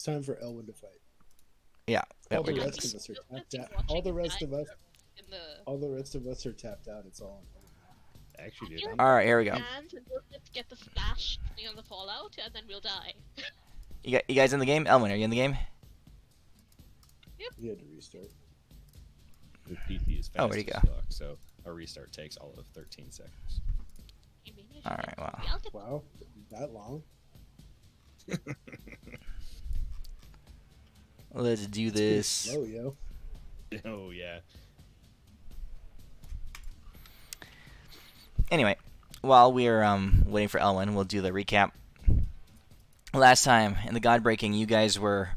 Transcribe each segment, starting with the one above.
It's time for Elwin to fight. Yeah, All we're the doing rest of this. us are tapped Just out. watching him die in the. All the rest of us are tapped out. It's all on Elwin. Actually, I dude, feel I'm like All right, here we we'll go. stand and we'll just get the splash thing on the fallout, and then we'll die. You guys in the game? Elwin, are you in the game? He had to restart. the PC is Oh, fast where'd he as go? fuck, so a restart takes all of 13 seconds. Maybe I should All get right, the wow. movie. I'll get Wow, that long? Let's do It's pretty this. slow, yo. Oh yeah. Anyway, while we're waiting for Elwin, we'll do the recap. Last time in the GodBreaking, you guys were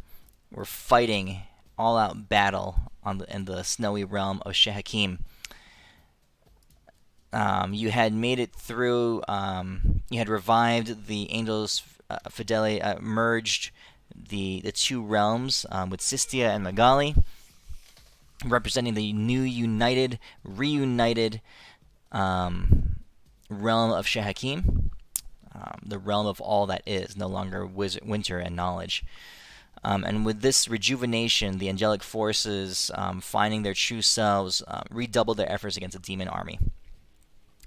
fighting all-out battle in the snowy realm of Shehakim. You had made it through. You had revived the angels, Fidele, merged the two realms with Sistia and Magali, representing the new reunited realm of Shehakim, the realm of all that is, no longer winter and knowledge. And with this rejuvenation, the angelic forces, finding their true selves, redoubled their efforts against the demon army.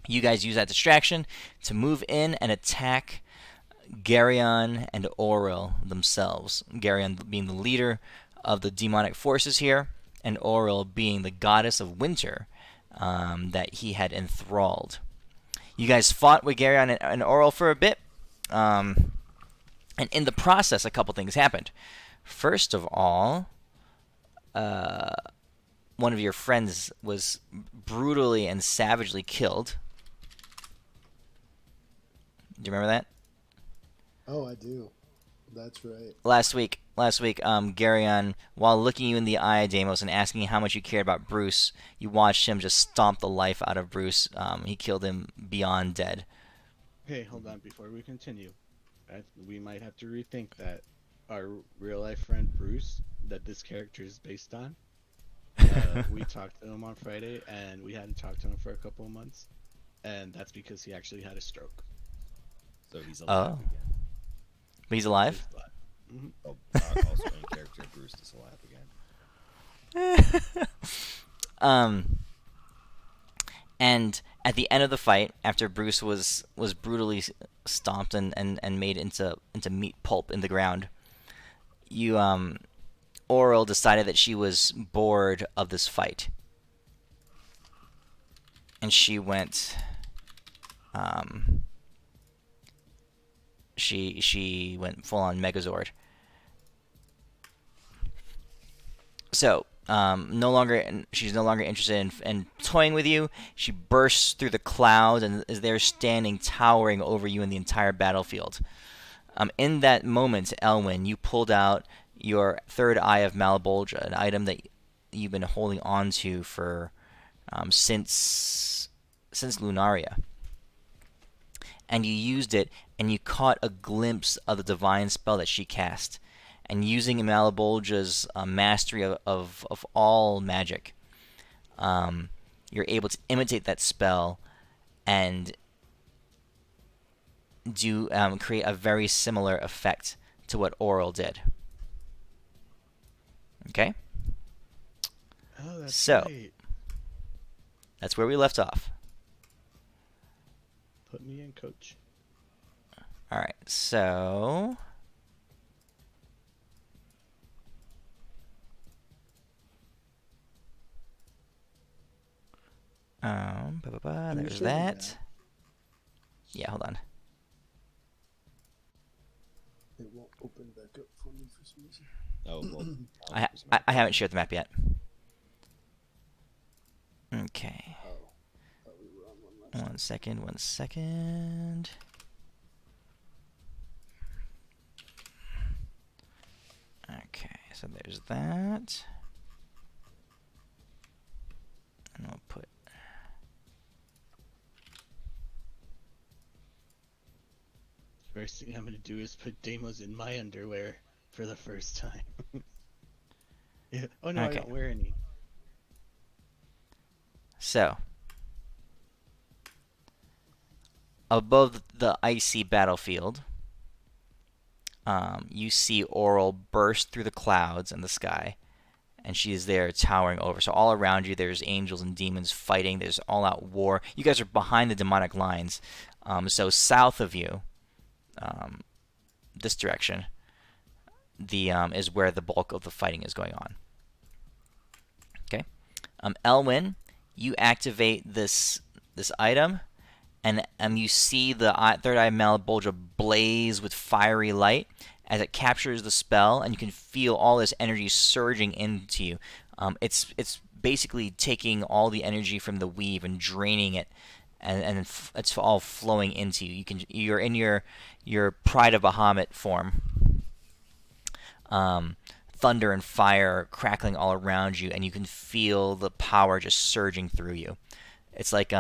You guys use that distraction to move in and attack Geryon and Auril themselves. Geryon being the leader of the demonic forces here, and Auril being the goddess of winter that he had enthralled. You guys fought with Geryon and Auril for a bit, and in the process, a couple things happened. First of all, one of your friends was brutally and savagely killed. Do you remember that? Oh, I do. That's right. Last week, Garyon, while looking you in the eye, Deimos, and asking how much you cared about Bruce, you watched him just stomp the life out of Bruce. He killed him beyond dead. Hey, hold on before we continue. We might have to rethink that. Our real life friend Bruce, that this character is based on. We talked to him on Friday, and we hadn't talked to him for a couple of months, and that's because he actually had a stroke. So he's alive Oh. again. But he's alive? He's alive. Mhm. Oh, also in character, Bruce is alive again. And at the end of the fight, after Bruce was brutally stomped and made into meat pulp in the ground, you Auril decided that she was bored of this fight, and she went she went full on Megazord. So she's no longer interested in toying with you. She bursts through the clouds and is there standing, towering over you in the entire battlefield. In that moment, Elwin, you pulled out your third eye of Malabolgia, an item that you've been holding on to for since Lunaria. And you used it, and you caught a glimpse of the divine spell that she cast. And using Malabolgia's mastery of all magic, you're able to imitate that spell and do create a very similar effect to what Auril did. Okay? Oh, that's So- right. That's where we left off. Put me in, coach. Alright, so... there's sure that. that. Yeah, hold on. It won't open back up for me for some reason. Oh, well. I haven't shared the map yet. Okay. Oh, we were on one last. One second. Okay, so there's that. And we'll put... First thing I'm gonna do is put Deimos in my underwear for the first time. Yeah. Oh no, Okay. I don't wear any. So, above the icy battlefield you see Auril burst through the clouds in the sky, and she is there towering over. So all around you, there's angels and demons fighting. There's all-out war. You guys are behind the demonic lines. So south of you, this direction, is where the bulk of the fighting is going on. Okay, Elwin, you activate this item, and you see the third eye Malbolgia blaze with fiery light as it captures the spell, and you can feel all this energy surging into you. It's basically taking all the energy from the weave and draining it, and it's all flowing into you. You're in your Pride of Bahamut form. Thunder and fire crackling all around you, and you can feel the power just surging through you. It's like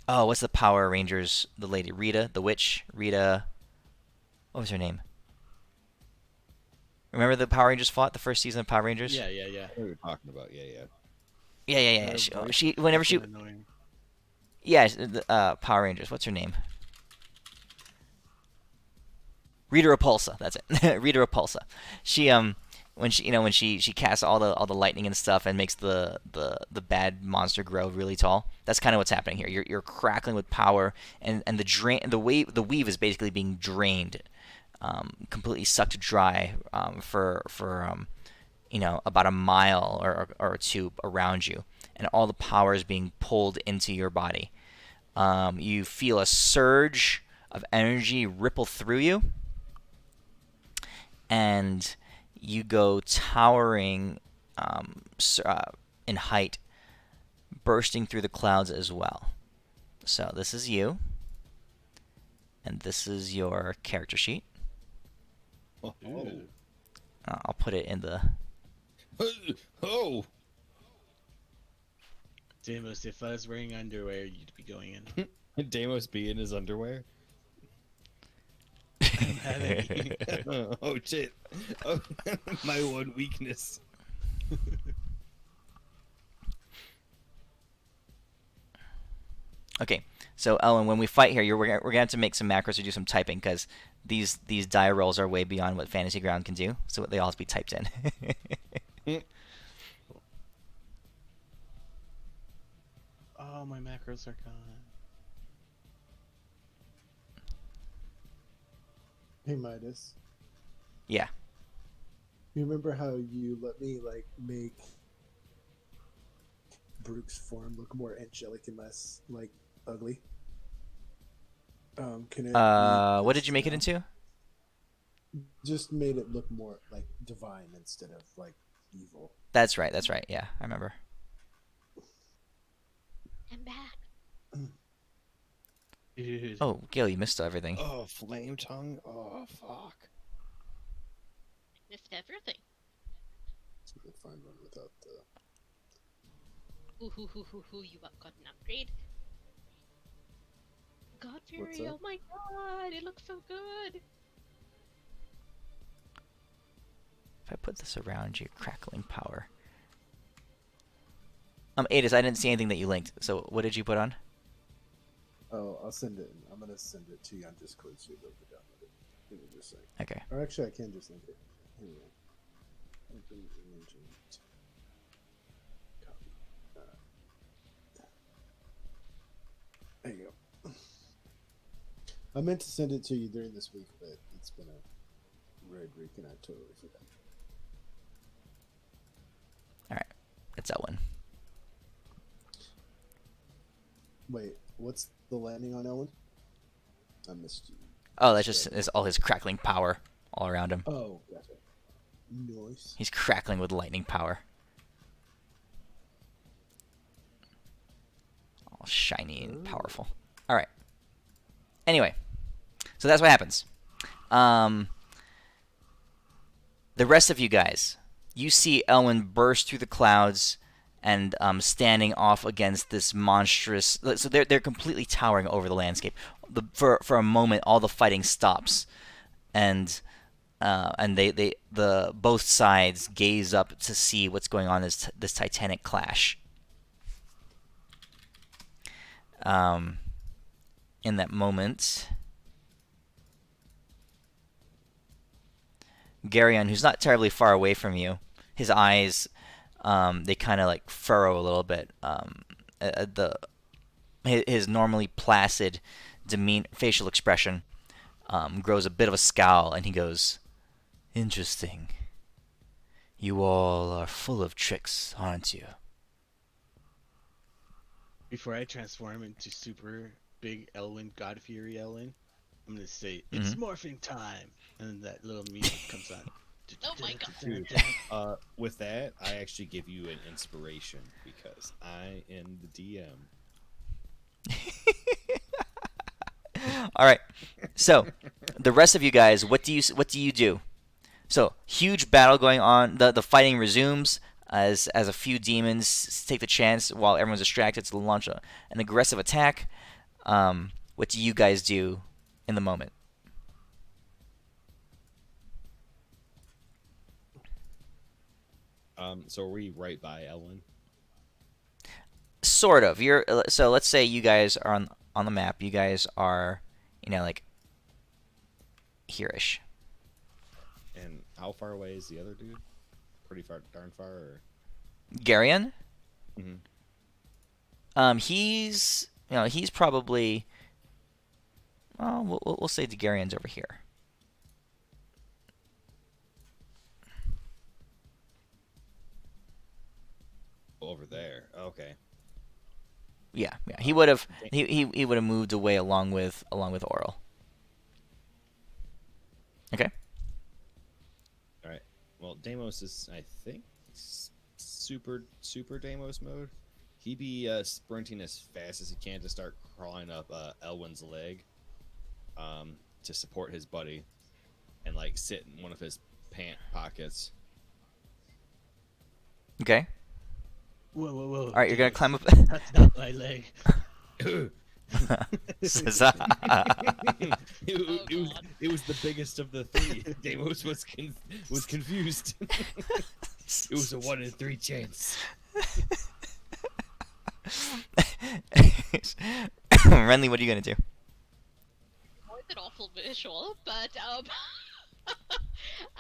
what's the Power Rangers? The lady Rita, the witch Rita. What was her name? Remember the Power Rangers fought the first season of Power Rangers? Yeah. What are we talking about? Yeah. Yeah. She whenever she Annoying. Power Rangers. What's her name? Rita Repulsa. That's it. Rita Repulsa. She when she casts all the lightning and stuff and makes the bad monster grow really tall. That's kind of what's happening here. You're crackling with power, and the weave is basically being drained, completely sucked dry for about a mile or two around you, and all the power is being pulled into your body. You feel a surge of energy ripple through you, and you go towering in height, bursting through the clouds as well. So this is you, and this is your character sheet. Oh. I'll put it in the... Oh. Deimos, if I was wearing underwear, you'd be going in. Deimos be in his underwear. I don't have any. Oh shit! Oh, my one weakness. Okay, so Elwin, when we fight here, we're gonna have to make some macros or do some typing, because these die rolls are way beyond what Fantasy Ground can do, so they all have to be typed in. Oh, my macros are gone. Hey Midas, Yeah. you remember how you let me make Brooke's form look more angelic and less ugly? Can it? What did you make it now? into? Just made it look more divine instead of evil. That's right. Yeah, I remember. I'm back. Dude. Oh, Gil, you missed everything. Oh, flame tongue. Oh, fuck. Missed everything. So we can find one without the. Ooh, you got an upgrade. God What's Fury, that? oh my god, it looks so good. If I put this around you, crackling power. Adis, I didn't see anything that you linked. So what did you put on? Oh, I'll send it. I'm gonna send it to you on Discord so you'll be able to download it. Give me just a second. Okay. Or actually, I can just link it. Here we go. Open image and copy. There you go. I meant to send it to you during this week, but it's been a road week and I totally forgot. All right. It's Elwin. Wait, what's the landing on Elwin? I missed you. Oh, that's just is all his crackling power all around him. Oh, gotcha. Nice. He's crackling with lightning power. All shiny and powerful. All right. Anyway, so that's what happens. The rest of you guys, you see Elwin burst through the clouds and standing off against this monstrous. So they're completely towering over the landscape. For a moment, all the fighting stops, and both sides gaze up to see what's going on in this titanic clash. In that moment, Garyon, who's not terribly far away from you, his eyes, they kind of like furrow a little bit. His normally placid facial expression grows a bit of a scowl, and he goes, "Interesting. You all are full of tricks, aren't you?" Before I transform into super big Elwin, God Fury Elwin, I'm gonna say it's morphing time, and then that little music comes on. Oh my god. Dude, with that, I actually give you an inspiration because I am the DM. All right. So, the rest of you guys, what do you do? So, huge battle going on. The fighting resumes as a few demons take the chance while everyone's distracted to launch an aggressive attack. What do you guys do in the moment? So are we right by Elwin? Sort of. So let's say you guys are on the map. You guys are, like here-ish. And how far away is the other dude? Pretty far, darn far. Or... Garyon? Mm-hmm. He's probably. Well, we'll say the Garyon's over here. Over there. Okay. Yeah. He would have. He would have moved away along with Auril. Okay. All right. Well, Deimos is, I think, super Deimos mode. He'd be sprinting as fast as he can to start crawling up Elwin's leg, to support his buddy, and like sit in one of his pant pockets. Okay. Whoa. All right, you're gonna climb up. That's not my leg. it was the biggest of the three. Deimos was confused. It was a 1 in 3 chance. Renly, what are you gonna do? It's an awful visual, but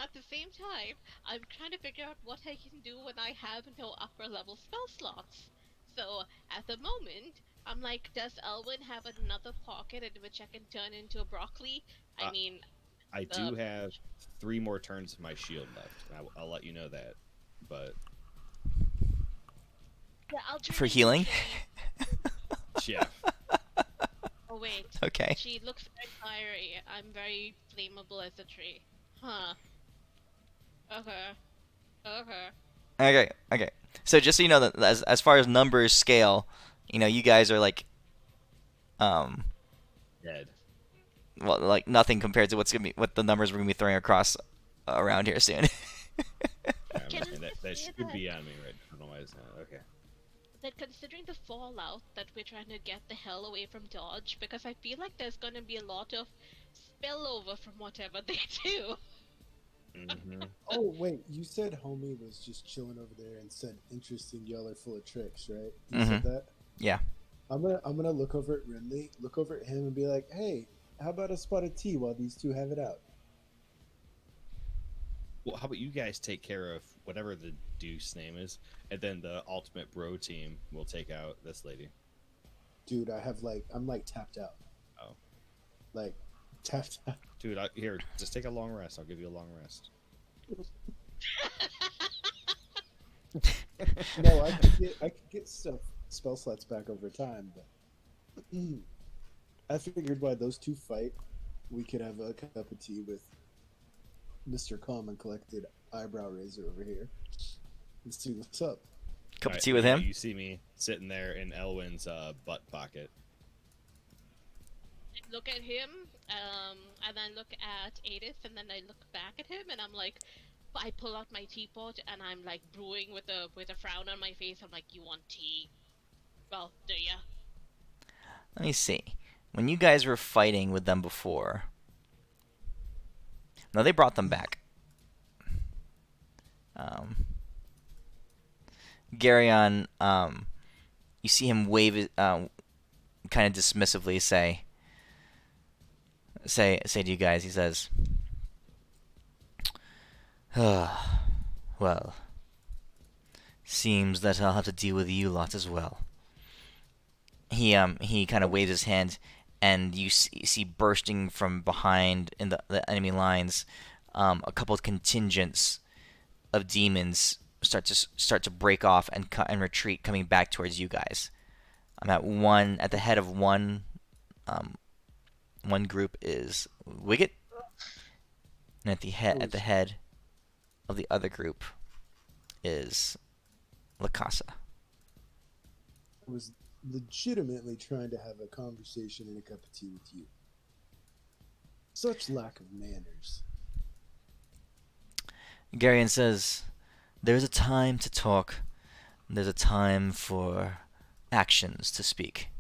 at the same time, I'm trying to figure out what I can do when I have no upper level spell slots. So at the moment, I'm like, does Elwin have another pocket in which I can turn into a broccoli? I do have 3 more turns of my shield left. I'll let you know that, but yeah, I'll turn For into healing? yeah. Oh wait. Okay. She looks very fiery. I'm very flammable as a tree. Huh. Okay. Okay. So just so you know that as far as numbers scale, you guys are like, Dead. well, like nothing compared to what the numbers we're gonna be throwing across around here soon. Yeah, that should be on me right now. I don't know why it's not. Okay. That considering the fallout that we're trying to get the hell away from Dodge, because I feel like there's gonna be a lot of spillover from whatever they do. Mm-hmm. Oh wait, you said homie was just chilling over there and said, "Interesting, y'all are full of tricks," right? You said that. Yeah. I'm gonna look over at Renly, look over at him, and be like, "Hey, how about a spot of tea while these two have it out?" Well, how about you guys take care of whatever the deuce name is, and then the ultimate bro team will take out this lady. Dude, I'm tapped out. Oh. Like, tapped out. Dude, here, just take a long rest. I'll give you a long rest. No, I could get spell slots back over time, but I figured while those two fight, we could have a cup of tea with Mr. Calm and Collected Eyebrow Raiser over here. Let's see what's up. Cup of tea with him. You see me sitting there in Elwin's butt pocket. Look at him, and then look at Edith, and then I look back at him, and I'm like, I pull out my teapot, and I'm like brewing with a frown on my face. I'm like, you want tea? Well, do ya? Let me see. When you guys were fighting with them before, no, they brought them back. Garyon, you see him wave, kind of dismissively say to you guys. He says, Well, seems that I'll have to deal with you lot as well. He kind of waves his hand, and you see bursting from behind in the enemy lines, a couple of contingents of demons start to break off and retreat, coming back towards you guys. I'm at the head of one. One group is Wicket, and at the head of the other group is La Casa. I was legitimately trying to have a conversation and a cup of tea with you. Such lack of manners. Garion says, "There's a time to talk. There's a time for actions to speak."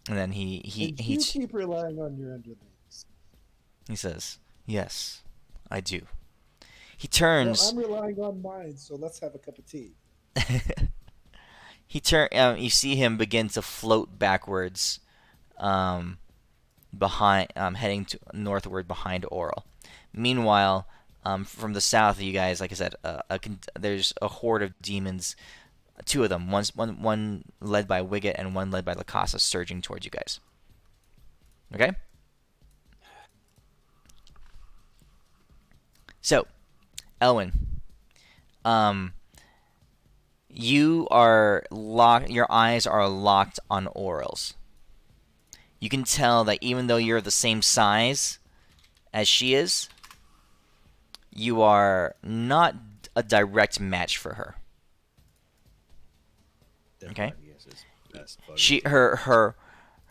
And then he keep relying on your underlings. He says, "Yes, I do." He Well, turns. I'm relying on mine, so let's have a cup of tea. You see him begin to float backwards, heading northward behind Auril. Meanwhile, from the south, you guys, like I said, there's a horde of demons. Two of them, one led by Wicket and one led by La Casa, surging towards you guys. Okay? So, Elwin, you are locked. Your eyes are locked on Auril's. You can tell that even though you're the same size as she is, you are not a direct match for her. Okay.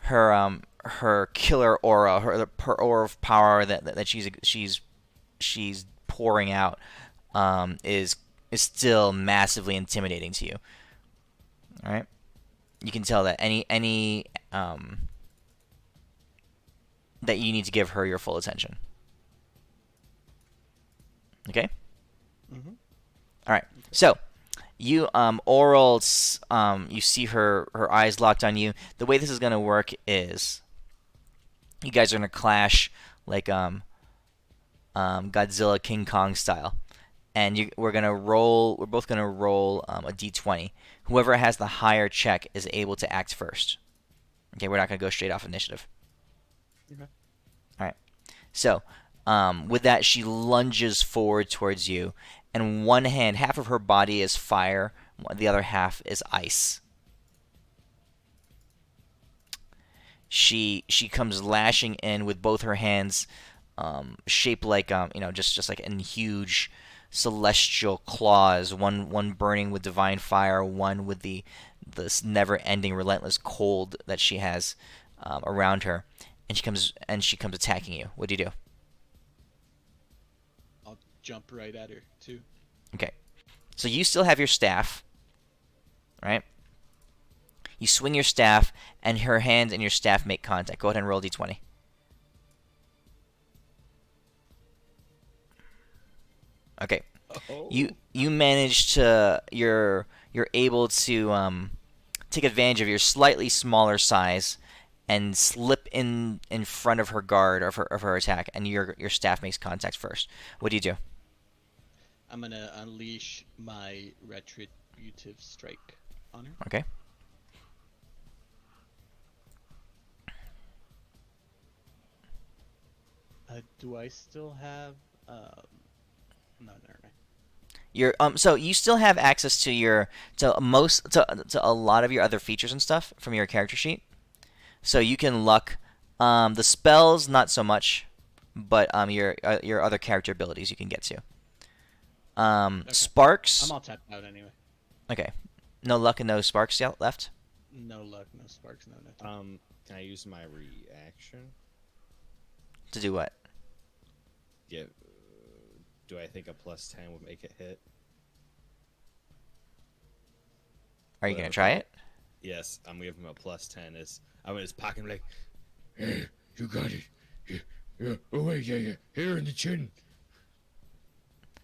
Her killer aura, her aura of power that she's pouring out, is still massively intimidating to you. All right. You can tell that that you need to give her your full attention. Okay. Mm-hmm. All right. So. You, Auril, you see her eyes locked on you. The way this is going to work is you guys are going to clash like Godzilla King Kong style. And we're both going to roll a d20. Whoever has the higher check is able to act first. Okay, we're not going to go straight off initiative. Okay. All right. So, with that, she lunges forward towards you. And one hand, half of her body is fire, the other half is ice. She comes lashing in with both her hands, shaped like just like in huge celestial claws. One burning with divine fire, one with this never-ending, relentless cold that she has around her. And she comes attacking you. What do you do? Jump right at her too. Okay. So you still have your staff, right? You swing your staff, and her hand and your staff make contact. Go ahead and roll d20. Okay. Oh. You manage to you're able to take advantage of your slightly smaller size and slip in front of her guard of her attack, and your staff makes contact first. What do you do? I'm gonna unleash my retributive strike on her. Okay. Do I still have? No, never mind. So you still have access to a lot of your other features and stuff from your character sheet. So you can luck the spells, not so much, but your other character abilities you can get to. Okay. Sparks. I'm all tapped out anyway. Okay. No luck and no sparks left. No luck, no sparks, no nothing. Can I use my reaction? To do what? Yeah. Do I think a +10 would make it hit? Are you gonna try it? Yes, I'm gonna give him a +10. I'm gonna just pocket him like, hey, you got it. Yeah. Oh wait, yeah. Here in the chin.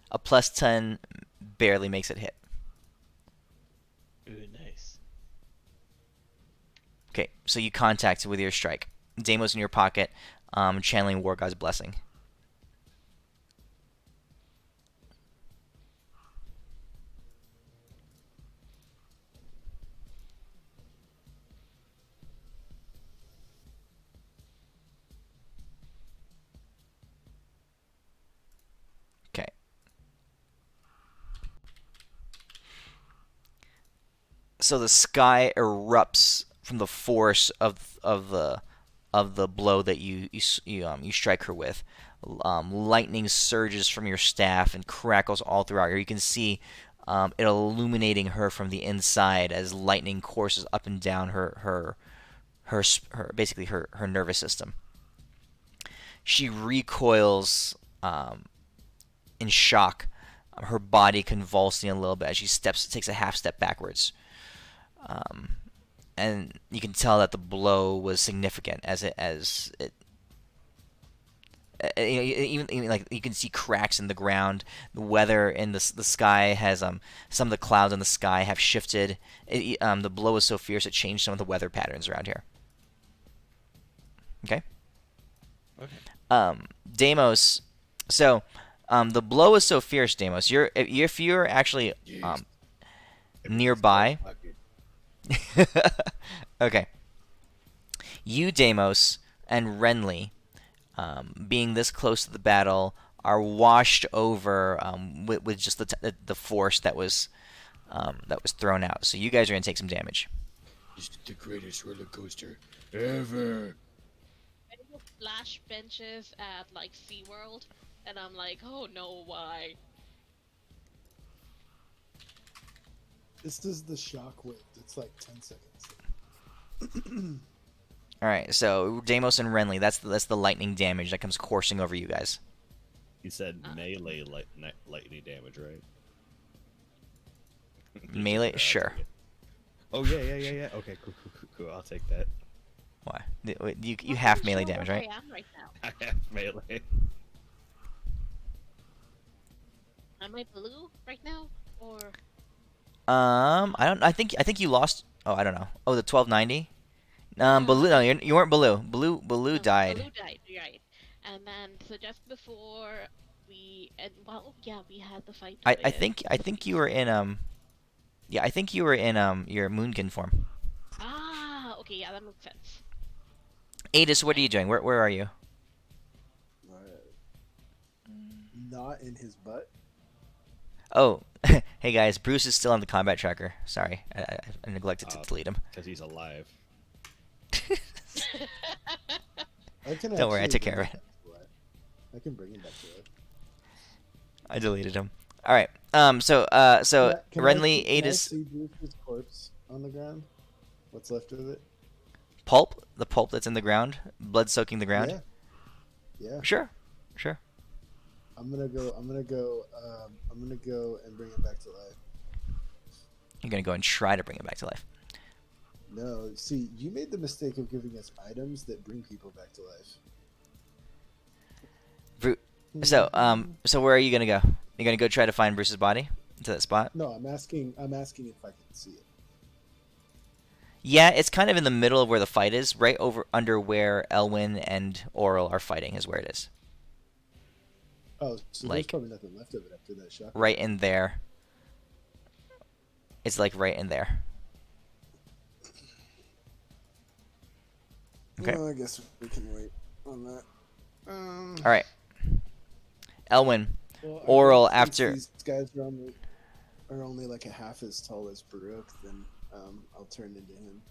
A +10 barely makes it hit. Ooh, nice. Okay, so you contact with your strike. Deimos in your pocket. channeling War God's blessing. Okay. So the sky erupts from the force of the blow that you strike her with. Lightning surges from your staff and crackles all throughout her. You can see it illuminating her from the inside as lightning courses up and down her basically her nervous system. She recoils in shock, her body convulsing a little bit as she takes a half step backwards. And you can tell that the blow was significant as it even like you can see cracks in the ground. The weather in the sky has some of the clouds in the sky have shifted. The blow was so fierce it changed some of the weather patterns around here. Okay. Deimos. So the blow is so fierce, Deimos. If you're actually nearby. Okay. You, Deimos, and Renly, being this close to the battle, are washed over with just the force that was thrown out. So you guys are gonna take some damage. This is the greatest roller coaster ever. Flash benches at like SeaWorld, and I'm like, oh no, why? This is the shockwave. It's like 10 seconds. All right, so Deimos and Renly, that's the lightning damage that comes coursing over you guys. You said melee lightning damage, right? Melee, sure. Oh yeah. Okay, cool. I'll take that. Why? You have melee damage, right? I am right now. I have melee. Am I blue right now, or? I think you lost. Oh, I don't know. Oh, the 1290. Baloo. No, you weren't Baloo. Baloo died. Baloo died, right? And then so just before we we had the fight. I think you were in yeah, I think you were in your Moonkin form. Ah, okay, yeah, that makes sense. Adis, what are you doing? Where are you? Not in his butt. Oh, hey guys, Bruce is still on the combat tracker. Sorry, I neglected to delete him. Because he's alive. Don't worry, I took care of it. I can bring him back to life. I deleted him. All right. So Renly, Can I Adis, see Bruce's corpse on the ground? What's left of it? pulp. The pulp that's in the ground, blood soaking the ground. Yeah. Sure. I'm gonna go and bring him back to life. You're gonna go and try to bring him back to life. No, see, you made the mistake of giving us items that bring people back to life. So where are you gonna go? You're gonna go try to find Bruce's body to that spot? No, I'm asking if I can see it. Yeah, it's kind of in the middle of where the fight is, right over under where Elwin and Auril are fighting is where it is. Oh, so there's probably nothing left of it after that shot. Right in there. It's like right in there. Okay. Well, I guess we can wait on that. All right. Elwin, Well, Auril, since after these guys are only like a half as tall as Baruch, then I'll turn into him.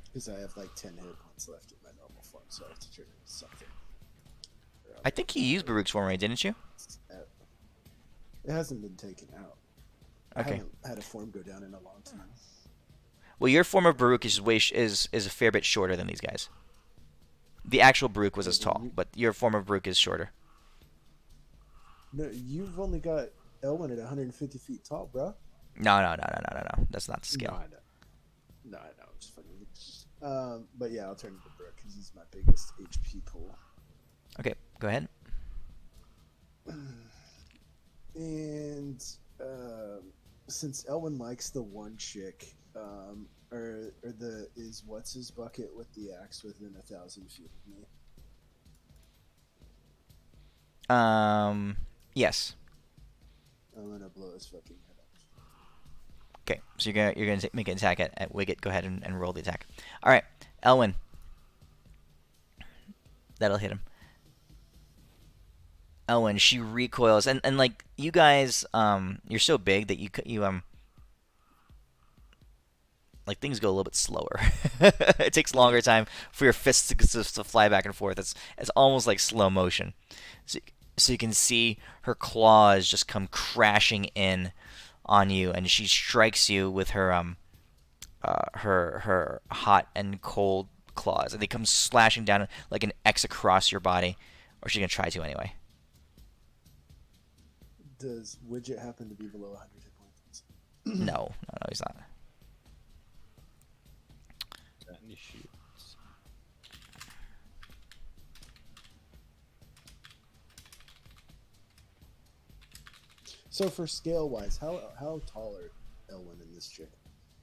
Because I have like 10 hit points left in my normal form, so I have to turn into something. I think you used Baruch's form, right? Didn't you? It hasn't been taken out. Okay. I haven't had a form go down in a long time. Well, your form of Baruch is a fair bit shorter than these guys. The actual Baruch was as tall, but your form of Baruch is shorter. No, you've only got Elwin at 150 feet tall, bro. No. That's not the scale. No, I know. I'm just fucking. But yeah, I'll turn into Baruch because he's my biggest HP pool. Okay, go ahead. And since Elwin likes the one chick, is what's his bucket with the axe within 1,000 feet of me? Yes. I'm gonna blow his fucking head off. Okay, so you're gonna make an attack at Wicket. Go ahead and roll the attack. All right, Elwin. That'll hit him. Elwin, she recoils, and like you guys, you're so big that you like things go a little bit slower. It takes longer time for your fists to fly back and forth. It's almost like slow motion. So you can see her claws just come crashing in on you, and she strikes you with her her hot and cold claws, and they come slashing down like an X across your body, or she's gonna try to anyway. Does Widget happen to be below 100 hit points? No, he's not. Any shoots. So for scale wise, how tall are Elwin and this chick?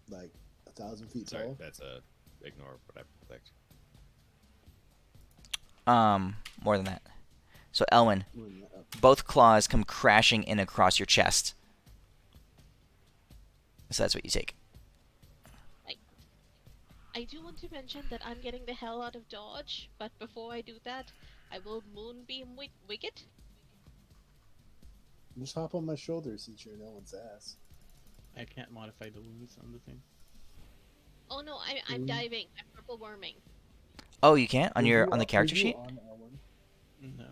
Like 1,000 feet Sorry, tall? that's a ignore what I clicked. More than that. So Elwin, Oh. both claws come crashing in across your chest. So that's what you take. I do want to mention that I'm getting the hell out of dodge, but before I do that, I will moonbeam Wicket. Just hop on my shoulder since you're in Elwin's ass. I can't modify the wounds on the thing. Oh no, I'm diving. I'm purple worming. Oh, you can't on Were the character you sheet. on Elwin? No.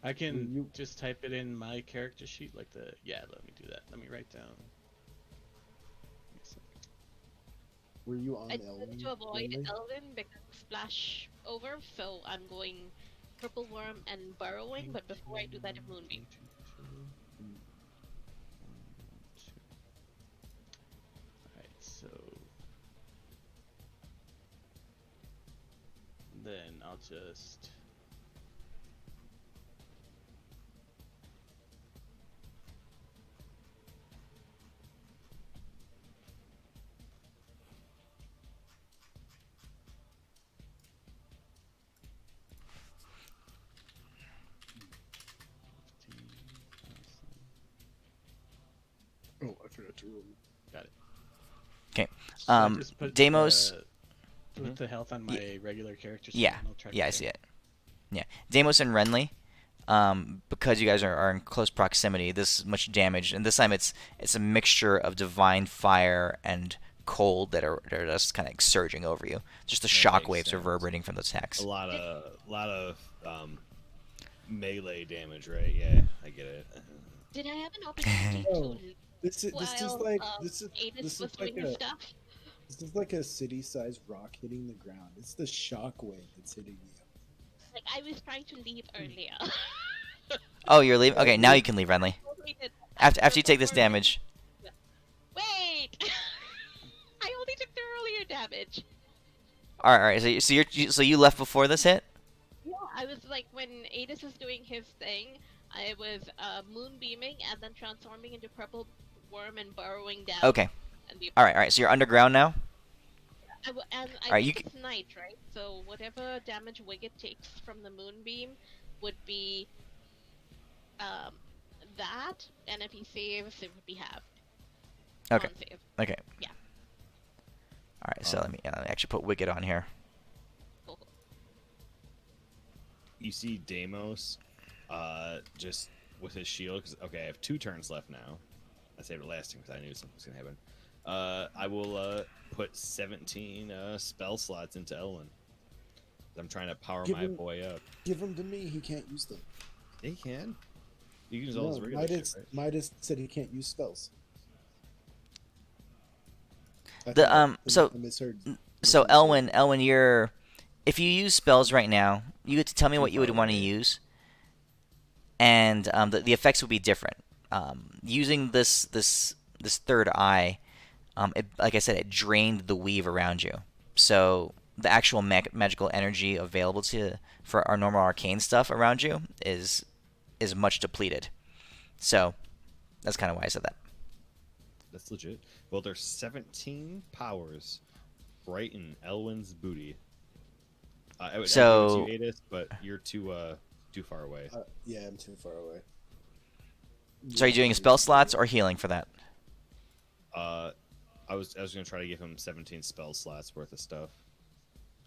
I can You- just type it in my character sheet, like the. Yeah, let me do that. Let me write down. Were you on I Elwin? decided to avoid Renly? Elwin because splash over, so I'm going purple worm and burrowing. But before I do that, a moonbeam. Alright, so. Then I'll just. Oh, I forgot to roll. Got it. Okay. So I just put Deimos. put the health on my regular character sheet. Yeah, and I'll try to yeah, I check. see it. Yeah, Deimos and Renly. Because you guys are in close proximity, this much damage, and this time it's a mixture of divine fire and cold that are just kind of surging over you. Just the That shock makes waves sense. reverberating from those attacks. A lot of melee damage, right? Yeah, I get it. Did I have an opportunity Oh, to This is while like Adis this was is like doing his a stuff? this is like a city-sized rock hitting the ground. It's the shockwave that's hitting you. Like I was trying to leave earlier. Oh, you're leaving. Okay, now you can leave, Renly. Totally did that. After you take this Purple worm- damage. Wait! I only took the earlier damage. All right. So you left before this hit. Yeah, I was like when Adis was doing his thing, I was moonbeaming and then transforming into purple worm and burrowing down. Okay. And the All right. So you're underground now. and I Alright, think it's night, right? So whatever damage Wicket takes from the moonbeam would be that, and if he saves, it would be halved. Okay. On save. Okay. Yeah. All right. So let me actually put Wicked on here. Cool. You see Deimos, just with his shield. Cause, okay, I have 2 turns left now. I saved it last turn because I knew something was gonna happen. I will put 17 spell slots into Elwin. I'm trying to power Give my him- boy up. Give them to me. He can't use them. Yeah, he can. You can use all his No, regular shit, right? Midas said he can't use spells. So misheard. Elwin, if you use spells right now, you get to tell me what you would want to use, and the effects would be different. Using this third eye, like I said, it drained the weave around you. So the actual magical energy available for our normal arcane stuff around you is much depleted. So that's kind of why I said that. That's legit. Well, there's 17 powers right in Elwin's booty. I would give it to you, Adis, but you're too far away. Yeah, I'm too far away. So are you doing spell slots or healing for that? I was gonna try to give him 17 spell slots worth of stuff.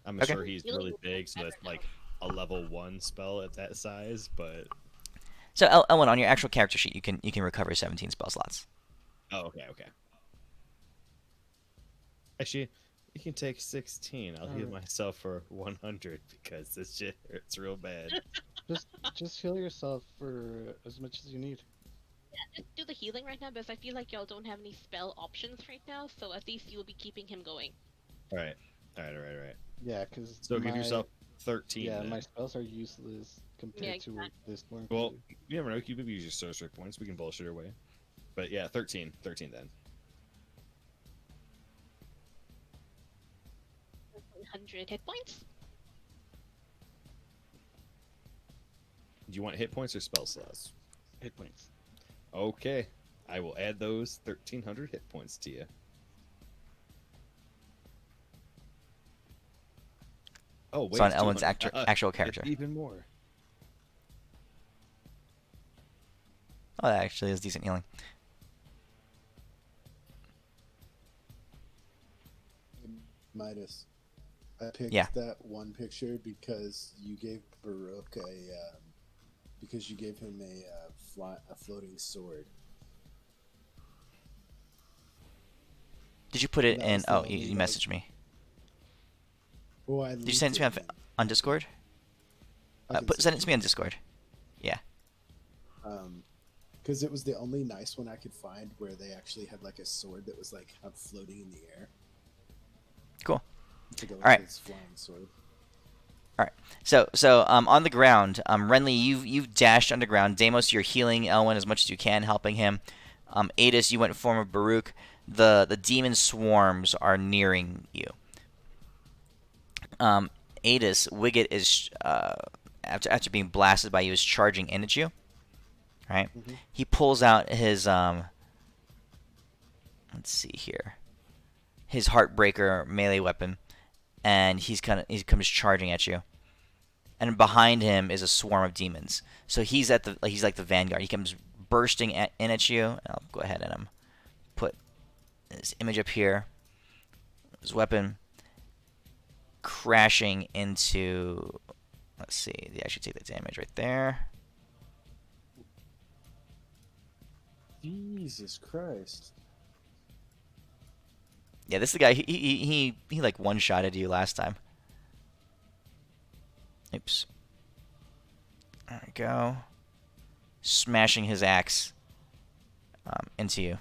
I'm Okay. sure he's really big, so that's like a level 1 spell at that size. But So Elwin, on your actual character sheet, you can recover 17 spell slots. oh, okay. Actually, you can take 16. I'll heal myself for 100 because this shit hurts real bad. Just heal yourself for as much as you need. Just do the healing right now because I feel like y'all don't have any spell options right now, so at least you'll be keeping him going. All right. Yeah, because So give yourself 13. Yeah, then. my spells are useless compared to what this one. Well, you never know. You maybe use your sorcery points. We can bullshit our way. But yeah, 13 then. 100 hit points. Do you want hit points or spell slots? Hit points. Okay, I will add those 1,300 hit points to you. Oh wait, So on it's Elwin's 200. actual character. It's even more. Oh, that actually is decent healing. Midas. I picked Yeah. that one picture because you gave Baruch because you gave him a floating sword. Did you put it That in? was the Oh, only, you like- messaged me. Well, Did you send it to me on Discord? Send it to me on Discord. Yeah. Because it was the only nice one I could find where they actually had like a sword that was like floating in the air. Cool. To go with All right. his flying sword. All right. So on the ground, Renly, you've dashed underground. Deimos, you're healing Elwin as much as you can, helping him. Adis, you went in form of Baruch. The demon swarms are nearing you. Adis, Wiggett is after being blasted by you is charging in at you. Right? Mm-hmm. He pulls out his let's see here, his Heartbreaker melee weapon, and he comes charging at you. And behind him is a swarm of demons. So he's like the vanguard. He comes bursting in at you. And I'll go ahead and put his image up here. His weapon crashing into. Let's see. They actually take the damage right there. Jesus Christ. Yeah, this is the guy. He like one-shotted you last time. Oops. There we go. Smashing his axe into you.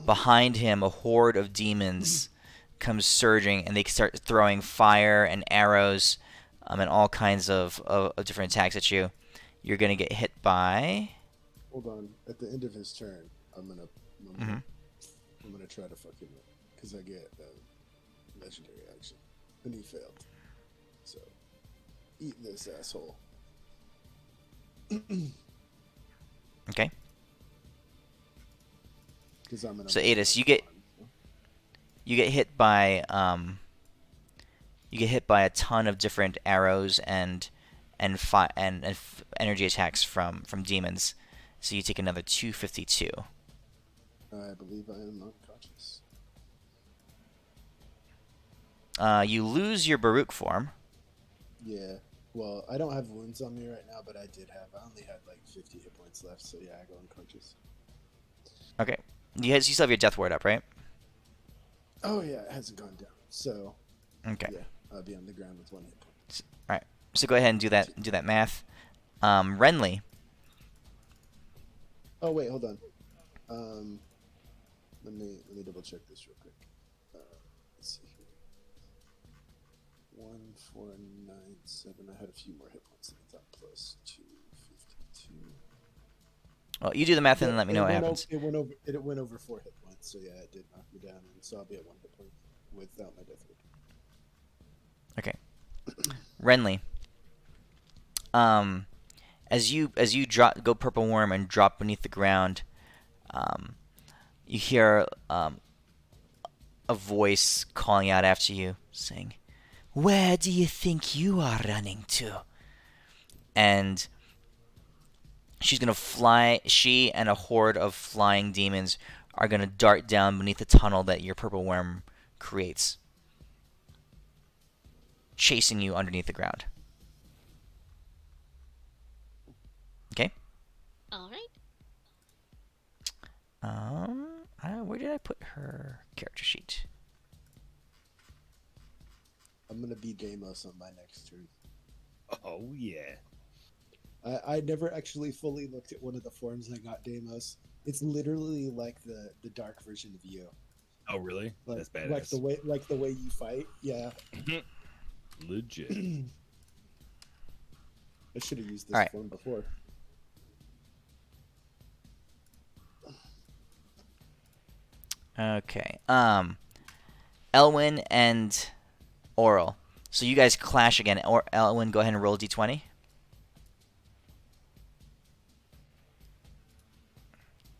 Behind him, a horde of demons comes surging, and they start throwing fire and arrows and all kinds of different attacks at you. You're going to get hit by... Hold on. At the end of his turn, I'm gonna try to fuck him up because I get legendary action, and he failed. So eat this, asshole. Okay. Because I'm gonna. So Adis, you get hit by a ton of different arrows and energy attacks from demons. So you take another 252. I believe I am unconscious. You lose your Baruch form. Yeah. Well, I don't have wounds on me right now, but I only had like 50 hit points left, so yeah, I go unconscious. Okay. You still have your death ward up, right? Oh yeah, it hasn't gone down. So Okay. yeah, I'll be on the ground with 1 hit point. All right. So go ahead and do that math. Renly. Oh wait, hold on. Let me double check this real quick. Let's see here. 1497. I had a few more hit points than I thought. Plus 252. Well, you do the math and then let me know what happens. It went over 4 hit points. So yeah, it did knock me down, and so I'll be at 1 hit point without my death ward. Okay. Renly. As you go purple worm and drop beneath the ground, You hear a voice calling out after you, saying, "Where do you think you are running to?" And she's gonna fly. She and a horde of flying demons are gonna dart down beneath the tunnel that your purple worm creates, chasing you underneath the ground. Okay. All right. Where did I put her character sheet? I'm gonna be Deimos on my next turn. Oh yeah. I never actually fully looked at one of the forms I got Deimos. It's literally like the dark version of you. Oh really? Like, That's badass. like the way you fight. Yeah. Legit. I should have used this All right. form before. Okay. Elwin and Auril. So you guys clash again. Or Elwin, go ahead and roll a d20.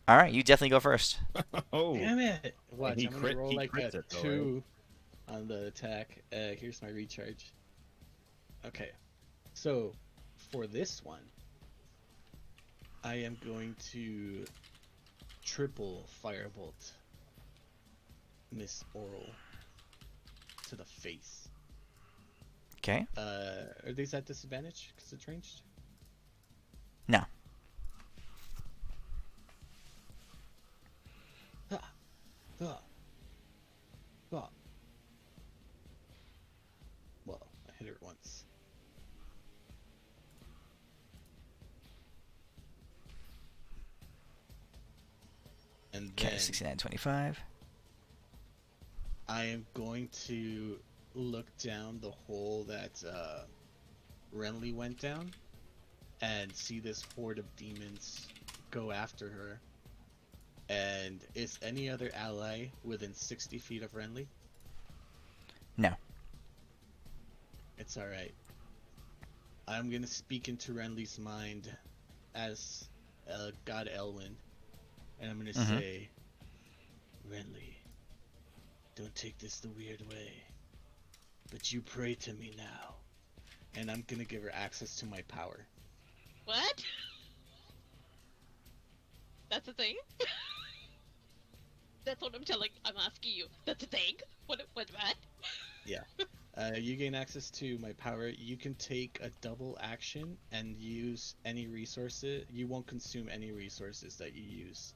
All right, you definitely go first. Oh. Damn it! Watch, he I'm crit- gonna roll he like crits a it, though, 2 on the attack. Here's my recharge. Okay, so for this one, I am going to triple firebolt Miss Auril to the face. Okay. Are these at disadvantage because it's ranged? No. Ah. Ah. Well, I hit her once. And Okay, then 69, 25. I am going to look down the hole that Renly went down and see this horde of demons go after her. And is any other ally within 60 feet of Renly? No. It's alright. I'm gonna speak into Renly's mind as God Elwin. And I'm gonna say, Renly, don't take this the weird way, but you pray to me now. And I'm gonna give her access to my power. What? That's a thing? That's what I'm asking you. That's a thing? What? You gain access to my power. You can take a double action and use any resources. You won't consume any resources that you use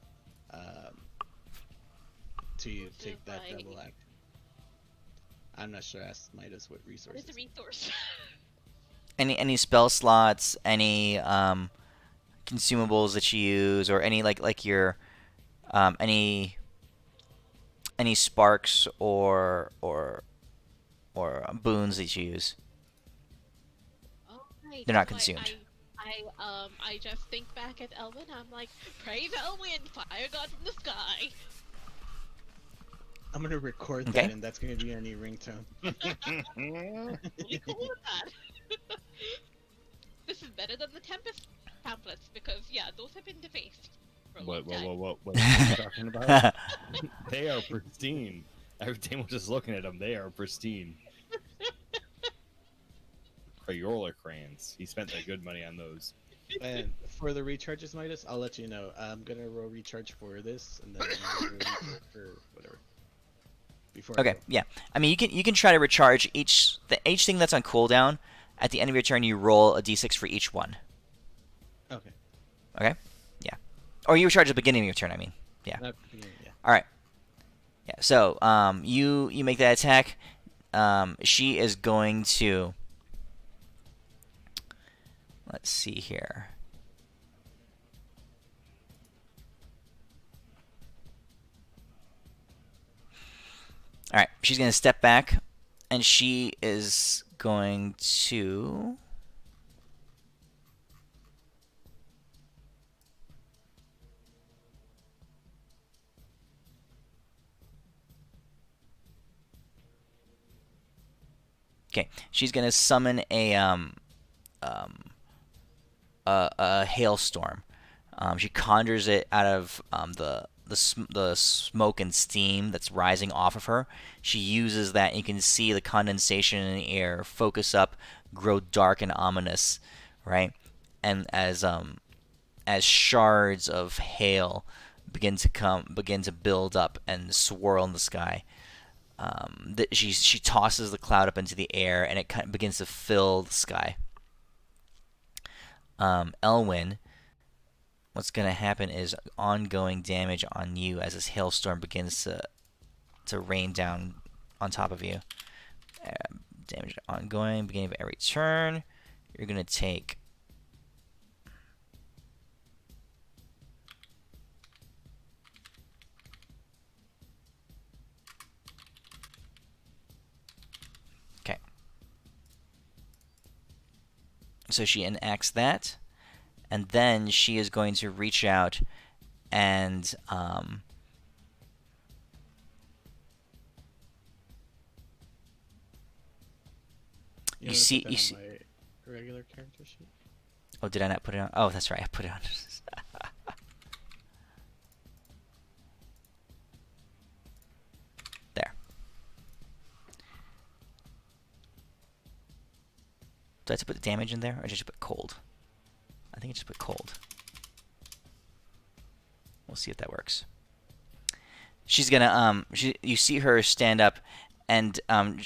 to Which take is that like- double act. I'm not sure. Ask Midas what What resources. is a resource? Any spell slots, any consumables that you use, or any like your any sparks or boons that you use. Oh, right. They're not that's why consumed. I just think back at Elwin. I'm like, praise Elwin, fire god from the sky. I'm gonna record Okay. that, and that's gonna be our new ringtone. Really cool with that. This is better than the Tempest pamphlets because those have been defaced. For a long time. What are you talking about? They are pristine. Every time we're just looking at them, they are pristine. Crayola crayons. He spent that good money on those. And for the recharges, Midas, I'll let you know. I'm gonna roll recharge for this, and then I'm gonna roll recharge for whatever. Before I Okay, go. yeah. I mean, you can try to recharge each thing that's on cooldown. At the end of your turn, you roll a d6 for each one. Okay. Okay? Yeah. Or you recharge at the beginning of your turn, I mean. Yeah. Yeah. All right. Yeah. So, you make that attack. She is going to. Let's see here. All right. She's going to step back, and she is going to. Okay, she's gonna summon a hailstorm. She conjures it out of the smoke and steam that's rising off of her. She uses that, and you can see the condensation in the air focus up, grow dark and ominous, right? And as shards of hail begin to build up and swirl in the sky. She tosses the cloud up into the air, and it kind of begins to fill the sky. Elwin, what's going to happen is ongoing damage on you as this hailstorm begins to rain down on top of you. Damage ongoing, beginning of every turn. You're going to take... Okay. So she enacts that, and then she is going to reach out and you see my regular character sheet. Oh, did I not put it on? Oh, that's right, I put it on. There. Do I have to put the damage in there, or just put cold? I think I just put cold. We'll see if that works. She's gonna you see her stand up, and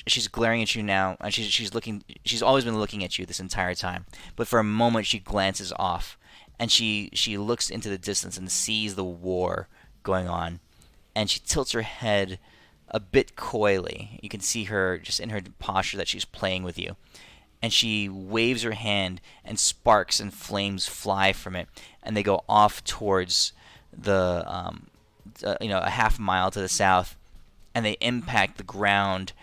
she's glaring at you now, and she's looking. She's always been looking at you this entire time, but for a moment she glances off, and she looks into the distance and sees the war going on, and she tilts her head a bit coyly. You can see her just in her posture that she's playing with you. And she waves her hand, and sparks and flames fly from it, and they go off towards the a half mile to the south, and they impact the ground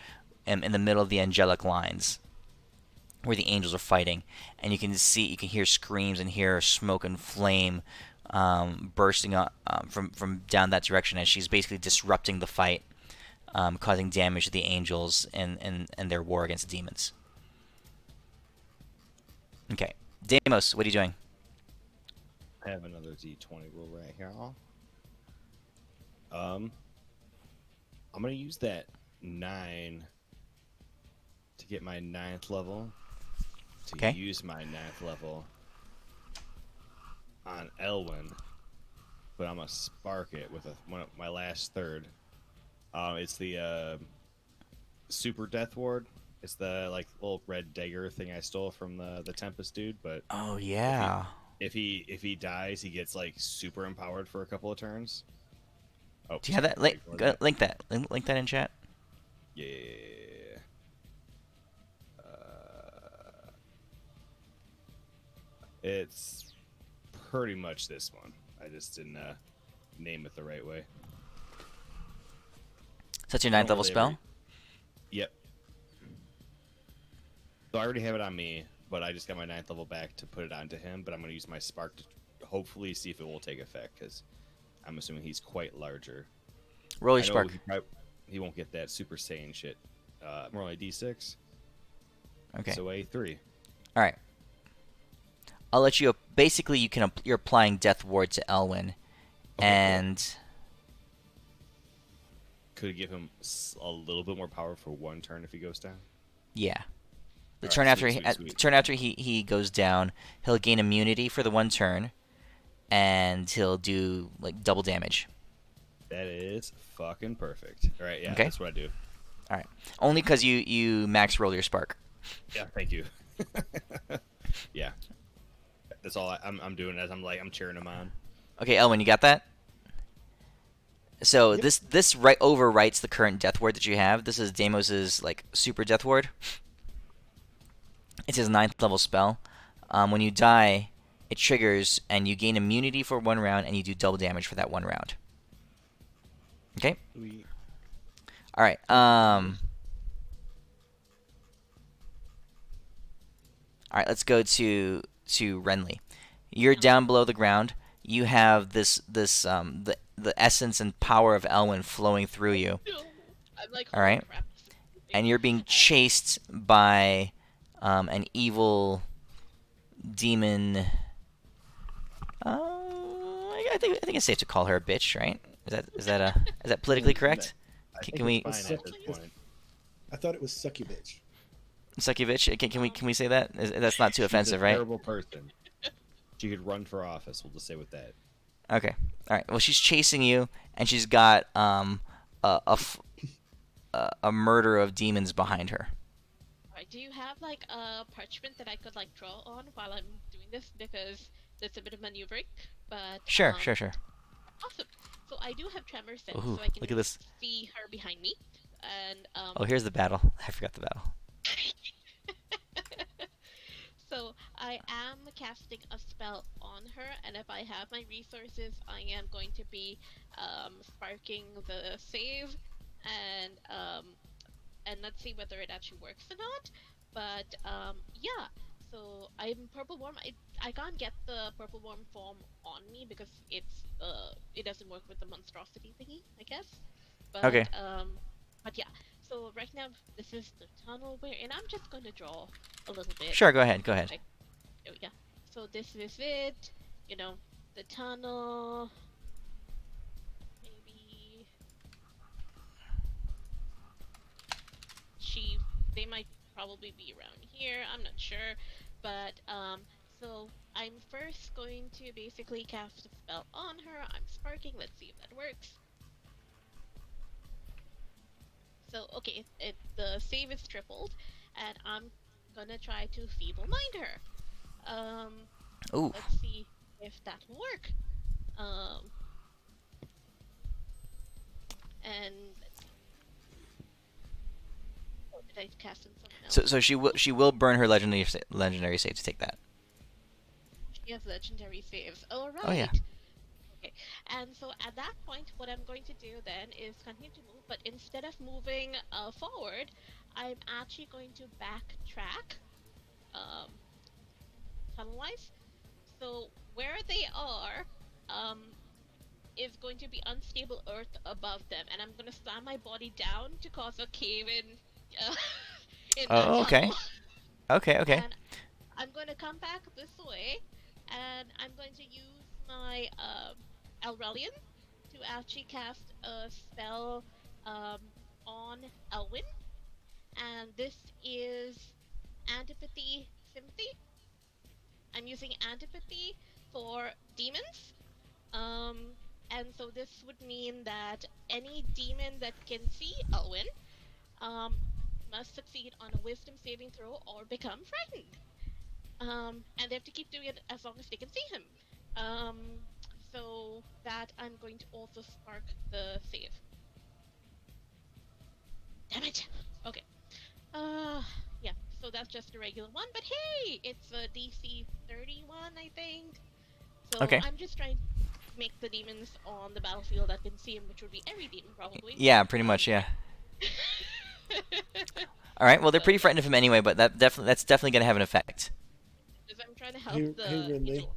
in the middle of the angelic lines where the angels are fighting. And you can hear screams and hear smoke and flame bursting up from down that direction as she's basically disrupting the fight, causing damage to the angels and their war against demons. Okay, Deimos, what are you doing? I have another D20 roll right here. I'm gonna use that 9 to get my 9th level. To use my 9th level on Elwin, but I'm gonna spark it with my last third. It's the Super Death Ward. It's the little red dagger thing I stole from the Tempest dude. But oh yeah, if he dies, he gets super empowered for a couple of turns. Oh, do you have that? Link that in chat. Yeah. It's pretty much this one. I just didn't name it the right way. So that's your 9th level spell? Yep. So I already have it on me, but I just got my 9th level back to put it onto him. But I'm going to use my spark to hopefully see if it will take effect, because I'm assuming he's quite larger. Roll your spark. He won't get that Super Saiyan shit. I'm rolling a D6. Okay. So a 3. All right. I'll let you. Basically, you're applying Death Ward to Elwin, and cool. Could give him a little bit more power for one turn if he goes down. Yeah. The All turn right, after sweet. turn after he goes down, he'll gain immunity for the one turn, and he'll do double damage. That is fucking perfect. All right, yeah, okay. That's what I do. All right. Only because you max roll your spark. Yeah, thank you. Yeah. That's all I'm doing as I'm cheering him on. Okay, Elwin, you got that? So Yep. this overwrites the current death ward that you have. This is Deimos's super death ward. It's his 9th level spell. When you die, it triggers and you gain immunity for 1 round, and you do double damage for that 1 round. Okay. All right. All right. Let's go to Renly. You're down below the ground. You have the essence and power of Elwin flowing through you. I'm like, all right. crap. And you're being chased by an evil demon. I think it's safe to call her a bitch, right? Is that politically correct? I Can think we it's fine at this point. I thought it was sucky bitch. suck you bitch? Can we say that? That's not too offensive, She's a right? terrible person. She could run for office. We'll just say with that. Okay. All right. Well, she's chasing you, and she's got a murder of demons behind her. Alright, do you have like a parchment that I could like draw on while I'm doing this? Because there's a bit of maneuvering, but Sure. awesome. So I do have tremor sense, Ooh, so I can look at this. see her behind me, and Oh, here's the battle. I forgot the battle. so I am casting a spell on her, and if I have my resources, I am going to be sparking the save, and let's see whether it actually works or not. But yeah, so I'm purple worm. I can't get the purple worm form on me because it doesn't work with the monstrosity thingy, I guess. But Okay. but yeah. So right now this is the tunnel we're in. I'm just going to draw a little bit. Sure. Go ahead. Like, there we go. So this is it. You know, the tunnel. Maybe they might probably be around here. I'm not sure, but so I'm first going to basically cast a spell on her. I'm sparking. Let's see if that works. So okay, the save is tripled, and I'm gonna try to feeble mind her. Ooh. Let's see if that will work. And let's see. Oh, did I cast in someone else? So she will burn her legendary save to take that. She has legendary saves. All right. Oh, yeah. Okay. And so at that point, what I'm going to do then is continue to move, but instead of moving forward, I'm actually going to backtrack tunnel-wise. So where they are is going to be unstable earth above them, and I'm going to slam my body down to cause a cave-in in that Oh, okay. tunnel. Okay. And I'm going to come back this way, and I'm going to use my Aurelian to actually cast a spell on Elwin, and this is Antipathy Sympathy. I'm using Antipathy for demons, and so this would mean that any demon that can see Elwin must succeed on a Wisdom saving throw or become frightened. And they have to keep doing it as long as they can see him. So that I'm going to also spark the save. Damn it! Okay. Yeah, so that's just a regular one, but hey! It's a DC 31, I think. So Okay. I'm just trying to make the demons on the battlefield that can see him, which would be every demon, probably. Yeah, pretty much. Yeah. All right. Well, they're pretty frightened of him anyway, but that's definitely gonna have an effect. Because I'm trying to help Hey, the Renly. angel.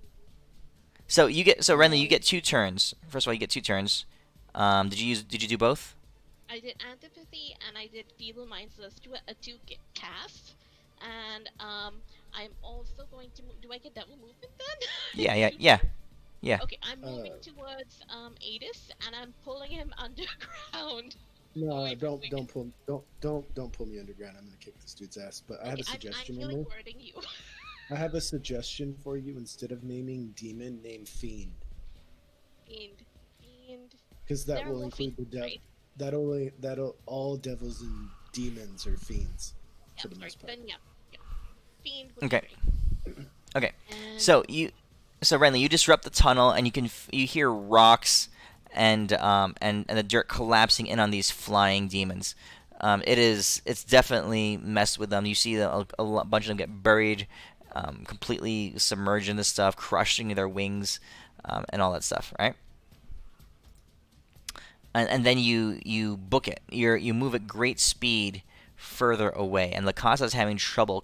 So Renly, you get 2 turns. First of all, you get 2 turns. Did you do both? I did Antipathy and I did Feeble Mind, so let's do a 2 cast. And I'm also going to do I get double movement then? Yeah. Okay, I'm moving towards Adis and I'm pulling him underground. No, don't pull me underground. I'm gonna kick this dude's ass. But I have a suggestion. I'm feeling wording you. I have a suggestion for you. Instead of naming demon, name fiend. Fiend. Because that They're will all include the fiends, devil. right? That'll all devils and demons are fiends Yeah, for the most part. then yeah. Fiend would Okay. be great. Okay. And So Renly, you disrupt the tunnel, and you hear rocks and the dirt collapsing in on these flying demons. It's definitely messed with them. You see a bunch of them get buried, completely submerged in this stuff, crushing their wings, and all that stuff, right? And then you book it. You move at great speed further away, and Lacasa's having trouble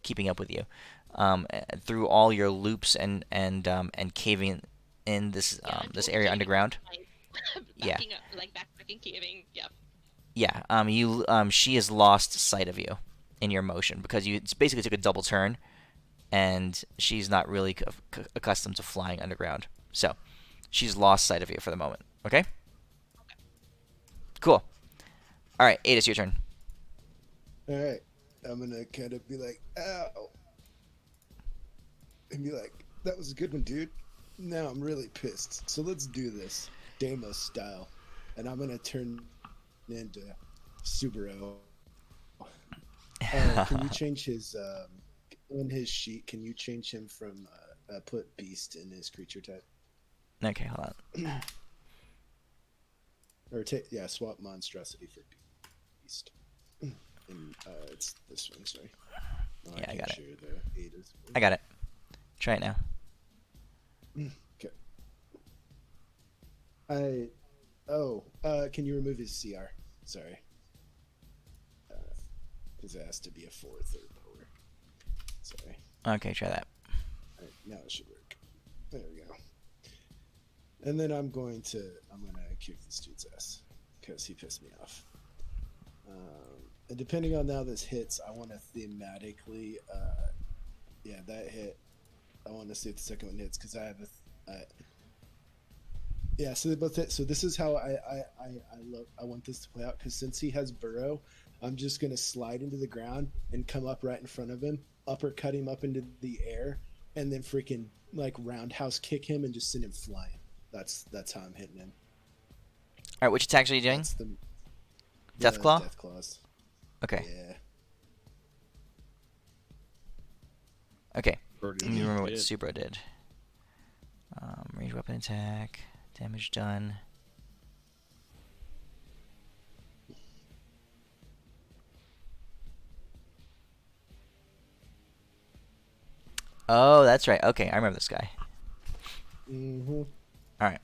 keeping up with you through all your loops and caving in this I'm this totally area caving. underground. Backing up, like backtracking, caving. Yep. Yeah. She has lost sight of you in your motion because you basically took a double turn, and she's not really accustomed to flying underground. So, She's lost sight of you for the moment. Okay? Cool. All right, Adis, your turn. All right. I'm gonna kind of be like, ow, and be like, that was a good one, dude. Now I'm really pissed. So let's do this, Deimos style, and I'm gonna turn into Subaru. Can you change his on his sheet? Can you change him from put beast in his creature type, Okay, hold on. or swap monstrosity for beast? And it's this one. Sorry. Oh, Yeah, I got it. share the 8 as well. I got it. Try it now. Okay. Can you remove his CR? Sorry. Because it has to be a 4th or lower. Sorry. Okay, try that. All right, now it should work. There we go. And then I'm gonna kick this dude's ass because he pissed me off. And depending on how this hits, I want to thematically, that hit. I want to see if the second one hits because I have so they both hit. So this is how I want this to play out, because since he has burrow, I'm just gonna slide into the ground and come up right in front of him, uppercut him up into the air, and then freaking like roundhouse kick him and just send him flying. That's how I'm hitting him. All right, which attacks are you doing? That's the Death Claw? Death claws. Okay. Yeah. Okay. Pretty Let me remember what good. Supra did. Range weapon attack. Damage done. Oh, that's right. Okay, I remember this guy. Mm-hmm. All right.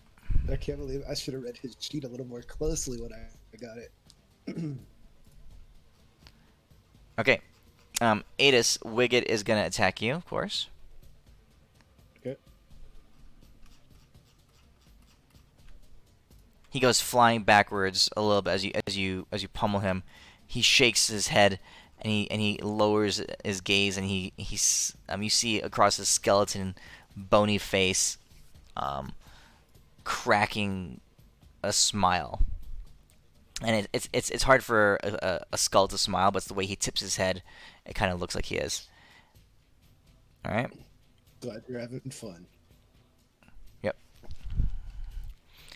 I can't believe I should have read his sheet a little more closely when I got it. Okay. Adis, Wiggett is going to attack you, of course. Okay. He goes flying backwards a little bit as you pummel him. He shakes his head and he lowers his gaze, and you see across his skeleton, bony face, cracking a smile. And it's hard for a skull to smile, but it's the way he tips his head. It kind of looks like he is. All right. Glad you're having fun. Yep.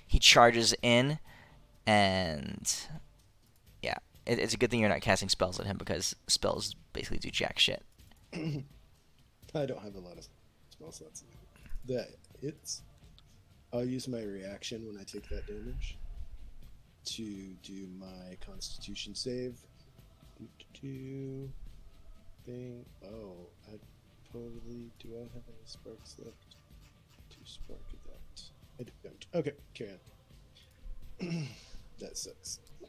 He charges in, and yeah, it's a good thing you're not casting spells at him, because spells basically do jack shit. I don't have a lot of spell slots. I'll use my reaction when I take that damage to do my Constitution save. Do I have any sparks left to spark that? I don't. Okay, carry on. That sucks. Can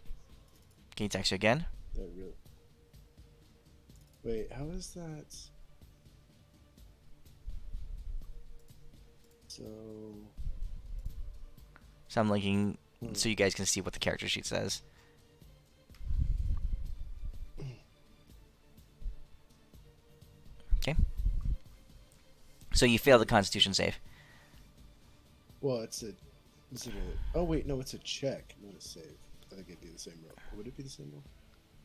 he attack you again? That really. Wait, how is that? So I'm linking so you guys can see what the character sheet says. Okay. So you fail the Constitution save. well, is it a? Oh wait, no, it's a check, not a save. I think it'd be the same roll. Would it be the same roll?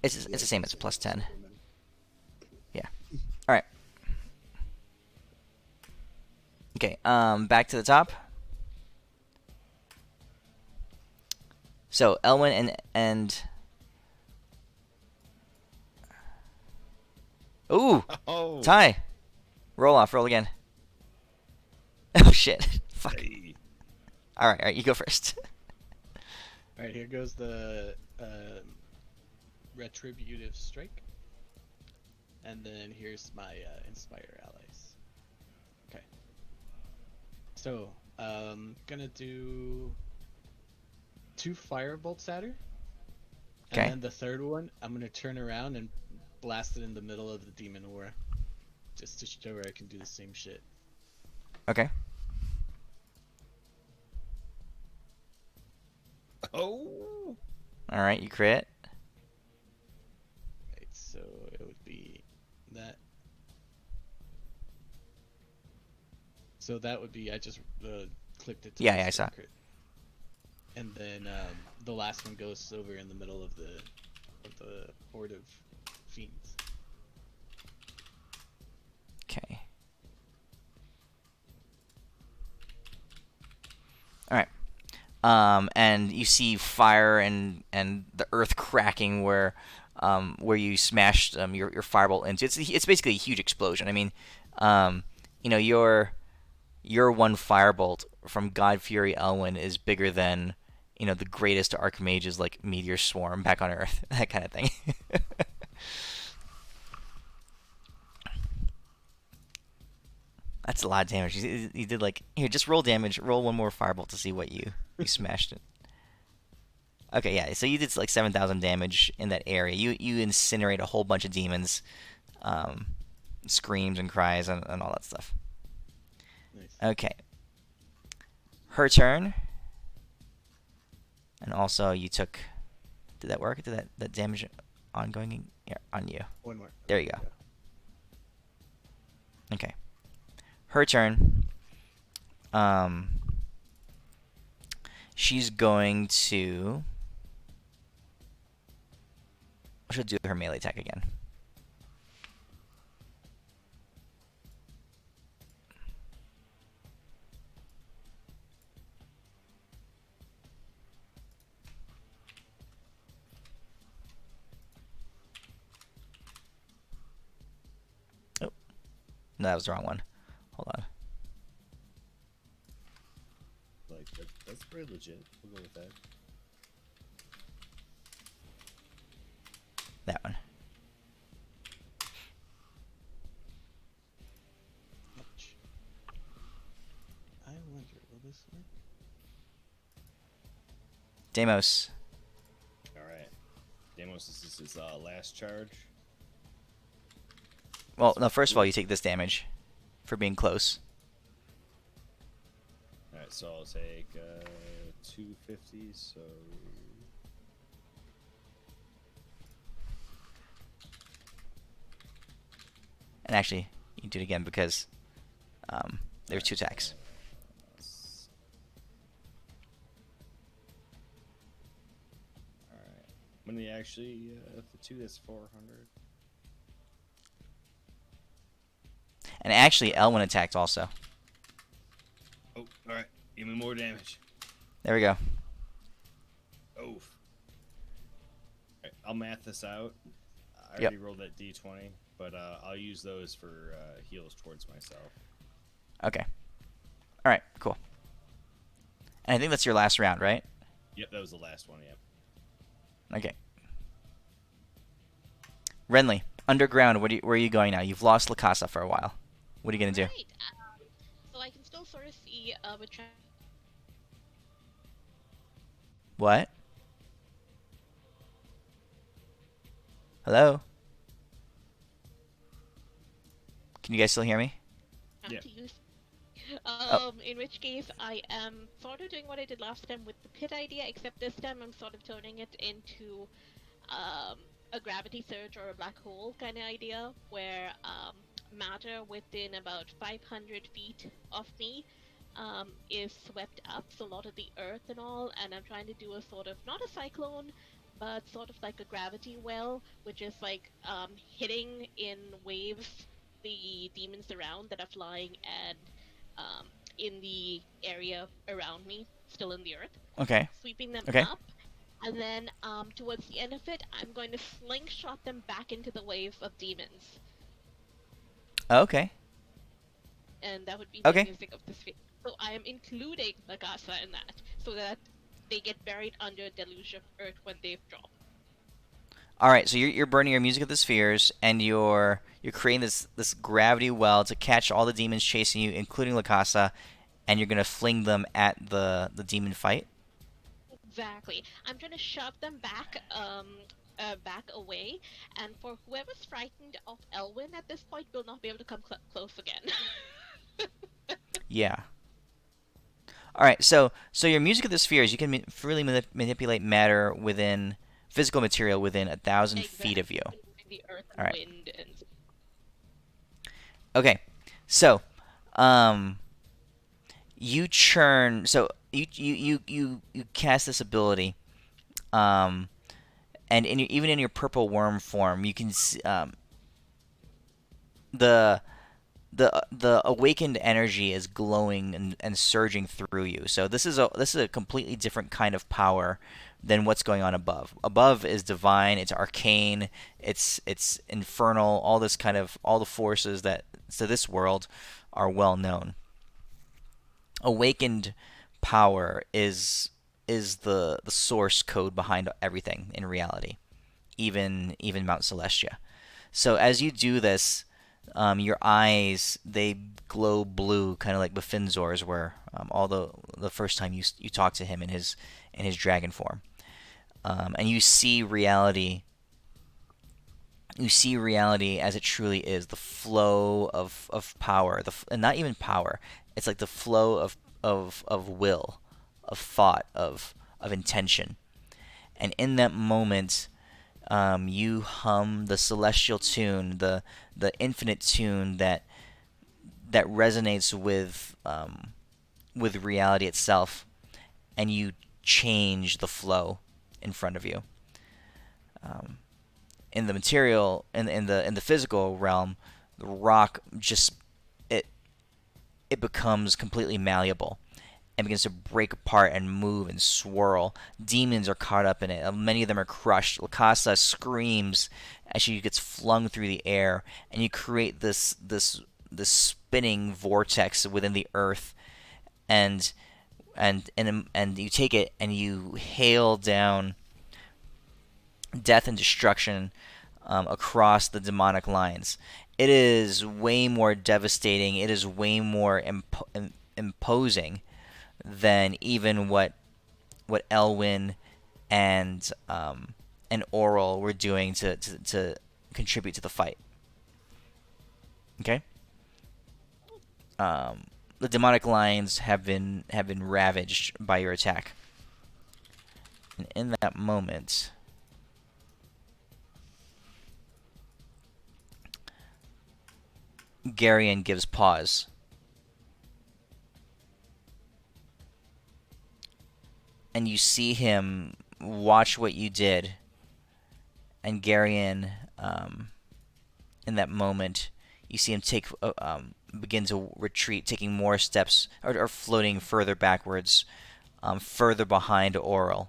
It's the same. It's a plus 10. Yeah. All right. Okay. Back to the top. So Elwin and ooh, Oh. tie. Roll off. Roll again. Oh shit. Fuck. Hey. All right. You go first. All right, here goes the retributive strike, and then here's my inspire allies. Okay. So gonna do 2 fire bolts at her. Okay. And then the third one, I'm gonna turn around and blast it in the middle of the demon aura, just to show her I can do the same shit. Okay. Oh. All right. You crit. Right, so it would be that. So that would be, I just clicked it to Yeah, the I saw. crit. And then the last one goes over in the middle of the horde of fiends. Okay. All right. And you see fire and the earth cracking where you smashed your firebolt into. It's basically a huge explosion. I mean, your one firebolt from God Fury Elwin is bigger than the greatest archmages like Meteor Swarm back on Earth, that kind of thing. That's a lot of damage. You did like here. Just roll damage. Roll one more firebolt to see what you smashed it. Okay, yeah. So you did like 7,000 damage in that area. You incinerate a whole bunch of demons, screams and cries and all that stuff. Nice. Okay. Her turn. And also you took. Did that work? Did that damage ongoing on you? One more. There you go. Okay. Her turn. She's going to. She'll do her melee attack again. Oh, no, that was the wrong one. Hold on. Like that's pretty legit. We'll go with that. That one. Ouch. I wonder, will this work? Deimos. All right. Deimos, this is his last charge. Well, no. First of all, you take this damage for being close. All right, so I'll take 250. So And actually, you do it again because there were two attacks. all right. When they actually the two, that's 400. And actually, Elwin attacked also. Oh, all right. Give me more damage. There we go. Oh. All right, I'll math this out. I Yep. already rolled that d20, but I'll use those for heals towards myself. Okay. All right. Cool. And I think that's your last round, right? Yep, that was the last one. Yep. Okay. Renly, underground. Where are you going now? You've lost La Casa for a while. What are you gonna do? Right. So I can still sort of see What? Hello? Can you guys still hear me? Yeah. to use. Oh. In which case, I am sort of doing what I did last time with the pit idea, except this time I'm sort of turning it into a gravity surge or a black hole kind of idea, where matter within about 500 feet of me is swept up, so a lot of the earth and all, and I'm trying to do a sort of, not a cyclone, but sort of like a gravity well, which is like hitting in waves the demons around that are flying and in the area around me, still in the earth, Okay. sweeping them Okay. up. And then towards the end of it, I'm going to slingshot them back into the wave of demons. Okay. And that would be the Okay. music of the sphere. So I am including Nagasa in that, so that they get buried under a deluge of earth when they've dropped. All right. So you're burning your music of the spheres, and you're creating this gravity well to catch all the demons chasing you, including La Casa, and you're gonna fling them at the demon fight. Exactly. I'm trying to shove them back back away, and for whoever's frightened of Elwin at this point will not be able to come close again. Yeah. All right. So your music of the spheres, you can freely manipulate matter within physical material within 1,000 feet of you. The earth and All right. wind and Okay. So, you churn. So you cast this ability, and even in your purple worm form, you can see, the the awakened energy is glowing and surging through you. So this is a completely different kind of power than what's going on above. Above is divine, it's arcane, it's infernal, all this kind of all the forces that to this world are well known. Awakened power is the source code behind everything in reality, even Mount Celestia. So as you do this, your eyes they glow blue, kind of like Bafinzor's were. All the first time you talk to him in his dragon form, and you see reality. You see reality as it truly is, the flow of power, and not even power. It's like the flow of will, of thought, of intention. And in that moment, you hum the celestial tune, the infinite tune that resonates with reality itself, and you change the flow in front of you. In the material, in the physical realm, the rock just it it becomes completely malleable and begins to break apart and move and swirl. Demons are caught up in it. Many of them are crushed. Lakasa screams as she gets flung through the air, and you create this spinning vortex within the earth, and and you take it and you hail down death and destruction across the demonic lines. It is way more devastating. It is way more imposing than even what Elwin and Auril were doing to contribute to the fight. Okay. The demonic lines have been ravaged by your attack, and in that moment, Garion gives pause. And you see him watch what you did, and Garion, in that moment, you see him begin to retreat, taking more steps, or floating further backwards, further behind Auril.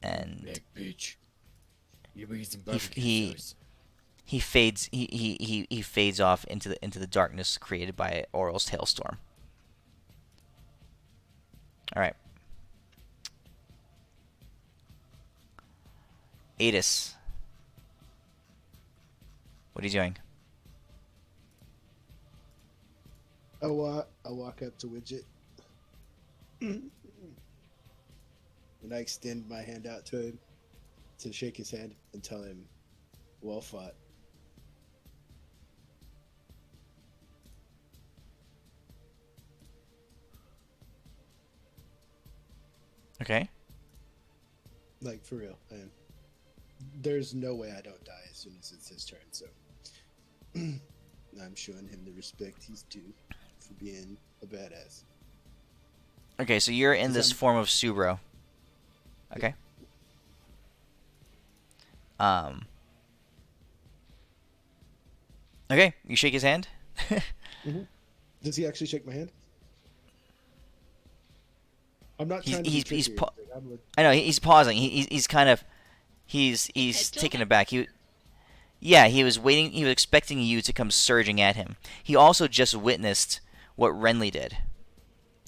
And Back, bitch. You bring some he barbecue he sauce. he fades he fades off into the darkness created by Auril's hailstorm. All right. Adis, what are you doing? I walk up to Widget and I extend my hand out to him to shake his hand and tell him, "Well fought." Okay. Like for real, and there's no way I don't die as soon as it's his turn. So I'm showing him the respect he's due for being a badass. Okay, so you're in 'Cause this I'm- form of Subro. Okay. Um. Okay, you shake his hand. Does he actually shake my hand? I'm not He's trying to he's be he's tricky. pa- I'm I know he's pausing. He's kind of he's Head taken tilted? aback. Yeah, he was waiting. He was expecting you to come surging at him. He also just witnessed what Renly did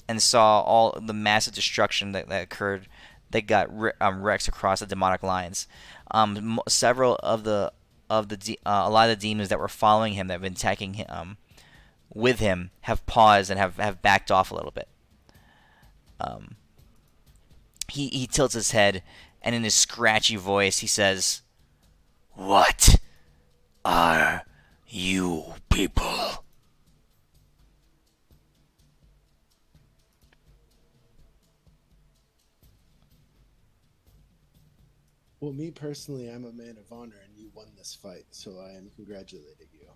and saw all the massive destruction that occurred, that got wrecks across the demonic lines. Several a lot of the demons that were following him, that have been attacking him with him, have paused and have backed off a little bit. He tilts his head, and in his scratchy voice, he says, "What are you people?" Well, me personally, I'm a man of honor, and you won this fight, so I am congratulating you.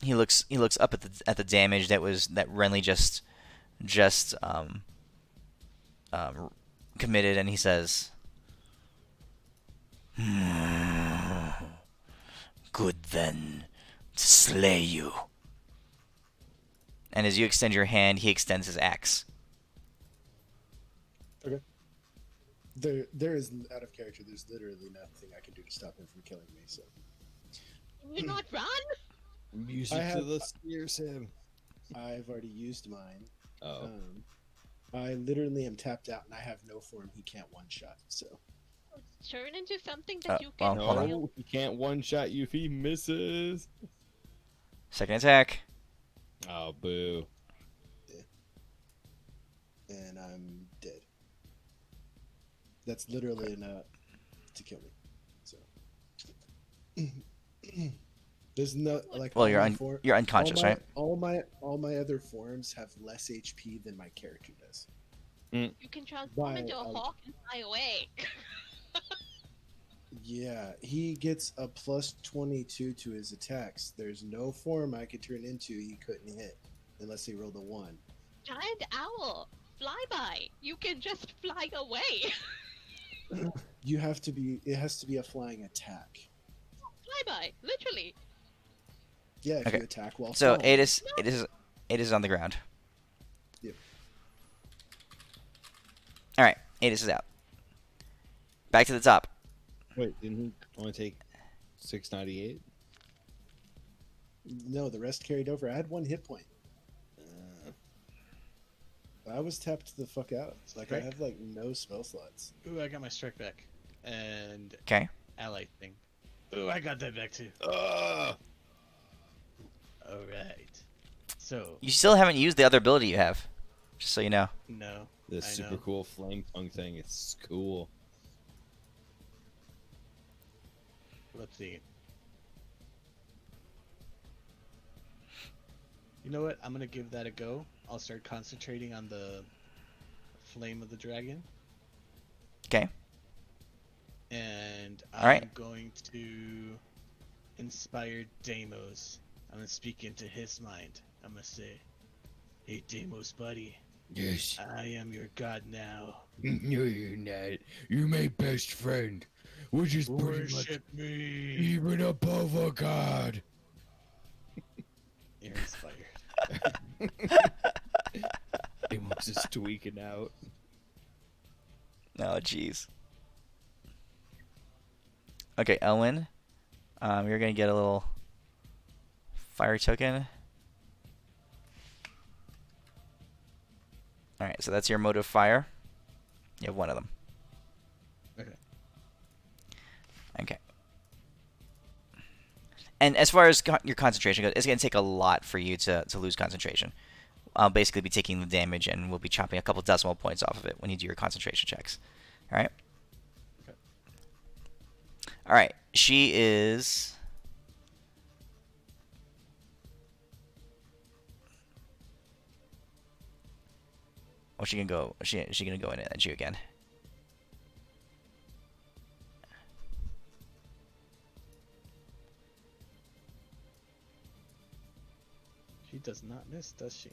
he looks up at the damage that Renly just committed, and he says, "Good then, to slay you." And as you extend your hand, he extends his axe. Okay. There is, out of character, there's literally nothing I can do to stop him from killing me, so. Can you not run? Music I to have- the spears him. I've already used mine. Oh. I literally am tapped out and I have no form. He can't one-shot, so. Turn into something that you can well, hold on. kill. He can't one-shot you if he misses. Second attack. Oh, boo. And I'm dead. That's literally enough to kill me. So. There's no like. Well, all you're my form- you're unconscious, all my, right? All my other forms have less HP than my character does. You can transform By, into a hawk and fly away. Yeah, he gets a plus 22 to his attacks. There's no form I could turn into he couldn't hit unless he rolled a 1. Giant owl, fly by. You can just fly away. You have to be. It has to be a flying attack. Fly by, literally. Yeah, if Okay. you attack while So flying. Adis is on the ground. Yep. All right, Adis is out. Back to the top. Wait, didn't he only take 698? No, the rest carried over. I had 1 hit point. I was tapped the fuck out. Like I Strike? have like no spell slots. Ooh, I got my strike back. And Okay. ally thing. Ooh, I got that back too. Ugh! Alright. So, You still haven't used the other ability you have, just so you know. no. This I super know. cool flame tongue thing. It's cool. Let's see. You know what? I'm gonna give that a go. I'll start concentrating on the flame of the dragon. Okay. And All right. I'm going to inspire Deimos. I'm gonna speak into his mind. I'm gonna say, "Hey Deimos, buddy, Yes. I am your god now. No, you're not. You're my best friend. Which is pretty much Worship me." even above a god. You're inspired. Amos is tweaking out. Oh, jeez. Okay, Elwin, you're gonna get a little fire token. All right, so that's your mode of fire. You have 1 of them. Okay. Okay. And as far as your concentration goes, it's going to take a lot for you to lose concentration. I'll basically be taking the damage, and we'll be chopping a couple decimal points off of it when you do your concentration checks. All right? Okay. All right. She is... Oh, she can go. She gonna go in at you again. She does not miss, does she?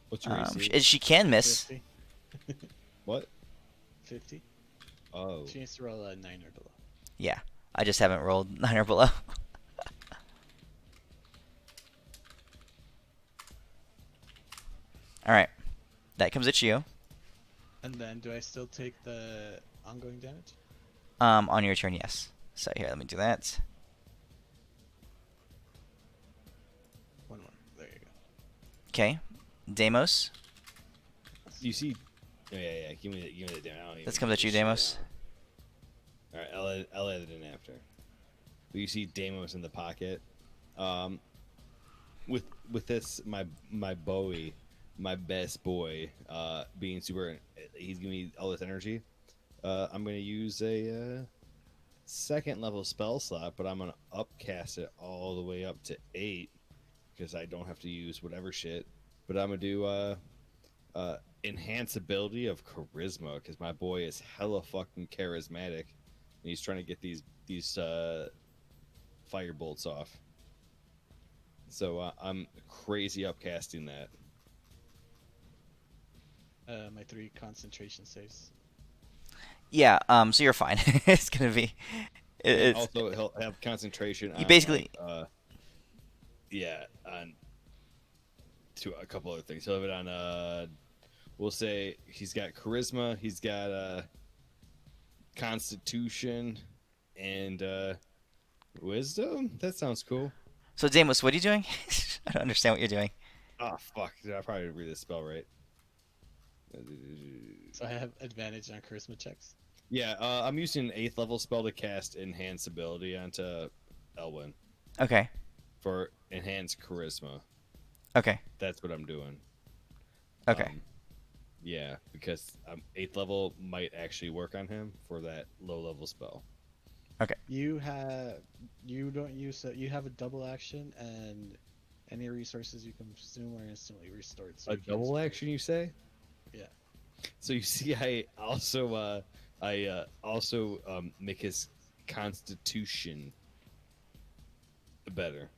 What's your AC? She can miss. 50. What? 50. Oh. She needs to roll a 9 or below. Yeah, I just haven't rolled 9 or below. All right, that comes at you. And then, do I still take the ongoing damage? On your turn, yes. So here, let me do that. 1 more. There you go. Okay, Deimos. You see? Oh, yeah. Give me the damn. This comes at you, Deimos. All right, I'll add it in after. But you see Deimos in the pocket. With this, my Bowie, my best boy, being super, he's giving me all this energy. I'm gonna use a 2nd level spell slot, but I'm gonna upcast it all the way up to 8 because I don't have to use whatever shit. But I'm gonna do enhance ability of charisma because my boy is hella fucking charismatic, and he's trying to get these fire bolts off. So I'm crazy upcasting that. My 3 concentration saves. Yeah. So you're fine. It's gonna be. And It's also he'll have concentration you on basically. on to a couple other things. He'll have it on we'll say he's got charisma, he's got constitution, and wisdom. That sounds cool. So Damos, what are you doing? I don't understand what you're doing. Oh fuck! Did I probably read this spell right? So I have advantage on charisma checks. Yeah, I'm using an 8th level spell to cast enhance ability onto Elwin Okay. for enhanced charisma. Okay. That's what I'm doing. Okay. Yeah, because 8th level might actually work on him for that low level spell. You don't use you have a double action, and any resources you consume are instantly restored. So A you can use double it. action, you say? Yeah. So you see, I also make his constitution better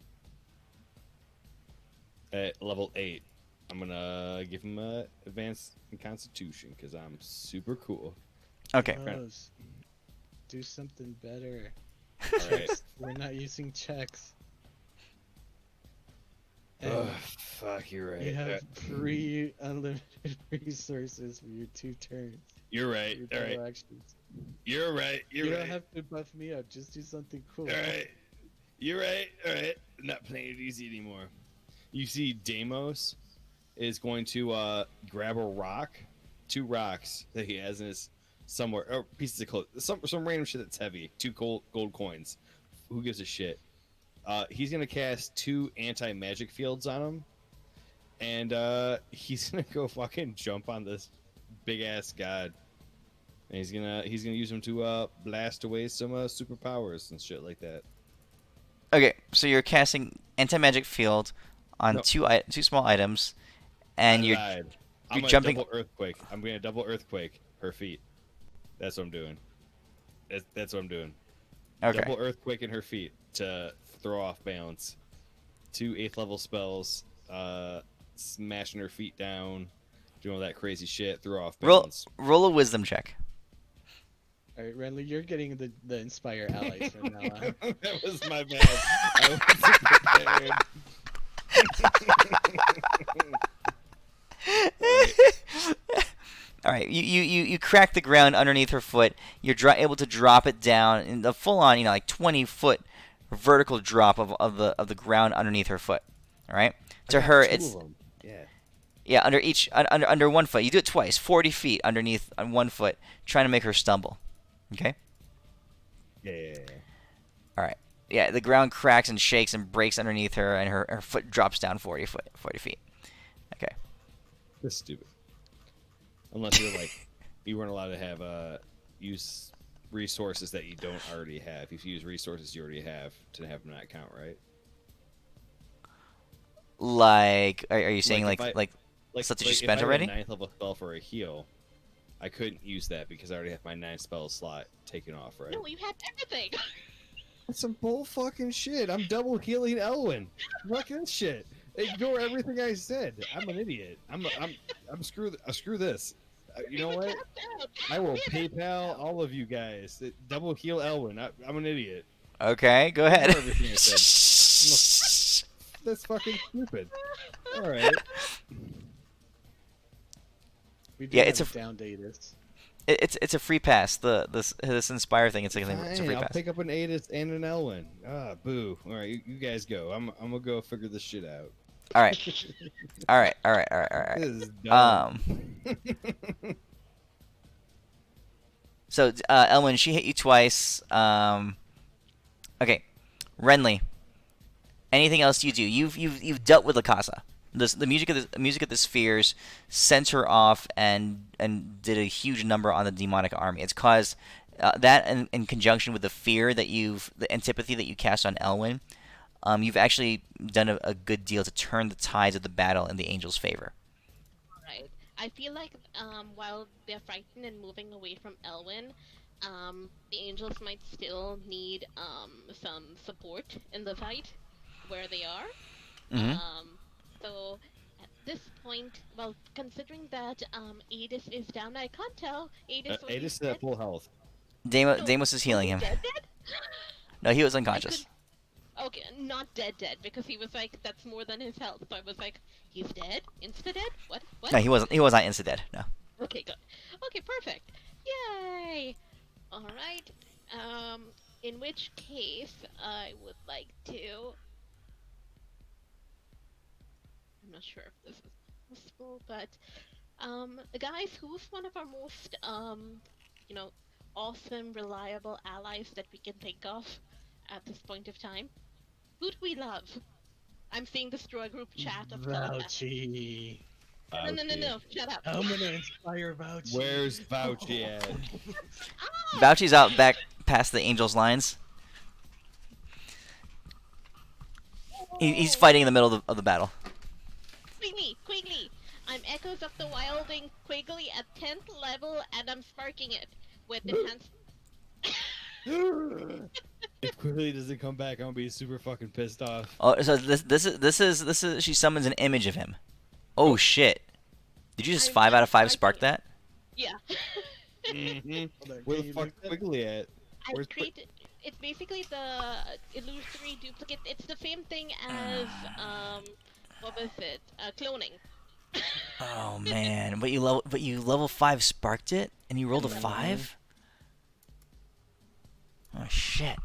at level 8. I'm gonna give him a advanced in constitution because I'm super cool. Okay. Rose, do something better. All right. We're not using checks. Ugh, And fuck, you're right. you have free unlimited resources for your 2 turns. You're right. Your All right. double actions. You're right. You're You right. don't have to buff me up. Just do something cool. All right. You're right. All right. I'm not playing it easy anymore. You see, Deimos is going to grab a rock, 2 rocks that he has in his somewhere, or pieces of clothes, some random shit that's heavy, 2 gold coins. Who gives a shit? He's gonna cast 2 anti-magic fields on him, and he's gonna go fucking jump on this big ass god, and he's gonna use them to blast away some superpowers and shit like that. Okay. So you're casting anti-magic field on No. two small items, and I you're lied. I'm gonna jumping. double earthquake. I'm gonna double earthquake her feet. That's what I'm doing. That's what I'm doing. Okay. Double earthquake in her feet to throw off balance. 2 8th level spells, smashing her feet down, doing all that crazy shit, throw off Roll balance. roll a wisdom check. All right, Renly, you're getting the inspire allies from now on. That was my bad. I wasn't prepared. All right, you crack the ground underneath her foot. You're able to drop it down in the full on, like 20-foot vertical drop of the ground underneath her foot. All right. To her, it's Yeah. under 1 foot. You do it twice, 40 feet underneath on 1 foot, trying to make her stumble. Okay. Yeah. All right. Yeah, the ground cracks and shakes and breaks underneath her, and her foot drops down 40 feet. Okay. That's stupid. Unless you're like, you weren't allowed to have use resources that you don't already have. If you use resources you already have to have them not count, right? Like, are you saying Like, like stuff that you spent if I already? had a 9th level spell for a heal, I couldn't use that because I already have my 9th spell slot taken off, right? No, you had everything. That's some bull fucking shit. I'm double healing Elwin. Fuck this shit. Ignore everything I said. I'm an idiot. I'm screw this. You know what? I will PayPal all of you guys. Double heal Elwin. I'm an idiot. Okay, go ahead. Ignore everything I said. That's fucking stupid. All right. We do Yeah, have it's a down datus. It's a free pass. This Inspire thing. It's a free I'll pass. pick up an Adis and an Elwin. Ah, boo. All right, you guys go. I'm gonna go figure this shit out. All right. This is dumb. So Elwin, she hit you twice. Okay, Renly. Anything else you do? You've dealt with Lakasa. The music of the spheres sent her off and did a huge number on the demonic army. It's caused that in conjunction with the fear that the antipathy that you cast on Elwin. You've actually done a good deal to turn the tides of the battle in the angels' favor. Right. I feel like while they're frightened and moving away from Elwin, the angels might still need some support in the fight where they are. Mm-hmm. So at this point, well, considering that Adis is down, I can't tell. Adis, was he Adis is dead? at full health. No, Deimos is was healing he him. dead? Dead? No, he was I unconscious. could. Okay, not dead, dead, because he was like, that's more than his health. So I was like, he's dead, insta dead. What? What? No, he wasn't. He was not insta dead. No. Okay, good. Okay, perfect. Yay! All right. Um, in which case, I would like to. I'm not sure if this is possible, but guys, who's one of our most you know, awesome, reliable allies that we can think of at this point of time? Who do we love? I'm seeing this through a group chat of telepaths. Vouchy. No, shut up. I'm gonna inspire Vouchy. Where's Fauci at? Ah! Bouchy's out back past the Angels' lines. He's fighting in the middle of the battle. Quigley! I'm Echoes of the Wilding Quigley at 10th level, and I'm sparking it with enhanced. If Quigley doesn't come back, I'm gonna be super fucking pissed off. Oh, so this is she summons an image of him. Oh shit! Did you just I'm 5 out of 5 sparking spark it. that? Yeah. Mm-hmm. Where the fuck's Quigley at? I Where's created. It's basically the illusory duplicate. It's the same thing as what was it? Cloning. Oh man! But you level 5 sparked it, and you rolled a 5. Oh shit!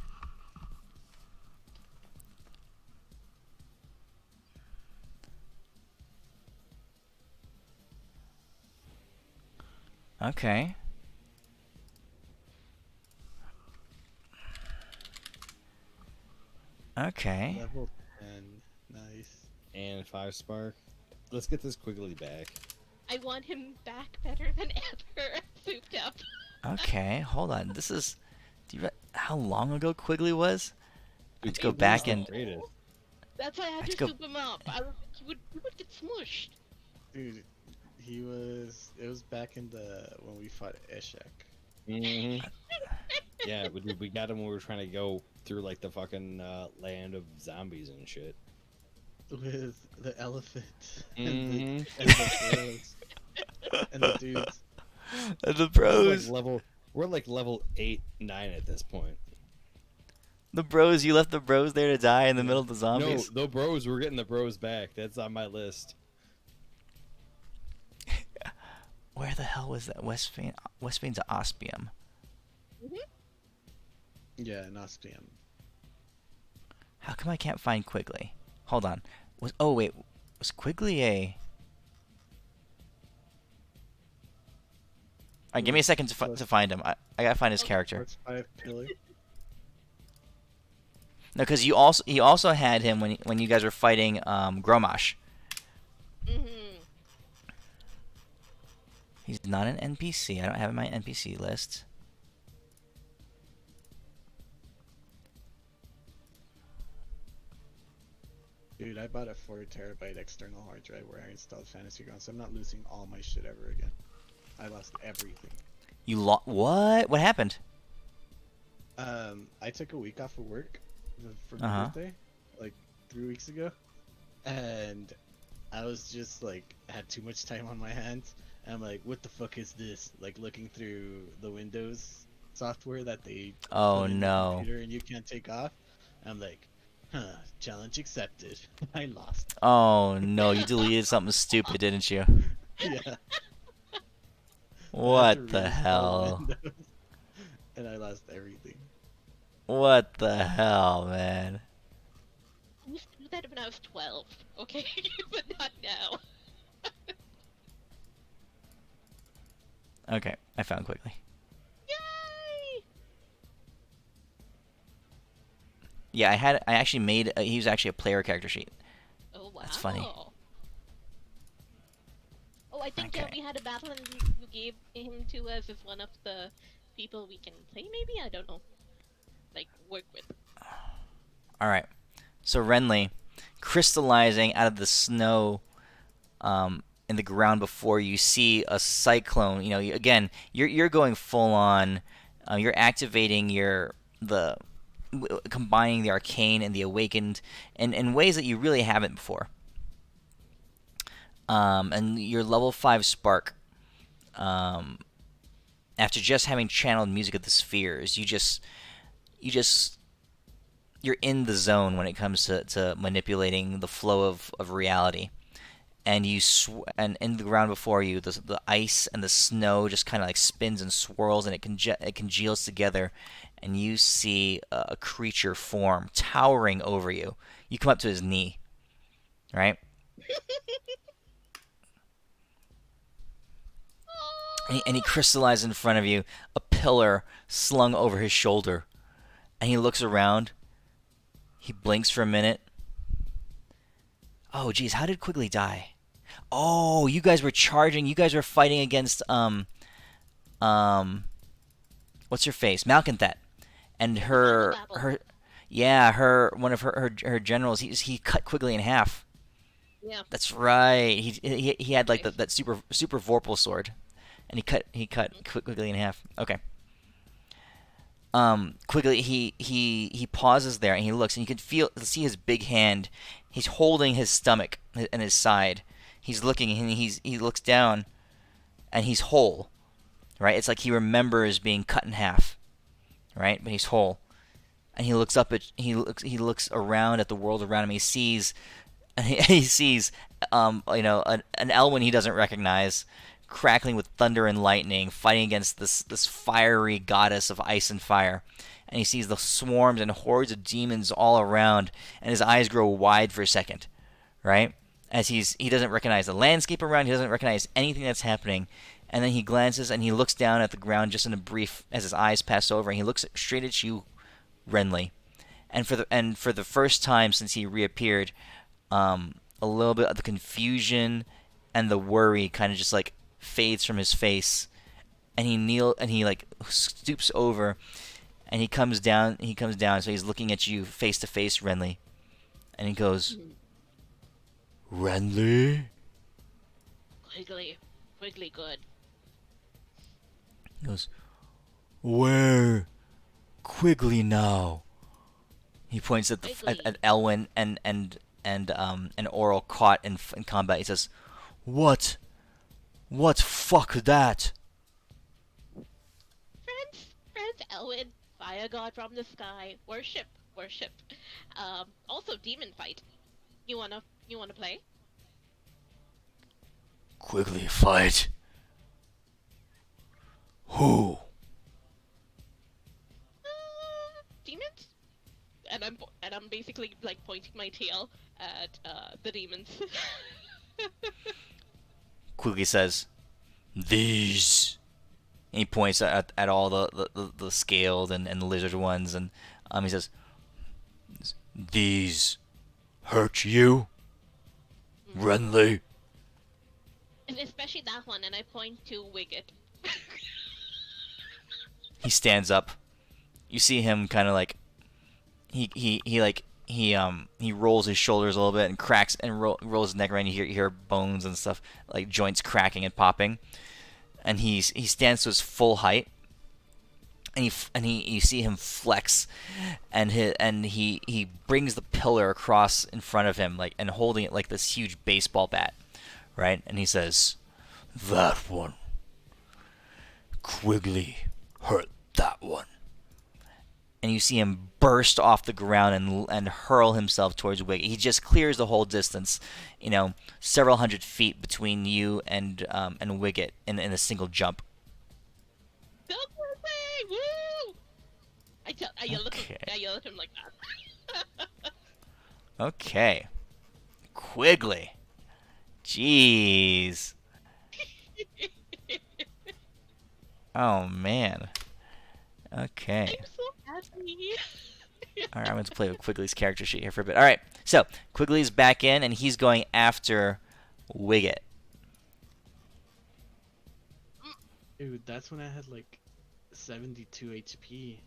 Okay. Okay. Level 10. Nice. And 5 spark. Let's get this Quigley back. I want him back better than ever. Souped up. Okay. Hold on. This is. How long ago Quigley was? Let's go Quigley's back the and. greatest. That's why I had Let's to go- soup him up. He would get smushed. Dude, it was back in when we fought Eshek. Mm-hmm. Yeah, we got him when we were trying to go through like the fucking land of zombies and shit. With the elephant Mhm. and the bros and the dudes. The We're bros. like level 8, 9 at this point. The bros. You left the bros there to die in the middle of the zombies. No, the bros. We're getting the bros back. That's on my list. Where the hell was that? Westfane's Ospium. Yeah, and Ostium. How come I can't find Quigley? Hold on. Was Quigley a? Alright, give me a second to find him. I gotta find his character. Sports 5 pillar. No, because he also had him when you guys were fighting Gromash. Mm-hmm. He's not an NPC. I don't have him in my NPC list. Dude, I bought a 4 terabyte external hard drive where I installed Fantasy Grounds, so I'm not losing all my shit ever again. I lost everything. You what? What happened? I took a week off of work for my birthday, like 3 weeks ago, and I was just like had too much time on my hands. And I'm like, what the fuck is this? Like looking through the Windows software that they Oh put in the no. computer and you can't take off. I'm like, challenge accepted. I lost. Oh no, you deleted something stupid, didn't you? Yeah. I had to What the reinstall hell? Windows, and I lost everything. What the hell, man? I used to do that when I was 12. Okay, but not now. Okay, I found Quigley. Yay! Yeah, I actually made. He was actually a player character sheet. Oh wow. That's funny. Oh, I think Okay. we had a battle and you gave him to us as one of the people we can play. Maybe I don't know. Like work with. All right. So Renly, crystallizing out of the snow, in the ground before you see a cyclone. You know, again, you're going full on. You're activating the combining the arcane and the awakened in ways that you really haven't before. And your level 5 spark, after just having channeled music of the spheres, you're in the zone when it comes to manipulating the flow of reality. And and in the ground before you, the ice and the snow just kind of like spins and swirls, and it congeals together, and you see a creature form towering over you. You come up to his knee, right? And he crystallizes in front of you, a pillar slung over his shoulder, and he looks around. He blinks for a minute. Oh, geez, how did Quigley die? Oh, you guys were charging. You guys were fighting against what's her face, Malconthet, and her one of her generals. He cut Quigley in half. Yeah. That's right. He had like that super Vorpal sword, and he cut Quigley in half. Okay. Quigley he pauses there and he looks, and you can see his big hand. He's holding his stomach and his side. He's looking, and he looks down, and he's whole, right? It's like he remembers being cut in half, right? But he's whole, and he looks around at the world around him. He sees an Elwin he doesn't recognize, crackling with thunder and lightning, fighting against this fiery goddess of ice and fire. And he sees the swarms and hordes of demons all around, and his eyes grow wide for a second, right? As he doesn't recognize the landscape around, he doesn't recognize anything that's happening, and then he glances and he looks down at the ground just in a brief as his eyes pass over, and he looks straight at you, Renly. And for the first time since he reappeared, a little bit of the confusion and the worry kind of just like fades from his face, and he like stoops over, and he comes down. So he's looking at you face to face, Renly, and he goes, "Renly." Quigley, good. He goes, "Where, Quigley now?" He points at Elwin and Auril caught in combat. He says, "What fuck that?" Friends, Elwin, fire god from the sky, worship. Also demon fight. You wanna play? Quigley fight? Who? Demons. And I'm basically like pointing my tail at the demons. Quigley says, "These." And he points at all the scaled and the lizard ones, and he says, "These hurt you, Renly?" And especially that one, and I point to Wicket. He stands up. You see him kind of like he rolls his shoulders a little bit and cracks and rolls his neck around. You hear bones and stuff, like joints cracking and popping. And he stands to his full height, and you see him flex, and he brings the pillar across in front of him, like, and holding it like this huge baseball bat, right? And he says, "That one, Quigley hurt that one." And you see him burst off the ground and hurl himself towards Wicket. He just clears the whole distance, several hundred feet between you and Wicket in a single jump. Go Quigley! Woo! I yell at him like that. Okay. Quigley. Jeez. Oh man. Okay. I'm so happy. Alright, I'm going to play with Quigley's character sheet here for a bit. Alright, so Quigley's back in, and he's going after Wicket. Dude, that's when I had like 72 HP.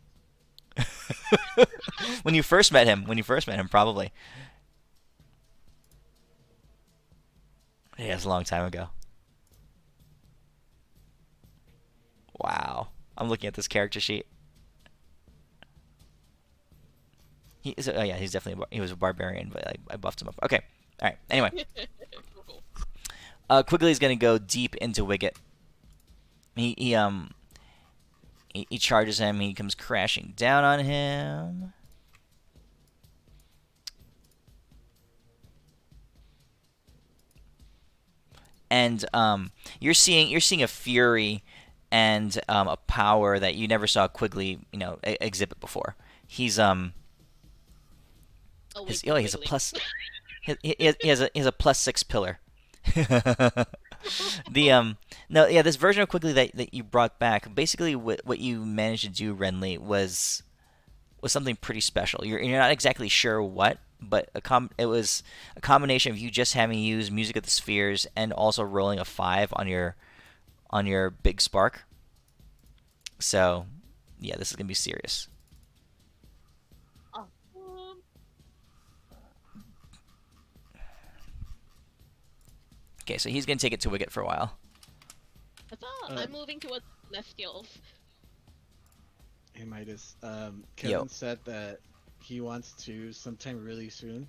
When you first met him, probably. Yeah, it's a long time ago. Wow. I'm looking at this character sheet. He's definitely he was a barbarian, but I buffed him up. Okay, all right. Anyway, Cool. Quigley's gonna go deep into Wicket. He charges him. He comes crashing down on him. And you're seeing a fury and a power that you never saw Quigley, exhibit before. He's Oh, wait, he has a Quigley. plus. He has a +6 pillar. This version of Quigley that you brought back, basically what you managed to do, Renly, was something pretty special. You're not exactly sure what, but it was a combination of you just having used Music of the Spheres and also rolling a 5 on your big spark. So, yeah, this is gonna be serious. Awesome. Okay, so he's gonna take it to Wicket for a while. That's all. I'm moving towards Celestials. Hey Midas, Kevin Yo. said that he wants to sometime really soon.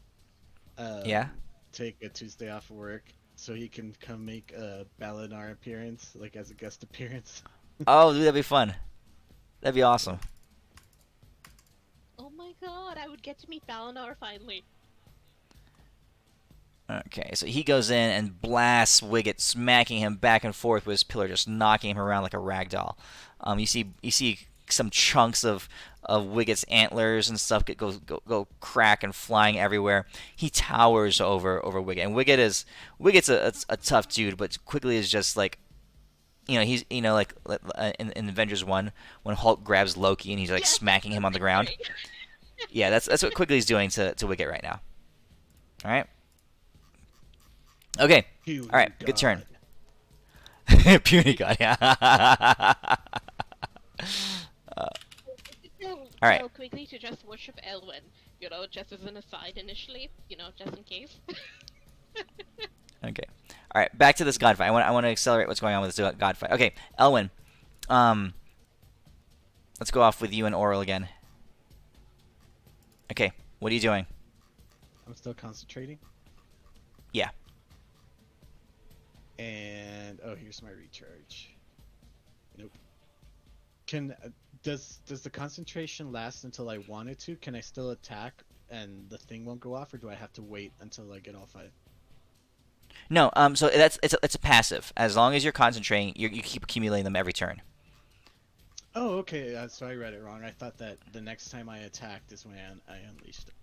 Yeah? Take a Tuesday off of work so he can come make a Balinar appearance, like as a guest appearance. Oh, dude, that'd be fun. That'd be awesome. Oh my god, I would get to meet Balinar finally. Okay, so he goes in and blasts Wicket, smacking him back and forth with his pillar, just knocking him around like a rag doll. You see some chunks of Wicket's antlers and stuff go crack and flying everywhere. He towers over Wicket, and Wicket's a tough dude, but Quigley is just like, he's like in Avengers 1 when Hulk grabs Loki and he's like Yes, smacking him on the ground. great. Yeah, that's what Quigley's doing to Wicket right now. All right. Okay. Puny All right. Good turn. God. Puny God. Yeah. All right. Quickly to just worship Elwin, just as an aside initially, just in case. Okay. All right. Back to this God fight. I want to accelerate what's going on with this God fight. Okay, Elwin. Let's go off with you and Auril again. Okay. What are you doing? I'm still concentrating. Yeah. And here's my recharge. Nope. Does the concentration last until I want it to? Can I still attack and the thing won't go off, or do I have to wait until I get all 5? No. So it's a passive. As long as you're concentrating, you keep accumulating them every turn. Oh, okay. So I read it wrong. I thought that the next time I attacked is when I unleashed it.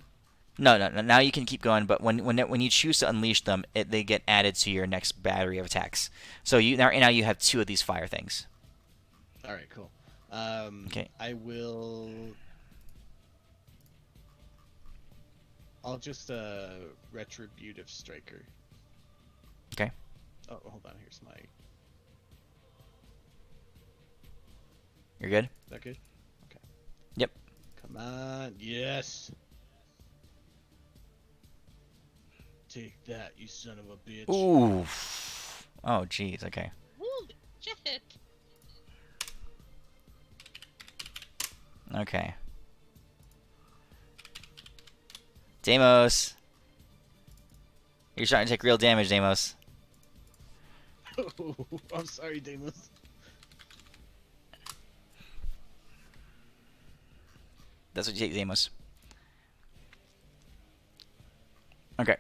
No. Now you can keep going, but when you choose to unleash them, they get added to your next battery of attacks. So now you have 2 of these fire things. All right, cool. Okay. I'll just retributive striker. Okay. Oh, hold on. Here's my. You're good. Is that good? Okay. Yep. Come on. Yes. Take that, you son of a bitch. Ooh. Oh, jeez. Okay. Holy shit! Okay. Deimos. You're starting to take real damage, Deimos. I'm sorry, Deimos. That's what you take, Deimos. Okay.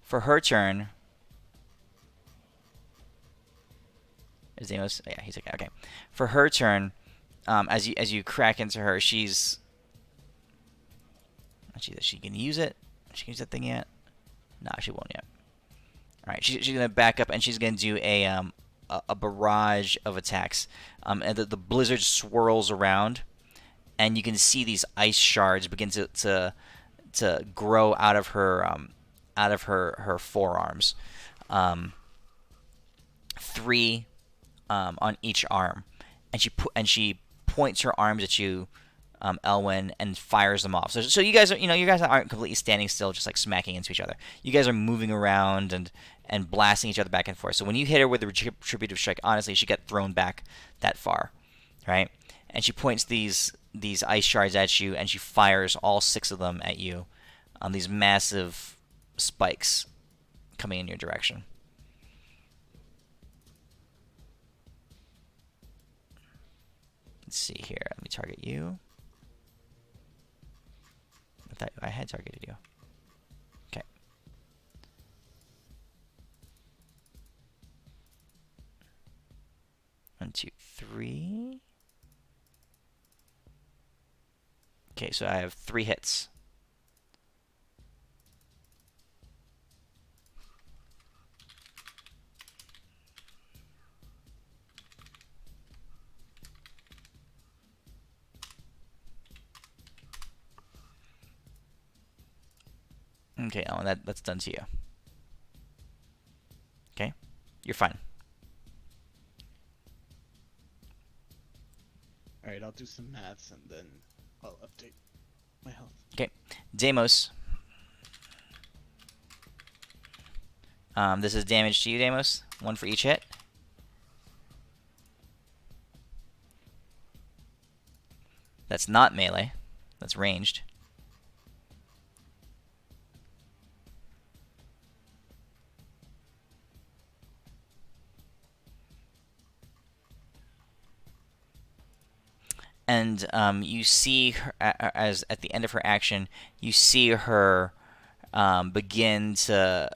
For her turn. Is Deimos? Yeah, he's okay. Okay. For her turn, as you crack into her, she's. She can use it. She can use that thing yet? Nah, she won't yet. All right, she's gonna back up and she's gonna do a barrage of attacks. And the blizzard swirls around, and you can see these ice shards begin to grow out of her forearms. 3 on each arm, and she points her arms at you Elwin and fires them off. So you guys are, you guys aren't completely standing still, just like smacking into each other. You guys are moving around and blasting each other back and forth. So when you hit her with the retributive strike, honestly, she got thrown back that far, right? And she points these ice shards at you, and she fires all 6 of them at you on these massive spikes coming in your direction. Let's see here. Let me target you. I thought I had targeted you. Okay. One, two, three. Okay, so I have 3 hits. Okay, Ellen, that's done to you. Okay? You're fine. Alright, I'll do some maths and then I'll update my health. Okay. Deimos. This is damage to you, Deimos. 1 for each hit. That's not melee. That's ranged. And you see her, as at the end of her action, you see her begin to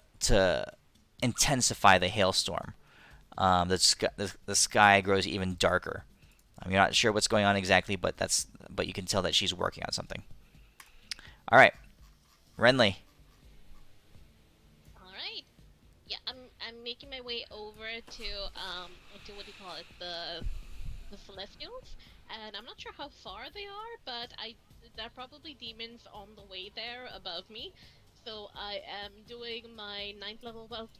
intensify the hailstorm. The sky grows even darker. You're not sure what's going on exactly, but you can tell that she's working on something. All right, Renly. All right. Yeah, I'm making my way over to what do you call it, the Celestials, and I'm not sure how far they are, but there are probably demons on the way there above me. So I am doing my 9th level. Well,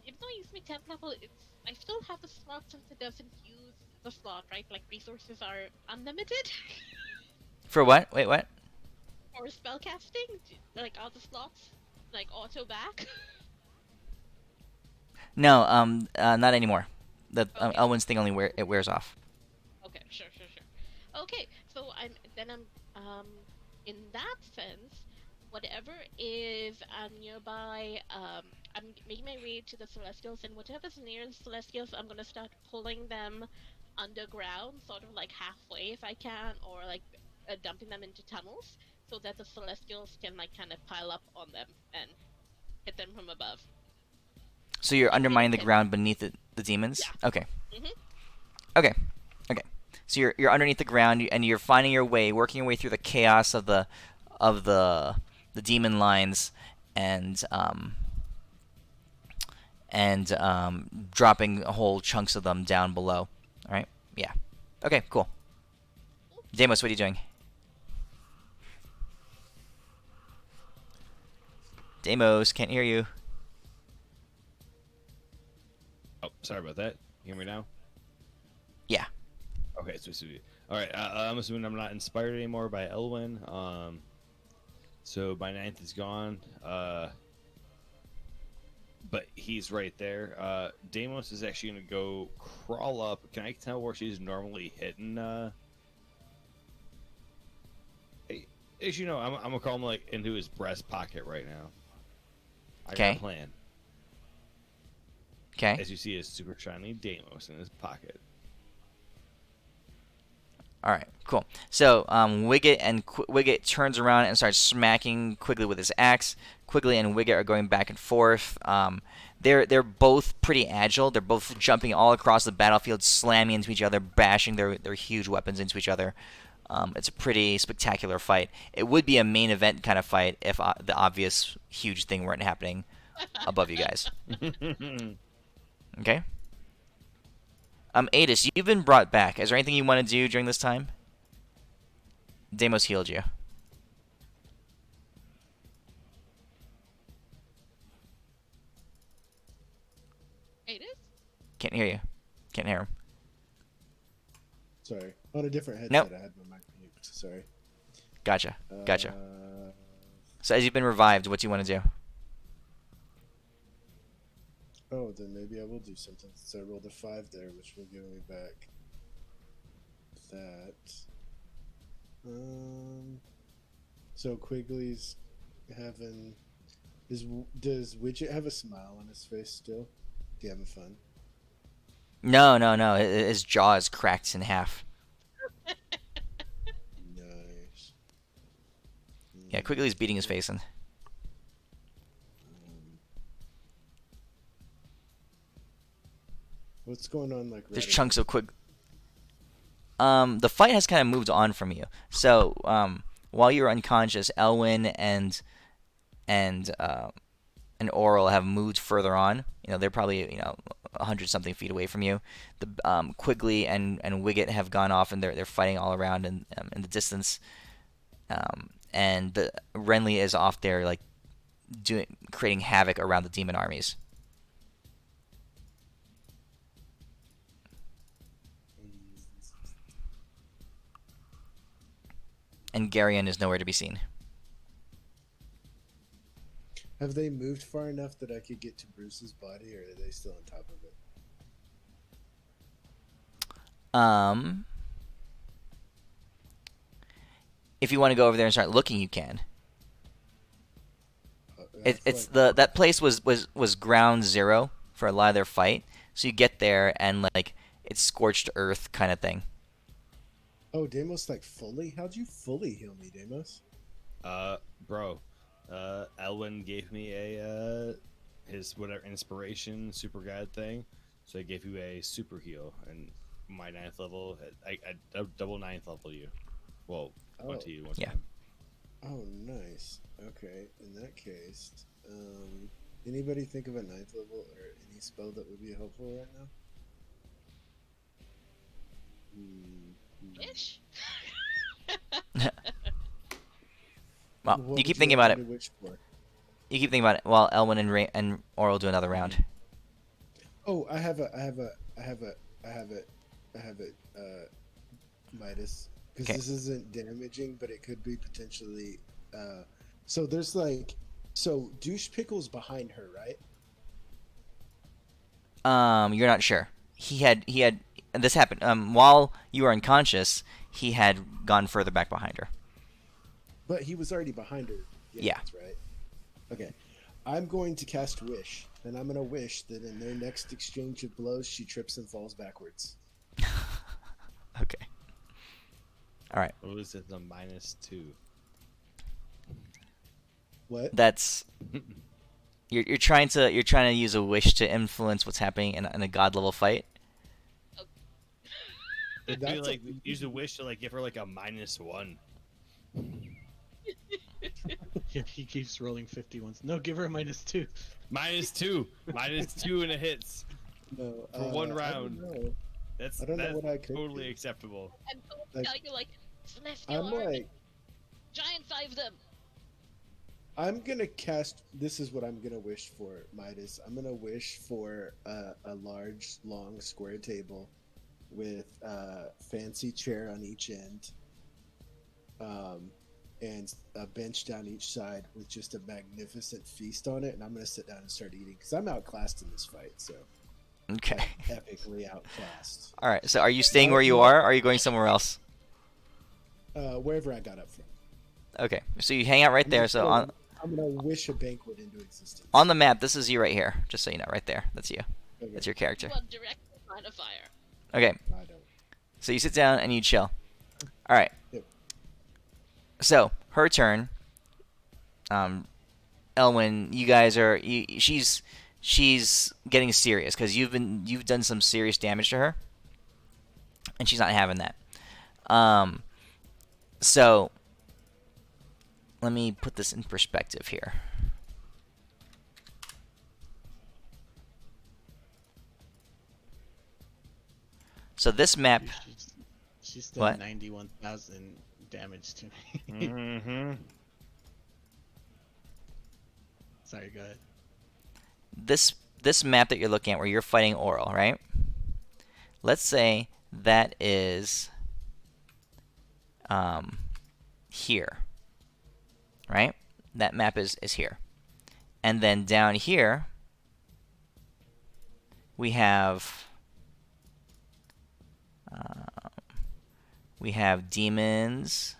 even though I use my 10th level, I still have the slot since it doesn't use the slot, right? Like resources are unlimited. For what? Wait, what? For spellcasting, like all the slots, like auto back. No, not anymore. The Okay. Elwin's thing only wears off. Okay, sure. Okay, so I'm in that sense, whatever is nearby, I'm making my way to the Celestials, and whatever's near the Celestials, I'm gonna start pulling them underground, sort of like halfway if I can, or like dumping them into tunnels, so that the Celestials can like kind of pile up on them and hit them from above. So you're Hopefully undermining they the can- ground beneath the demons? Yeah. Okay. Mhm. Okay. So you're underneath the ground, and you're finding your way, working your way through the chaos of the demon lines, and dropping whole chunks of them down below. All right. Yeah. Okay. Cool. Deimos, what are you doing? Deimos, can't hear you. Oh, sorry about that. You hear me now? Yeah. Okay, sweet. All right, I'm assuming I'm not inspired anymore by Elwin. So my 9th is gone. But he's right there. Deimos is actually gonna go crawl up. Can I tell where she's normally hitting? As you know, I'm gonna call him like into his breast pocket right now. I got Okay. a plan. Okay. As you see, his super shiny Deimos in his pocket. All right, cool. So Wicket turns around and starts smacking Quigley with his axe. Quigley and Wicket are going back and forth. They're both pretty agile. They're both jumping all across the battlefield, slamming into each other, bashing their huge weapons into each other. It's a pretty spectacular fight. It would be a main event kind of fight if the obvious huge thing weren't happening above you guys. Okay? Adis, you've been brought back. Is there anything you want to do during this time? Deimos healed you. It is. Can't hear you. Can't hear him. Sorry. On a different headset, Nope. I had my mic mute. Sorry. Gotcha. Gotcha. Uh, So as you've been revived, what do you want to do? oh, then maybe I will do something. So I rolled a 5 there, which will give me back that. So Quigley's having. Does Widget have a smile on his face still? Is he having fun? No, no, no. His jaw is cracked in half. Nice. Yeah, Quigley's beating his face in. What's going on? Like There's right chunks of Quig. The fight has kind of moved on from you. So, while you were unconscious, Elwin and Auril have moved further on. You know, they're probably 100-something feet away from you. The Quigley and Wiggett have gone off, and they're fighting all around in the distance. And the Renly is off there, like creating havoc around the demon armies. And Garion is nowhere to be seen. Have they moved far enough that I could get to Bruce's body, or are they still on top of it? If you want to go over there and start looking, you can. I It's feel like- that place was ground zero for a lot of their fight. So you get there and like it's scorched earth kind of thing. Oh, Deimos, like fully? How'd you fully heal me, Deimos? Bro, Elwin gave me a his whatever inspiration super guide thing, so I gave you a super heal, and my 9th level, I double 9th level you. Well, one to you, one Yeah. time. Oh, nice. Okay, in that case, anybody think of a 9th level or any spell that would be helpful right now? Ish. Well, What you keep would thinking like about me it. to wish for? You keep thinking about it while Elwin and Auril do another round. Oh, I have a Midas, because Okay. this isn't damaging, but it could be potentially. So there's douche pickle's behind her, right? You're not sure. He had and this happened while you were unconscious. He had gone further back behind her. But he was already behind her. Yeah. That's right. Okay. I'm going to cast Wish, and I'm going to wish that in their next exchange of blows, she trips and falls backwards. Okay. All right. What was it? The -2. What? That's you're trying to use a wish to influence what's happening in a god level fight. It'd be That's like a- use a wish to like give her like a -1. Yeah, he keeps rolling 50 ones. No, give her a -2. -2, -2 and it hits No, for one I round. don't know. That's I don't know that's what I could totally do. acceptable. And so Like- tell you like, lift your I'm arm and like, giant 5 them. I'm gonna cast. This is what I'm gonna wish for, Midas. I'm gonna wish for a large, long, square table with a fancy chair on each end, and a bench down each side with just a magnificent feast on it. And I'm gonna sit down and start eating because I'm outclassed in this fight. So Okay. epically outclassed. All right. So are you staying where you are? Or are you going somewhere else? Wherever I got up from. Okay. So you hang out right there. So I'm gonna wish a banquet into existence. on the map, this is you right here. Just so you know, right there. That's you. Okay. That's your character. You have direct line of fire. Okay. I don't. So you sit down and you chill. All right. Yep. So her turn. Elwin, you guys are. She's getting serious because you've done some serious damage to her, and she's not having that. So let me put this in perspective here. So this map. She's done What? 91,000 damage to me. Mm-hmm. Sorry, go ahead. This map that you're looking at where you're fighting Auril, right? Let's say that is here, right? That map is here. And then down here, we have demons,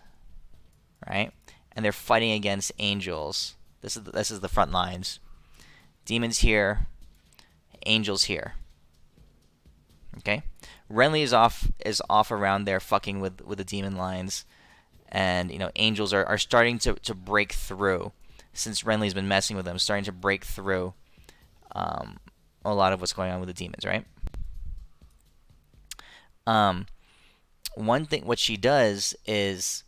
right? And they're fighting against angels. This is the front lines. Demons here, angels here. Okay, Renly is off around there fucking with the demon lines, and angels are starting to break through, since Renly's been messing with them, starting to break through a lot of what's going on with the demons, right? One thing, what she does is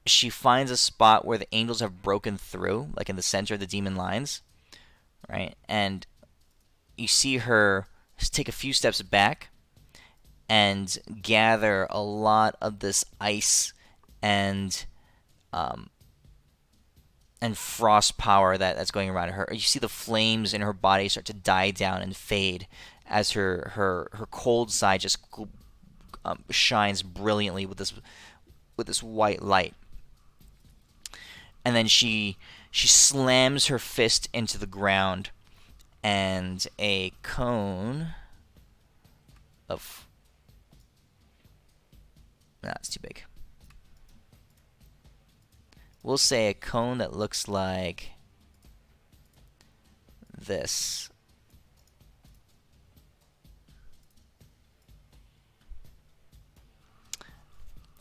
she finds a spot where the angels have broken through, like in the center of the demon lines, right? And you see her take a few steps back and gather a lot of this ice and frost power that's going around her. You see the flames in her body start to die down and fade as her cold side just shines brilliantly with this white light. And then she slams her fist into the ground, and a cone of... That's too big. We'll say a cone that looks like this.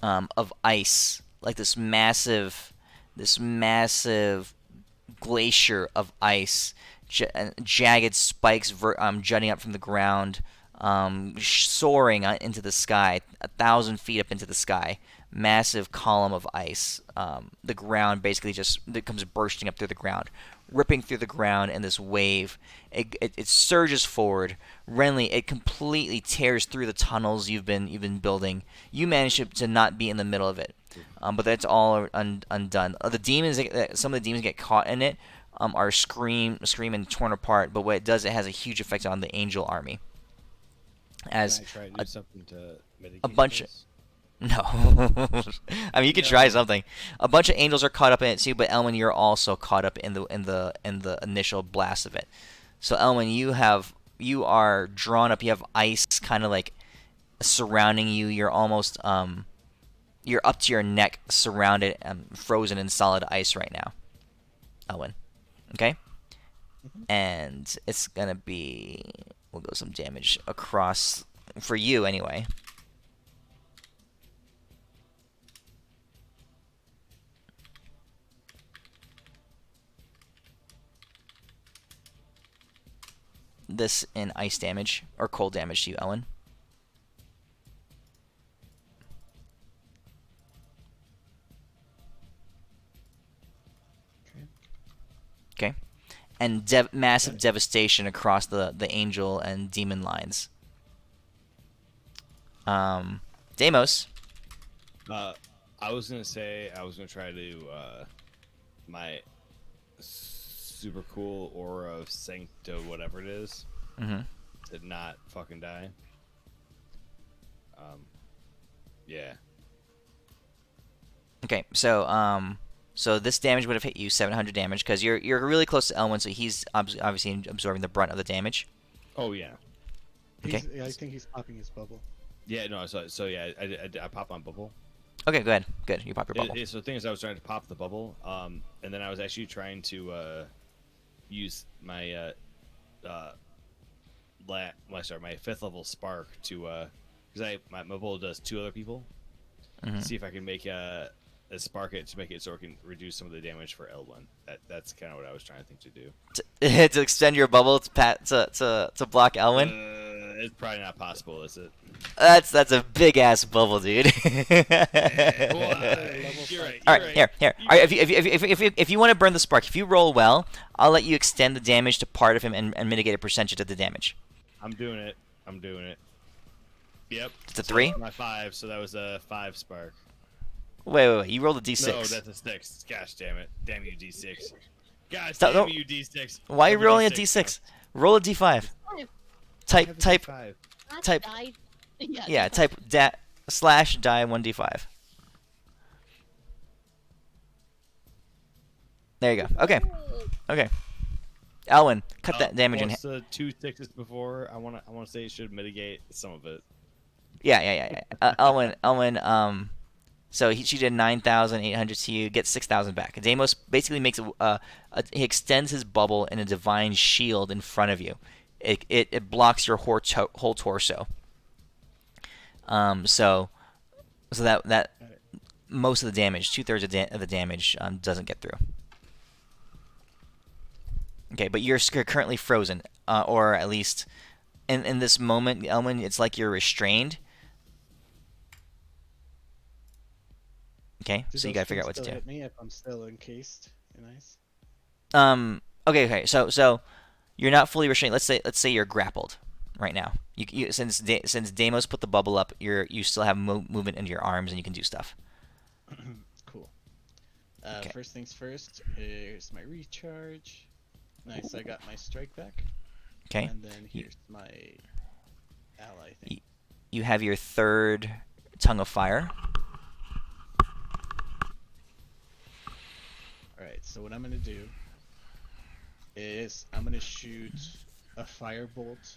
Of ice, like this massive glacier of ice, jagged spikes jutting up from the ground, soaring into the sky, 1,000 feet up into the sky. Massive column of ice. The ground basically it comes bursting up through the ground, ripping through the ground in this wave. It surges forward. Renly, it completely tears through the tunnels you've been building. You manage to not be in the middle of it, but that's all undone. The demons, some of the demons get caught in it, are scream and torn apart. But what it does, it has a huge effect on the angel army. As Can I try to do something to mitigate a bunch of... this? No. I mean, you could try something. A bunch of angels are caught up in it too, but Elwin, you're also caught up in the initial blast of it. So Elwin, you are drawn up. You have ice kind of like surrounding you. You're almost you're up to your neck, surrounded and frozen in solid ice right now, Elwin. Okay? And it's gonna be... We'll go some damage across for you anyway. This in ice damage or cold damage to you, Elwin. Okay. And massive devastation across the angel and demon lines. Deimos. I was gonna say I was gonna try to my super cool aura of Sancto, whatever it is, to not fucking die. Yeah. Okay, so this damage would have hit you 700 damage because you're really close to Elwin, so he's obviously absorbing the brunt of the damage. Oh yeah. Okay. I think he's popping his bubble. Yeah, no, so yeah, I pop on bubble. Okay, good. You pop your bubble. So the thing is, I was trying to pop the bubble, and then I was actually trying to use my my 5th level spark to because my bubble does 2 other people. See if I can make spark it to make it so it can reduce some of the damage for Elwin. That's kind of what I was trying to think to do. To extend your bubble to block Elwin. It's probably not possible, is it? That's a big ass bubble, dude. You're right. All right, here. All right, if you want to burn the spark, if you roll well, I'll let you extend the damage to part of him and mitigate a percentage of the damage. I'm doing it. Yep. It's a 3? My 5, so that was a 5 spark. Wait. You rolled a d6. No, that's a 6. Gosh damn it. Damn you, d6. Gosh Stop, damn you, d6. Why are you Roll rolling a d6? Roll a d5. Type. Not Type. died. Yeah. Yeah, type slash die 1d5. There you go. Okay. Ooh. Okay. Elwin, cut that damage in. Plus the 2 6s before. I wanna say it should mitigate some of it. Yeah. Elwin. So she did 9,800 to you. Get 6,000 back. Deimos basically makes he extends his bubble in a divine shield in front of you. It blocks your whole torso. So that most of the damage, 2/3 of the damage, doesn't get through. Okay, but you're currently frozen, or at least in this moment, Elwin, it's like you're restrained. Okay, so you gotta figure out what to do. Hit me if I'm still encased in ice. Okay. So you're not fully restrained. Let's say you're grappled right now. Since Deimos put the bubble up, you still have movement into your arms and you can do stuff. Cool. Okay. First things first. Here's my recharge. Nice. I got my strike back. Okay. And then here's my ally thing. You have your third tongue of fire. Alright, so what I'm gonna do is I'm gonna shoot a firebolt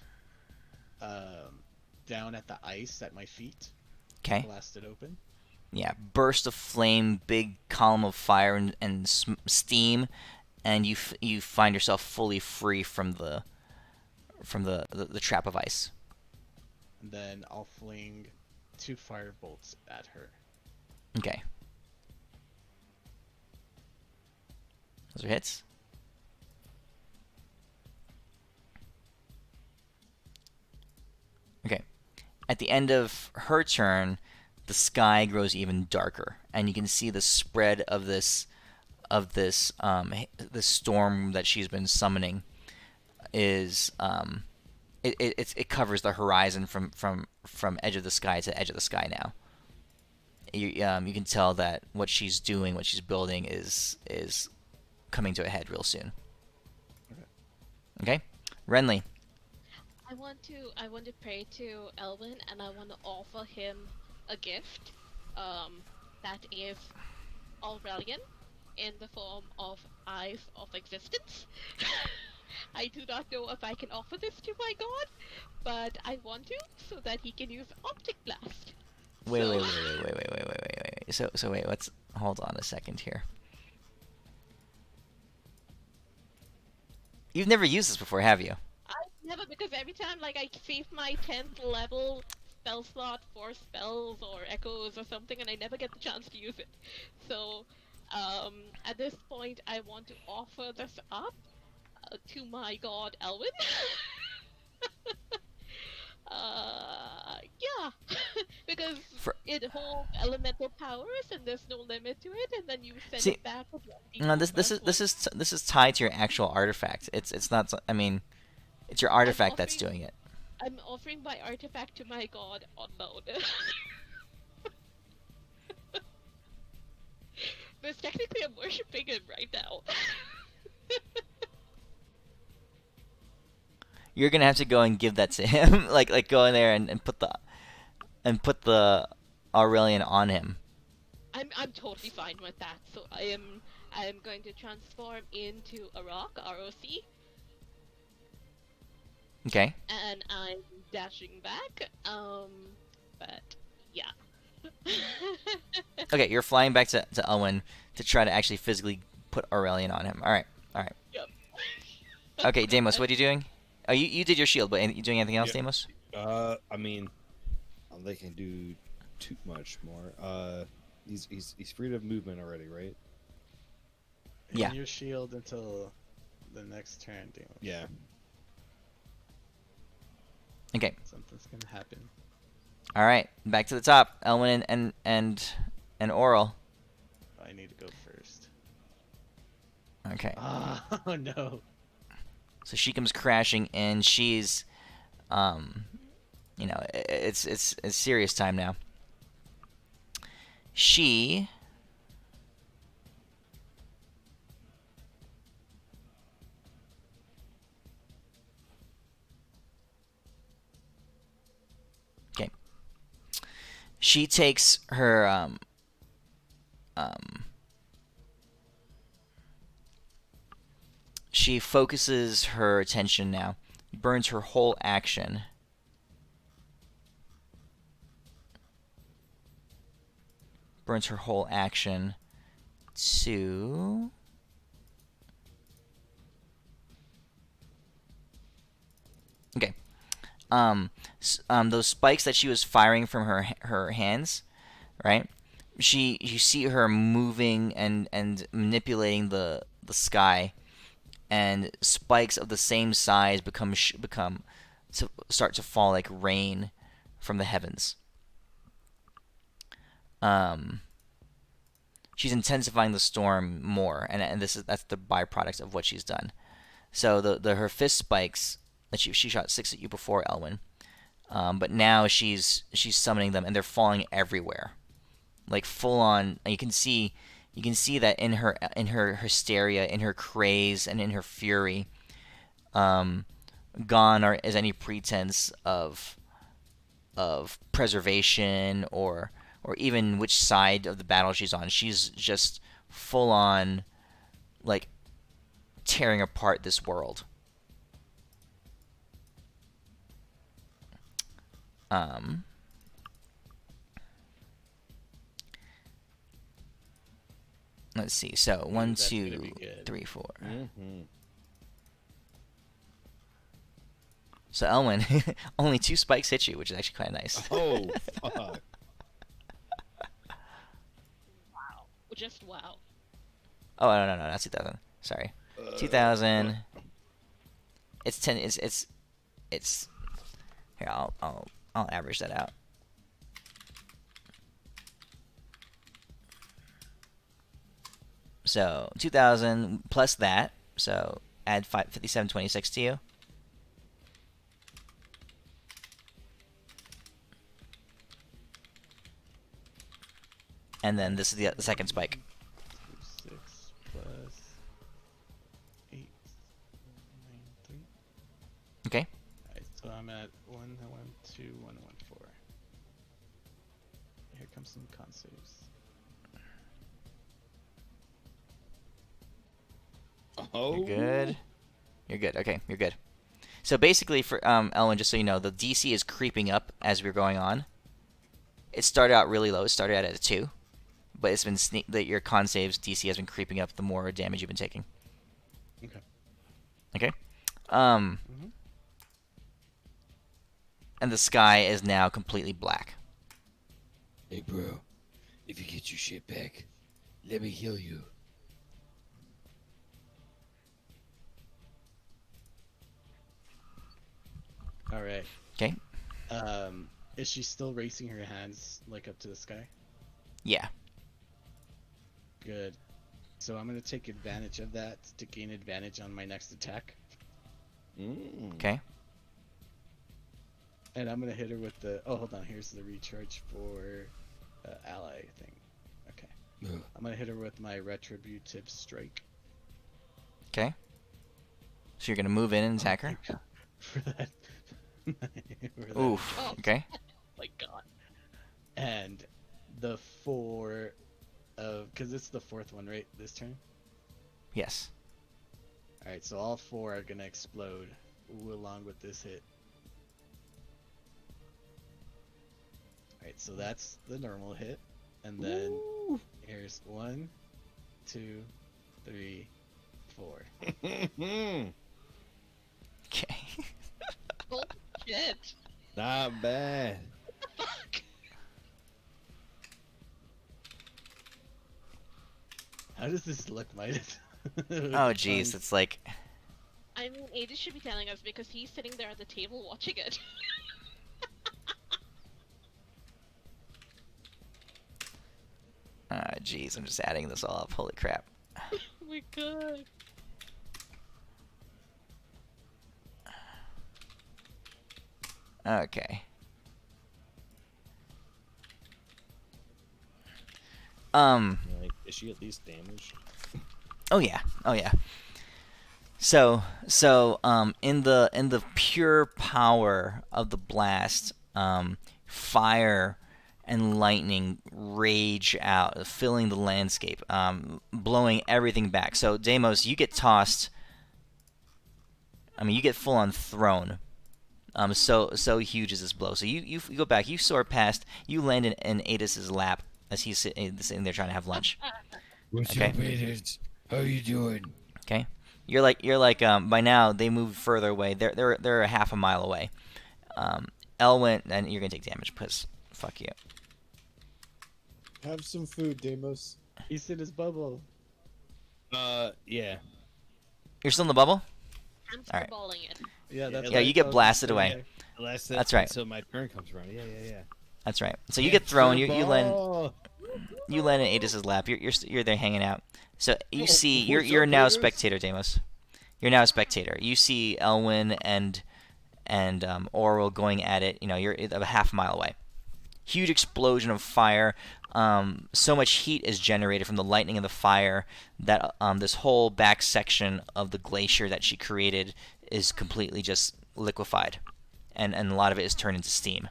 down at the ice at my feet. Okay. Blast it open. Yeah, burst of flame, big column of fire and steam, and you find yourself fully free from the trap of ice. And then I'll fling 2 firebolts at her. Okay. Those are hits. Okay. At the end of her turn, the sky grows even darker, and you can see the spread of this storm that she's been summoning is it covers the horizon from edge of the sky to edge of the sky now. You can tell that what she's doing, what she's building is coming to a head real soon. Okay, Renly. I want to pray to Elwin, and I want to offer him a gift. That is Aurelian in the form of Eyes of Existence. I do not know if I can offer this to my god, but I want to so that he can use Optic Blast. Wait. So wait, let's hold on a second here. You've never used this before, have you? I've never, because every time I save my 10th level spell slot for spells or echoes or something, and I never get the chance to use it. So, at this point, I want to offer this up to my god Elwin. Yeah, because it holds elemental powers and there's no limit to it, and then you send it back with No, this is tied to your actual artifact. It's not. I mean, it's your artifact that's doing it. I'm offering my artifact to my god unknown. But technically, I'm worshiping him right now. You're gonna have to go and give that to him, like go in there and put the Aurelian on him. I'm totally fine with that. So I am going to transform into a rock, ROC. Okay. And I'm dashing back. But yeah. Okay, you're flying back to Elwin to try to actually physically put Aurelian on him. All right. Yep. Okay, Deimos, what are you doing? Oh, you did your shield, but you doing anything else, Yep. Deimos? I mean, they can do too much more. He's free of movement already, right? Yeah. Your shield until the next turn, Demo. Yeah. Okay. Something's gonna happen. All right, back to the top. Elwin and Auril. I need to go first. Okay. Oh no. So she comes crashing in. She's, it's serious time now. She she takes her um, she focuses her attention now, burns her whole action. Burns her whole action to okay. Those spikes that she was firing from her hands, right? You see her moving and manipulating the sky, and spikes of the same size start to fall like rain from the heavens. She's intensifying the storm more, and that's the byproduct of what she's done. So her fist spikes that she shot 6 at you before, Elwin, but now she's summoning them, and they're falling everywhere, like full on. You can see that in her hysteria, in her craze, and in her fury, gone is any pretense of preservation or even which side of the battle she's on. She's just full on, like, tearing apart this world. Let's see. So 1, 2, 3, 4. Mm-hmm. So Elwin, only 2 spikes hit you, which is actually quite nice. Oh, fuck. Just wow. Oh no, not 2,000. Sorry, 2,000. It's 10. It's. Here, I'll average that out. So 2,000 plus that. So add 5726 to you. And then this is the second spike. 6 plus 8, 9, 3. Okay. Alright, so I'm at 1, 1, 2, 1, 1, 4. Here comes some con saves. Oh. You're good. You're good. Okay, you're good. So basically, for Elwin, just so you know, the DC is creeping up as we're going on. It started out really low. It started out at a 2. But it's been your con saves DC has been creeping up the more damage you've been taking. Okay. Okay. And the sky is now completely black. Hey, bro. If you get your shit back, let me heal you. Alright. Okay. Is she still raising her hands, like, up to the sky? Yeah. Good. So I'm gonna take advantage of that to gain advantage on my next attack. Okay. And I'm gonna hit her with the... Oh, hold on. Here's the recharge for ally thing. Okay. I'm gonna hit her with my retributive strike. Okay. So you're gonna move in and attack her. For that. For that. Oof. Okay. My God. And the 4 of... Because it's the 4th one, right? This turn? Yes. Alright, so all 4 are gonna explode along with this hit. Alright, so that's the normal hit. And then here's 1, 2, 3, 4. Okay. Oh shit. Not bad. Fuck. How does this look, Might? Oh jeez, it's like. I mean, Aiden should be telling us because he's sitting there at the table watching it. Jeez, I'm just adding this all up. Holy crap. Oh my God. Okay. Like, is she at least damaged? Oh yeah. Oh yeah. So in the pure power of the blast, fire and lightning rage out, filling the landscape, blowing everything back. So Deimos, you get tossed. I mean, you get full on thrown. So huge is this blow. So you go back. You soar past. You land in Adis's lap as he's sitting there trying to have lunch. What's Okay. up, Adis? How you doing? Okay. You're like by now they moved further away. They're a half a mile away. Elwin, and you're gonna take damage because fuck you. Have some food, Deimos. He's in his bubble. Yeah. You're still in the bubble. Hamster Alright. balling it. Yeah, that's Yeah, why you I get thought blasted it was away. That's right. So my turn comes around. Yeah. That's right. So you get thrown. You land Ball. you land in Adis's lap. You're there hanging out. So you see what's you're up, now a Adis? spectator, Deimos. You're now a spectator. You see Elwin and Auril going at it. You know, you're a half mile away. Huge explosion of fire. So much heat is generated from the lightning and the fire that this whole back section of the glacier that she created is completely just liquefied, and a lot of it is turned into steam.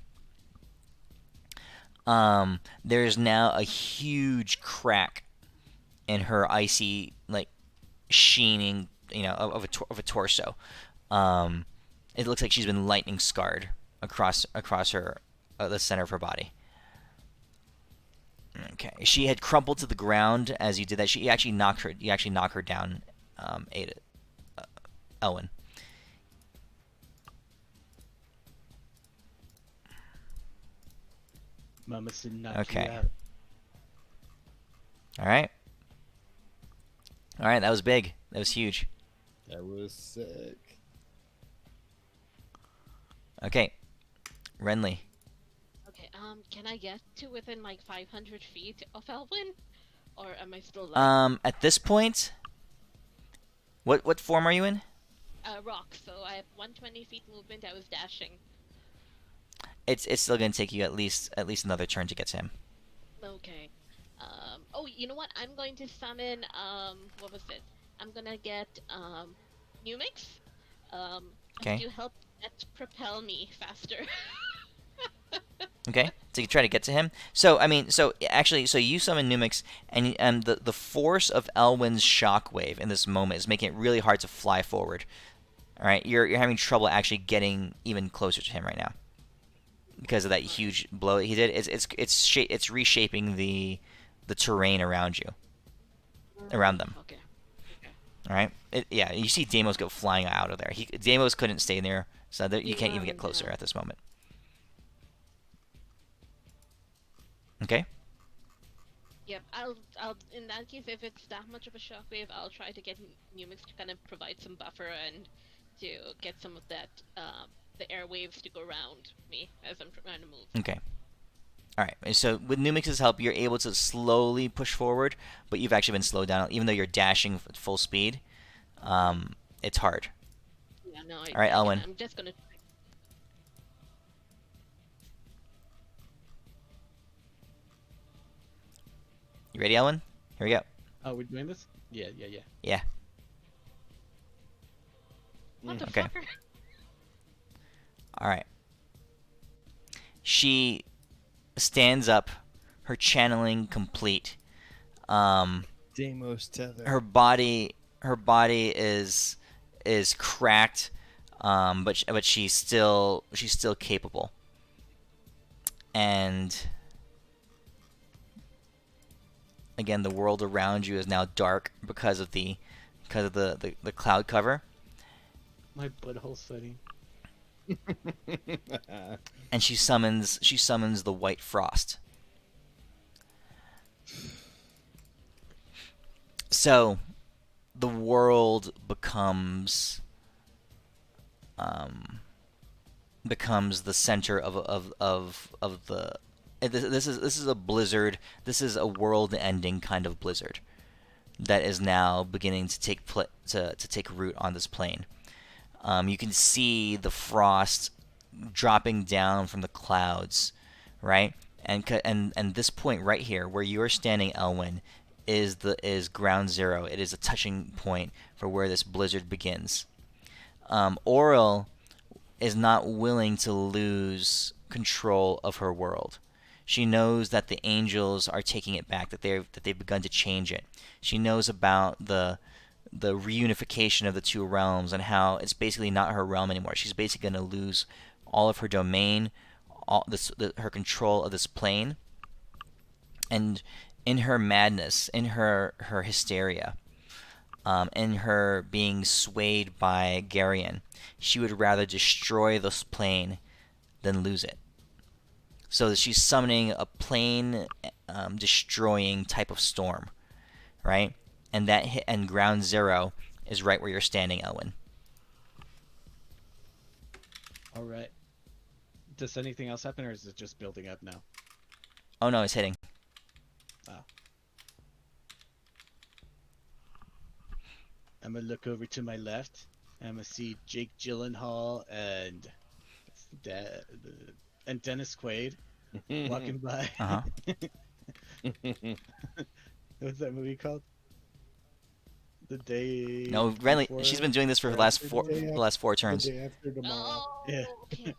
There's now a huge crack in her icy, like, sheening, of a torso. It looks like she's been lightning scarred across her the center of her body. Okay, she had crumpled to the ground as you did that. You actually knock her down, Elwin. Mama said knock Okay. you out. All right, that was big. That was huge. That was sick. Okay, Renly. Okay, can I get to within like 500 feet of Elwin? Or am I still like, At this point, what form are you in? rock, so I have 120 feet movement, I was dashing. It's still gonna take you at least another turn to get to him. Okay. Oh, you know what? I'm going to summon, what was it? I'm gonna get, Numix. Okay. To help propel me faster. Okay, so you try to get to him. So you summon Numix, and the force of Elwin's shockwave in this moment is making it really hard to fly forward. All right, you're having trouble actually getting even closer to him right now because of that huge blow that he did. It's reshaping the terrain around you, around them. Okay. All right, you see Deimos go flying out of there. Deimos couldn't stay there, so you can't even get closer at this moment. Okay. Yep, I'll in that case, if it's that much of a shockwave, I'll try to get Numix to kind of provide some buffer and to get some of that the airwaves to go around me as I'm trying to move. Okay. All right. So with Numix's help, you're able to slowly push forward, but you've actually been slowed down, even though you're dashing at full speed. It's hard. Yeah, no. All right, Elwin. I'm just gonna. You ready, Elwin? Here we go. Oh, we're doing this? Yeah. Yeah. What the Okay. fucker? All right. She stands up, her channeling complete. Deimos tether. Her body is cracked, but she's still capable. And again, the world around you is now dark because of the cloud cover. My butthole's sweating. And she summons the white frost. So the world becomes the center of the. This is a blizzard. This is a world-ending kind of blizzard that is now beginning to take root on this plane. You can see the frost dropping down from the clouds, right? And this point right here, where you are standing, Elwin, is ground zero. It is a touching point for where this blizzard begins. Auril is not willing to lose control of her world. She knows that the angels are taking it back, that they've begun to change it. She knows about the reunification of the two realms and how it's basically not her realm anymore. She's basically going to lose all of her domain, her control of this plane, and in her madness, in her hysteria, in her being swayed by Garion, she would rather destroy this plane than lose it. So she's summoning a plane destroying type of storm, right? And and ground zero is right where you're standing, Elwin. All right. Does anything else happen, or is it just building up now? Oh no, it's hitting. Wow. I'm gonna look over to my left. I'm gonna see Jake Gyllenhaal and Dennis Quaid walking by. Uh-huh. What's that movie called? The day. No, Renly, before- she's been doing this for the last four turns. The day after tomorrow. Oh, Yeah. okay.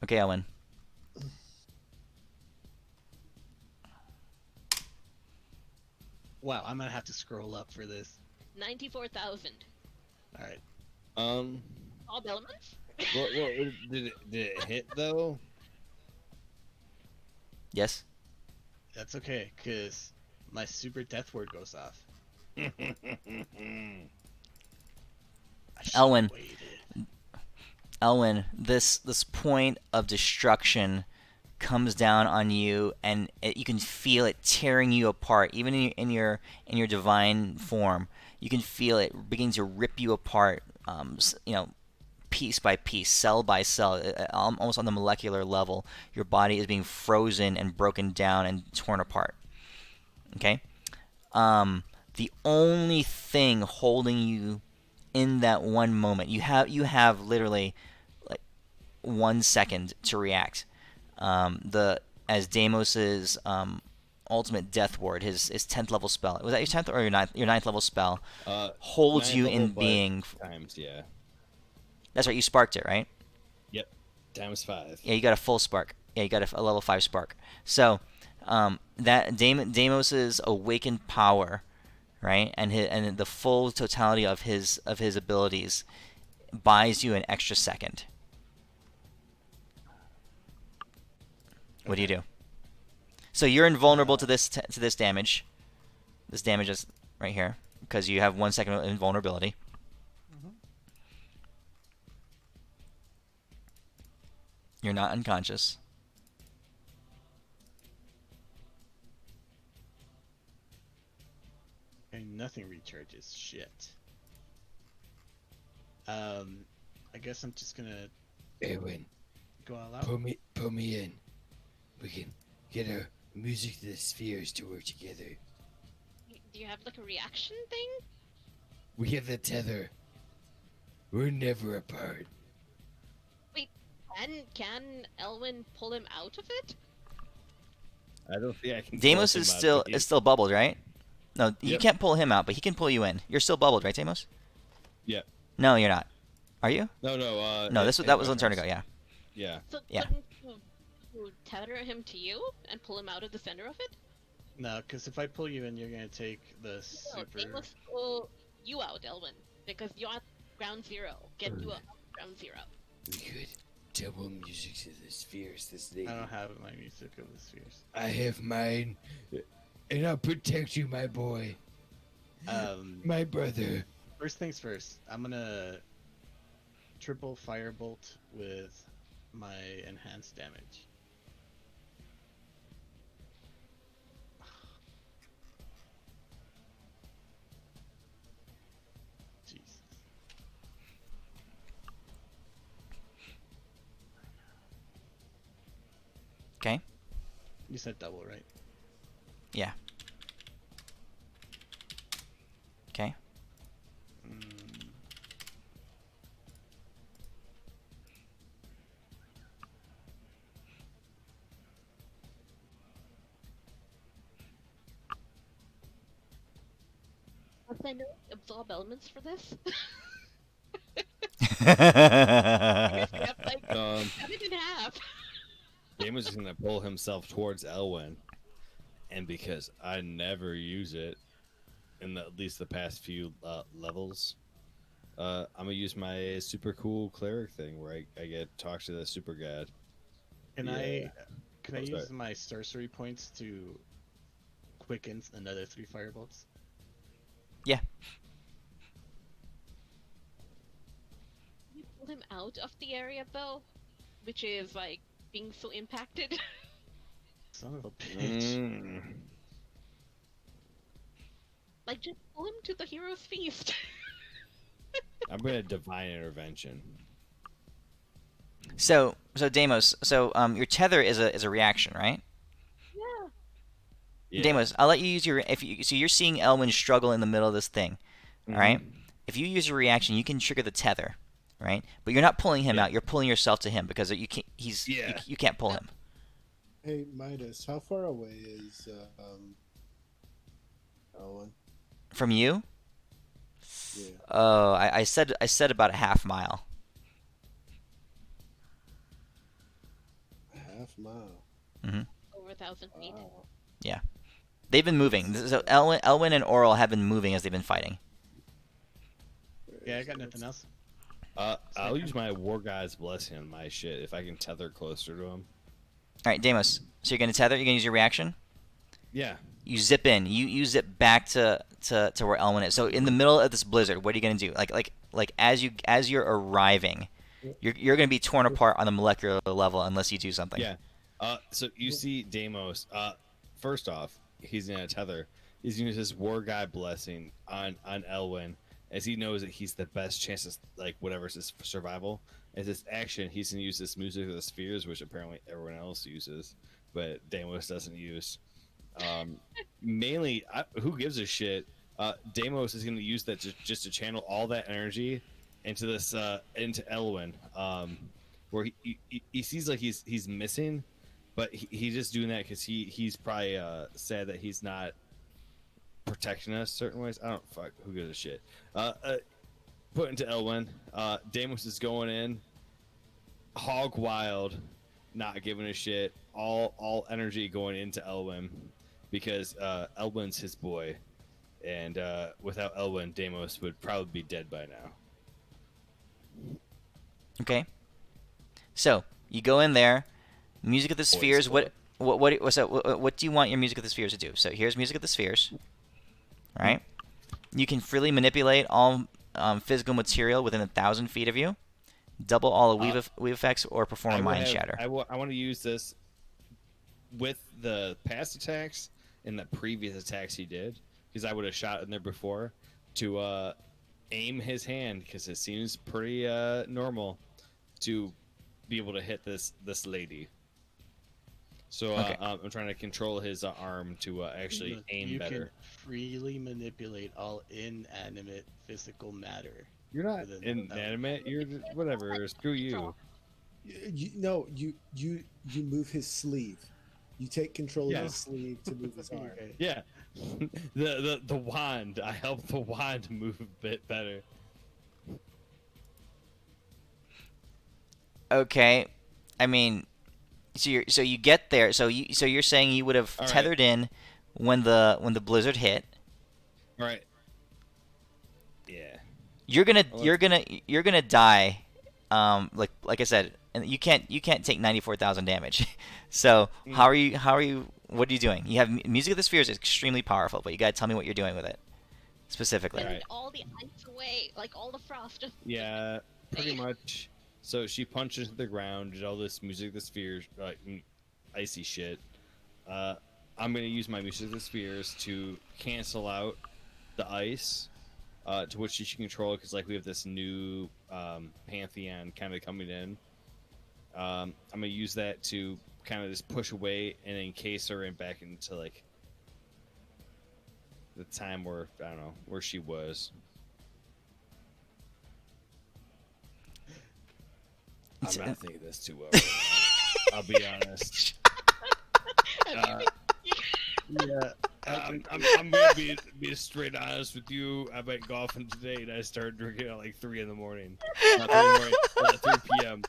Okay, Elwin. Wow, I'm gonna have to scroll up for this. 94,000. All right. All elements? What did it hit though? Yes. That's okay, cause my super death word goes off. I should've Elwin. waited. Elwin, this point of destruction comes down on you, and you can feel it tearing you apart, even in your divine form. You can feel it beginning to rip you apart, piece by piece, cell by cell, almost on the molecular level. Your body is being frozen and broken down and torn apart. Okay? The only thing holding you in that one moment, you have literally like 1 second to react. As Deimos's ultimate death ward, his 10th level spell. Was that your 10th or your 9th level spell? Holds you in being. Times, yeah. That's right, you sparked it, right? Yep. Times 5. Yeah, you got a full spark. Yeah, you got a level 5 spark. So, that Deimos's awakened power, right, and the full totality of his abilities buys you an extra second. What do you do? So you're invulnerable to this damage. This damage is right here because you have 1 second of invulnerability. You're not unconscious. And nothing recharges. Shit. I guess I'm just gonna Elwin, go all out. pull me in. We can get our music to the spheres to work together. Do you have like a reaction thing? We have the tether. We're never apart. Can Elwin pull him out of it? I don't think I can. Deimos close is him up, still but is still bubbled, right? No, you Yep. can't pull him out, but he can pull you in. You're still bubbled, right, Deimos? Yep. No, you're not. Are you? No. No, that was a turn ago. Yeah. Yeah. So Yeah. couldn't you tether him to you and pull him out of the center of it? No, because if I pull you in, you're gonna take the No, super. they must pull you out, Elwin, because you're at ground zero. Get you up ground zero. We could double music to the spheres this day. I don't have my music of the spheres. I have mine, and I'll protect you, my boy, my brother. First things first. I'm gonna triple firebolt with my enhanced damage. Jesus. Okay. You said double, right? Yeah. Okay. Must I know absorb elements for this? I have like cut it in half. Damon's just gonna pull himself towards Elwin, and because I never use it in at least the past few levels, I'm gonna use my super cool cleric thing where I get to talk to the super god. Can Yeah. I Oh, sorry. use my sorcery points to quicken another 3 firebolts? Yeah. You pull him out of the area though, which is like being so impacted. Son of a bitch. Mm. Like just pull him to the hero's feast. I'm gonna divine intervention. So Deimos, your tether is a reaction, right? Yeah. Yeah. Deimos, I'll let you use your so you're seeing Elwin struggle in the middle of this thing. All right. Mhm. If you use your reaction, you can trigger the tether, right? But you're not pulling him Yeah. out. You're pulling yourself to him because you can't. Yeah. You can't pull him. Hey, Midas, how far away is Elwin? From you? Yeah. Oh, I said about a half mile. A half mile. Over 1,000 feet. Wow. They've been moving. So Elwin and Auril have been moving as they've been fighting. Yeah, I got nothing else. I'll use my war god's blessing on my shit if I can tether closer to him. All right, Deimos. So you're gonna tether. You're gonna use your reaction. Yeah. You zip in. You zip back to where Elwin is. So in the middle of this blizzard, what are you gonna do? Like as you're arriving, you're gonna be torn apart on the molecular level unless you do something. Yeah. So you see Deimos. First off, he's gonna tether. He's gonna use his war god blessing on Elwin, as he knows that he's the best chance of like whatever's his survival. As his action, he's gonna use this music of the spheres, which apparently everyone else uses, but Deimos doesn't use. Mainly, who gives a shit? Deimos is gonna use that just to channel all that energy into this into Elwin, where he sees like he's missing. But he's just doing that because he's probably sad that he's not protecting us certain ways. I don't fuck. Who gives a shit? Put into Elwin. Deimos is going in, hog wild, not giving a shit. All energy going into Elwin because Elwin's his boy, and without Elwin, Deimos would probably be dead by now. Okay. So you go in there. Music of the Spheres. What do you want your Music of the Spheres to do? So here's Music of the Spheres. All right. You can freely manipulate all physical material within 1,000 feet of you. Double all weave effects or perform a mind shatter. I want to use this with the past attacks and the previous attacks he did, because I would have shot in there before to aim his hand, because it seems pretty normal to be able to hit this lady. So Okay. I'm trying to control his arm to actually aim better. You can freely manipulate all inanimate physical matter. You're not inanimate. You're whatever. Screw you. You move his sleeve. You take control of his sleeve to move his arm. Okay. Yeah. the wand. I help the wand move a bit better. Okay. I mean, so you get there. So you're saying you would have All tethered in when the blizzard hit. All right. Yeah. You're gonna die. Like I said, and you can't take 94,000 damage. So how are you? What are you doing? You have Music of the Spheres is extremely powerful, but you gotta tell me what you're doing with it specifically. Send all the ice away, like all the frost. Yeah. Pretty much. So she punches the ground, did all this Music of the Spheres, icy shit. I'm gonna use my Music of the Spheres to cancel out the ice, to which she can control, because like we have this new pantheon kind of coming in. I'm gonna use that to kind of just push away and encase her and back into like the time where I don't know where she was. I'm not thinking this too well. I'll be honest. Yeah, I'm gonna be straight honest with you. I went golfing today and I started drinking at like 3 in the morning. Not 3 in the morning, 3 p.m.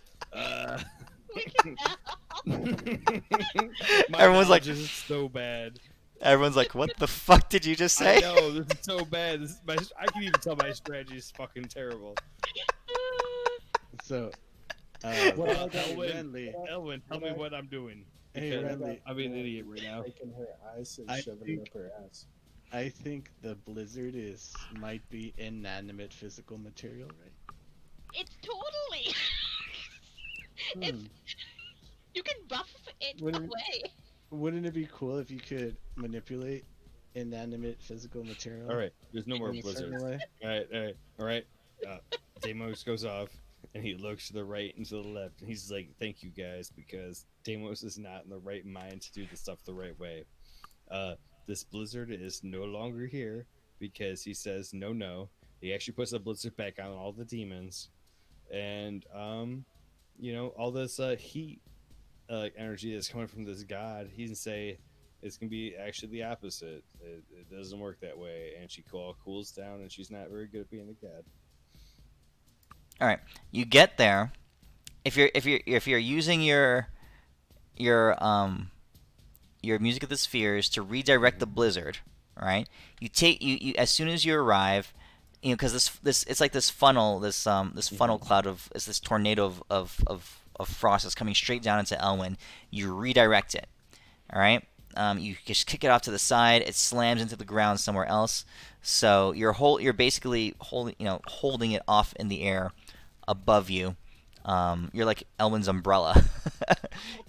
My Everyone's like- knowledge is so bad. Everyone's like, "What the fuck did you just I say?" know this is so bad. This is I can even tell my strategy is fucking terrible. So, What I got- Elwin, tell me what I'm doing. Hey, Because Renly. I'm an idiot right now. Taking her ice and I shoving think- it up her ass. I think the blizzard might be inanimate physical material, right? It's totally. It's Hmm. you can buff it Wouldn't- away. Wouldn't it be cool if you could manipulate inanimate physical material? All right, there's no more in a certain blizzards. way? All right. Deimos goes off, and he looks to the right and to the left, and he's like, "Thank you guys, because Deimos is not in the right mind to do the stuff the right way. This blizzard is no longer here because he says no. He actually puts the blizzard back on all the demons, and all this heat energy that's coming from this god. He can say it's gonna be actually the opposite. It doesn't work that way, and she cools down, and she's not very good at being a god. All right, you get there. If you're using your music of the spheres to redirect the blizzard, all right? You as soon as you arrive, because this it's like this funnel, this funnel cloud it's this tornado of frost that's coming straight down into Elwin. You redirect it, all right? You just kick it off to the side. It slams into the ground somewhere else. So you're basically holding it off in the air above you. You're like Elwin's umbrella,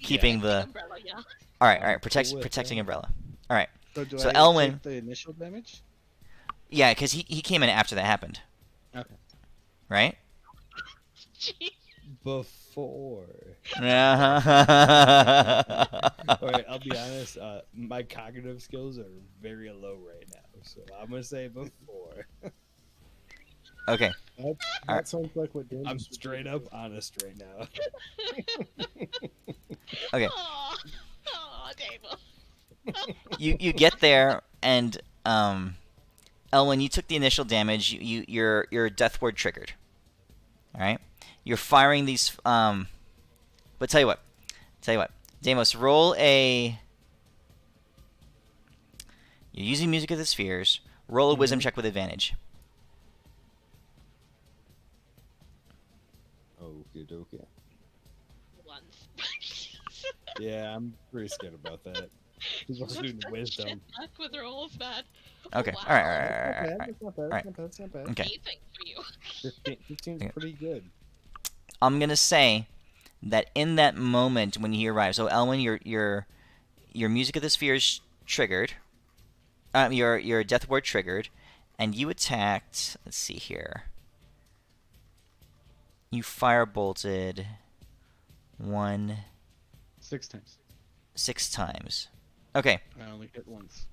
keeping the. Umbrella, yeah. All right, Cool with protecting that. umbrella. All right, do So I Elwin- take the initial damage? yeah, because he came in after that happened, Okay. right? Jeez. Before. All All right, I'll be honest. My cognitive skills are very low right now, so I'm gonna say before. Okay. That sounds like what Daniel I'm would do. straight up honest right now. Okay. Aw, Davo. You get there, and Elwin, you took the initial damage. Your death ward triggered. All right. You're firing these. But tell you what, Deimos, roll a. You're using music of the spheres. Roll a wisdom check with advantage. Okie dokie. Once. Yeah, I'm pretty scared about that. He's also doing wisdom. Luck with rolls, man. Okay. Wow. All right. That's not bad. Alright. That's not bad. Okay. Amazing for you. 15's Okay. pretty good. I'm gonna say that in that moment when he arrives, so Elwin, your music of the spheres triggered, your death ward triggered, and you attacked. Let's see here. You firebolted 6 times. 6 times. Okay, I only hit once.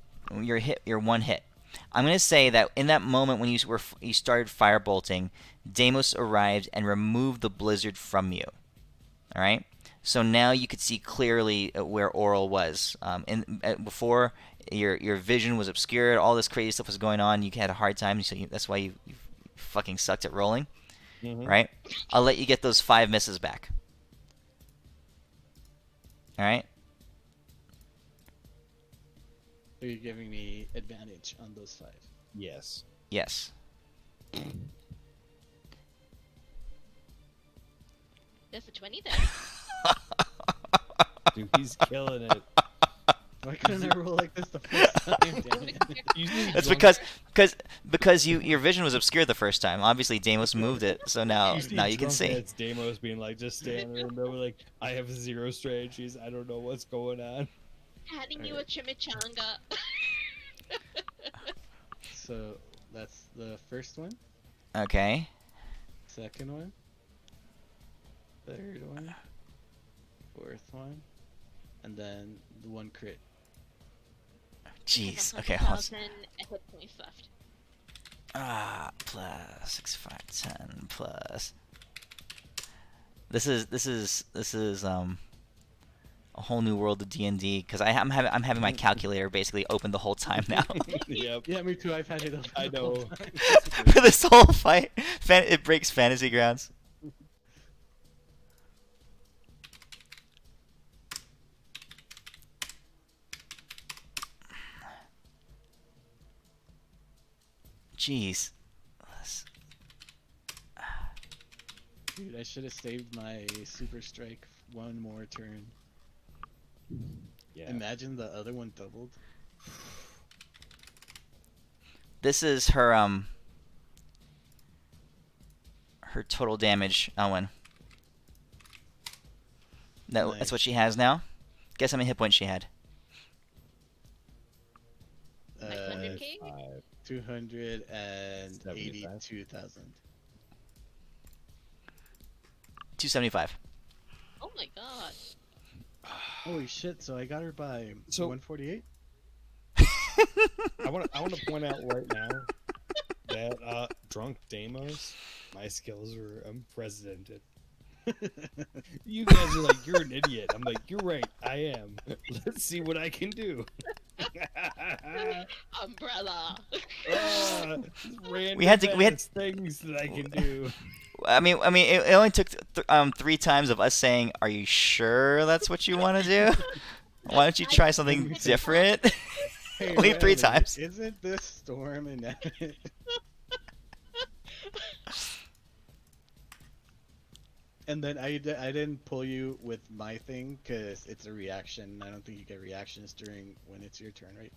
you're one hit. I'm gonna say that in that moment when you started firebolting, Deimos arrived and removed the blizzard from you. All right. So now you could see clearly where Auril was. Before your vision was obscured, all this crazy stuff was going on. You had a hard time, so that's why you fucking sucked at rolling, right? I'll let you get those 5 misses back. All right. So you're giving me advantage on those 5. Yes. Yes. There's a 20 there. Dude, he's killing it. Why couldn't I roll like this the first time? Damn it. That's because your vision was obscured the first time. Obviously, Deimos moved it, so now you can see. It's Deimos being like, just standing there, and like, I have 0 strategies. I don't know what's going on. Handing you a chimichanga. So that's the first one, Okay. second one, third one, fourth one, and then the one crit. Jeez. I have Okay. Hold on. 1,000 hit points left. Plus 6, 5, 10 plus. This is a whole new world of D&D because I'm having my calculator basically open the whole time now. Yep. Yeah, me too. I've had it. I the whole know. time. For this whole fight, it breaks fantasy grounds. Jeez. Dude, I should have saved my super strike one more turn. Yeah. Imagine the other one doubled. This is her total damage, Elwin. That's what Nice. she has now. Guess how many hit points she had? Like 100k? 282,000. 275. Oh my god. Holy shit! So I got her by So- 148. I want to point out right now that drunk Deimos, my skills are unprecedented. You guys are like, you're an idiot. I'm like, you're right, I am. Let's see what I can do. Umbrella. We had things that I can do. I mean, it only took 3 times of us saying, "Are you sure that's what you want to do? Why don't you try something different?" Hey, Only 3 Riley, times. Isn't this storm inevitable? And then I didn't pull you with my thing because it's a reaction. I don't think you get reactions when it's your turn, right?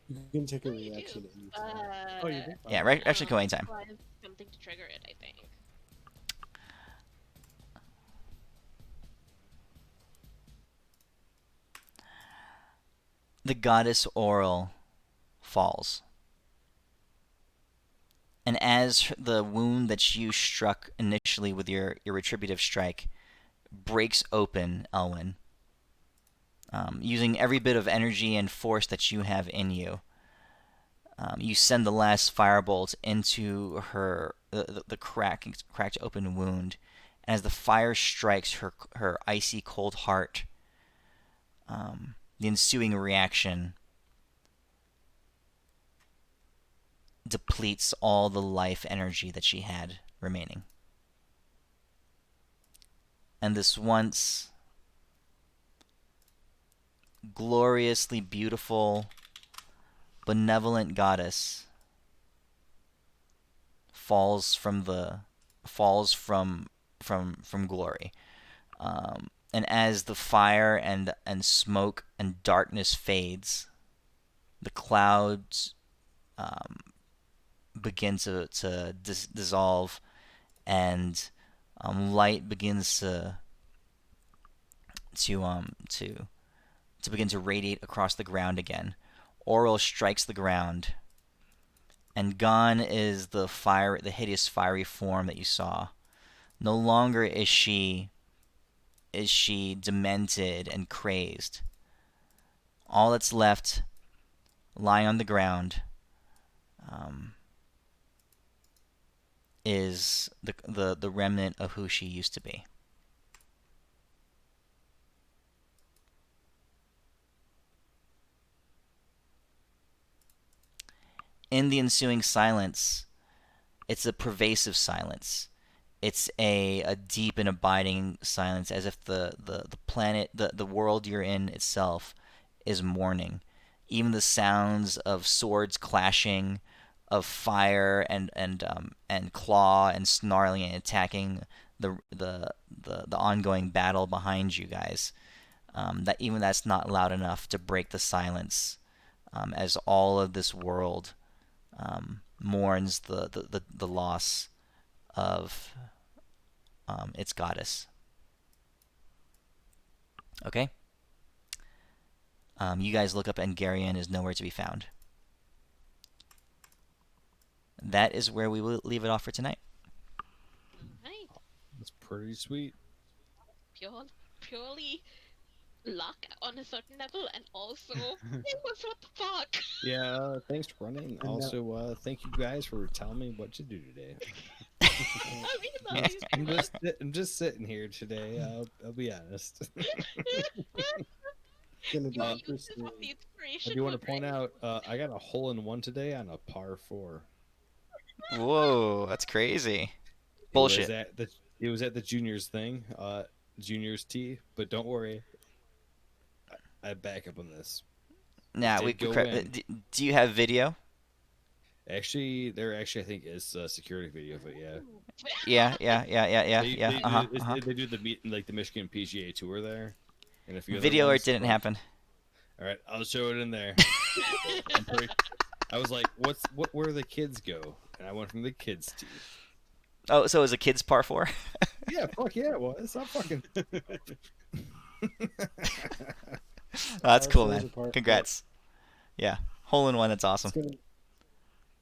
You can take a Oh, you do. reaction anytime. Oh, you did? Yeah, actually, go anytime. Requires something to trigger it, I think. The goddess Auril falls. And as the wound that you struck initially with your retributive strike breaks open, Elwin, using every bit of energy and force that you have in you, you send the last firebolt into the cracked open wound. And as the fire strikes her icy cold heart, the ensuing reaction depletes all the life energy that she had remaining. And this once gloriously beautiful, benevolent goddess falls from glory. And as the fire and smoke and darkness fades, the clouds begin to dissolve, and light begins to begin to radiate across the ground again. Auril strikes the ground, and gone is the hideous fiery form that you saw. No longer is she demented and crazed. All that's left lying on the ground is the remnant of who she used to be. In the ensuing silence, it's a pervasive silence. It's a deep and abiding silence, as if the planet, the world you're in itself, is mourning. Even the sounds of swords clashing, of fire and claw and snarling and attacking the ongoing battle behind you guys. That's not loud enough to break the silence, as all of this world mourns the loss of its goddess. Okay? You guys look up and Garion is nowhere to be found. That is where we will leave it off for tonight. Right. That's pretty sweet. Purely luck on a certain level, and also it was what the fuck. Yeah, thanks for running. And Also, thank you guys for telling me what to do today. I mean, I'm just sitting here today. I'll be honest. Gonna be you interesting. the inspiration. I do want to was point right. out I got a hole in one today on a par 4. Whoa, that's crazy. It Bullshit. was at the juniors thing, juniors tee. But don't worry, I back up on this. Now, did we go cra- in. do you have video? Actually, there I think is a security video of it. Yeah. Yeah. They do the the Michigan PGA Tour there, and a few other Video or ones. it didn't happen. All right, I'll show it in there. I was like, where the kids go? And I went from the kids team. Oh, so it was a kids par 4? Yeah, fuck yeah, it was. I'm fucking. That's Par cool, fours man. or par four. Congrats. Yeah, hole in one. That's awesome.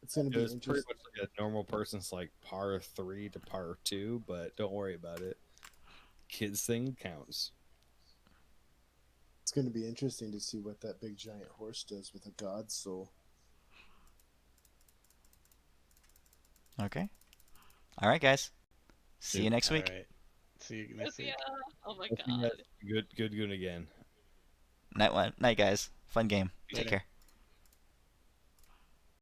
It's gonna It be was pretty interesting. much like a normal person's like par 3 to par 2, but don't worry about it. Kids thing counts. It's gonna be interesting to see what that big giant horse does with a god soul. Okay. All right, guys. See you next week. All right. See you next week. Yeah. Oh my Hope you god. guys- Good again. Night, guys. Fun game. Take Later. care.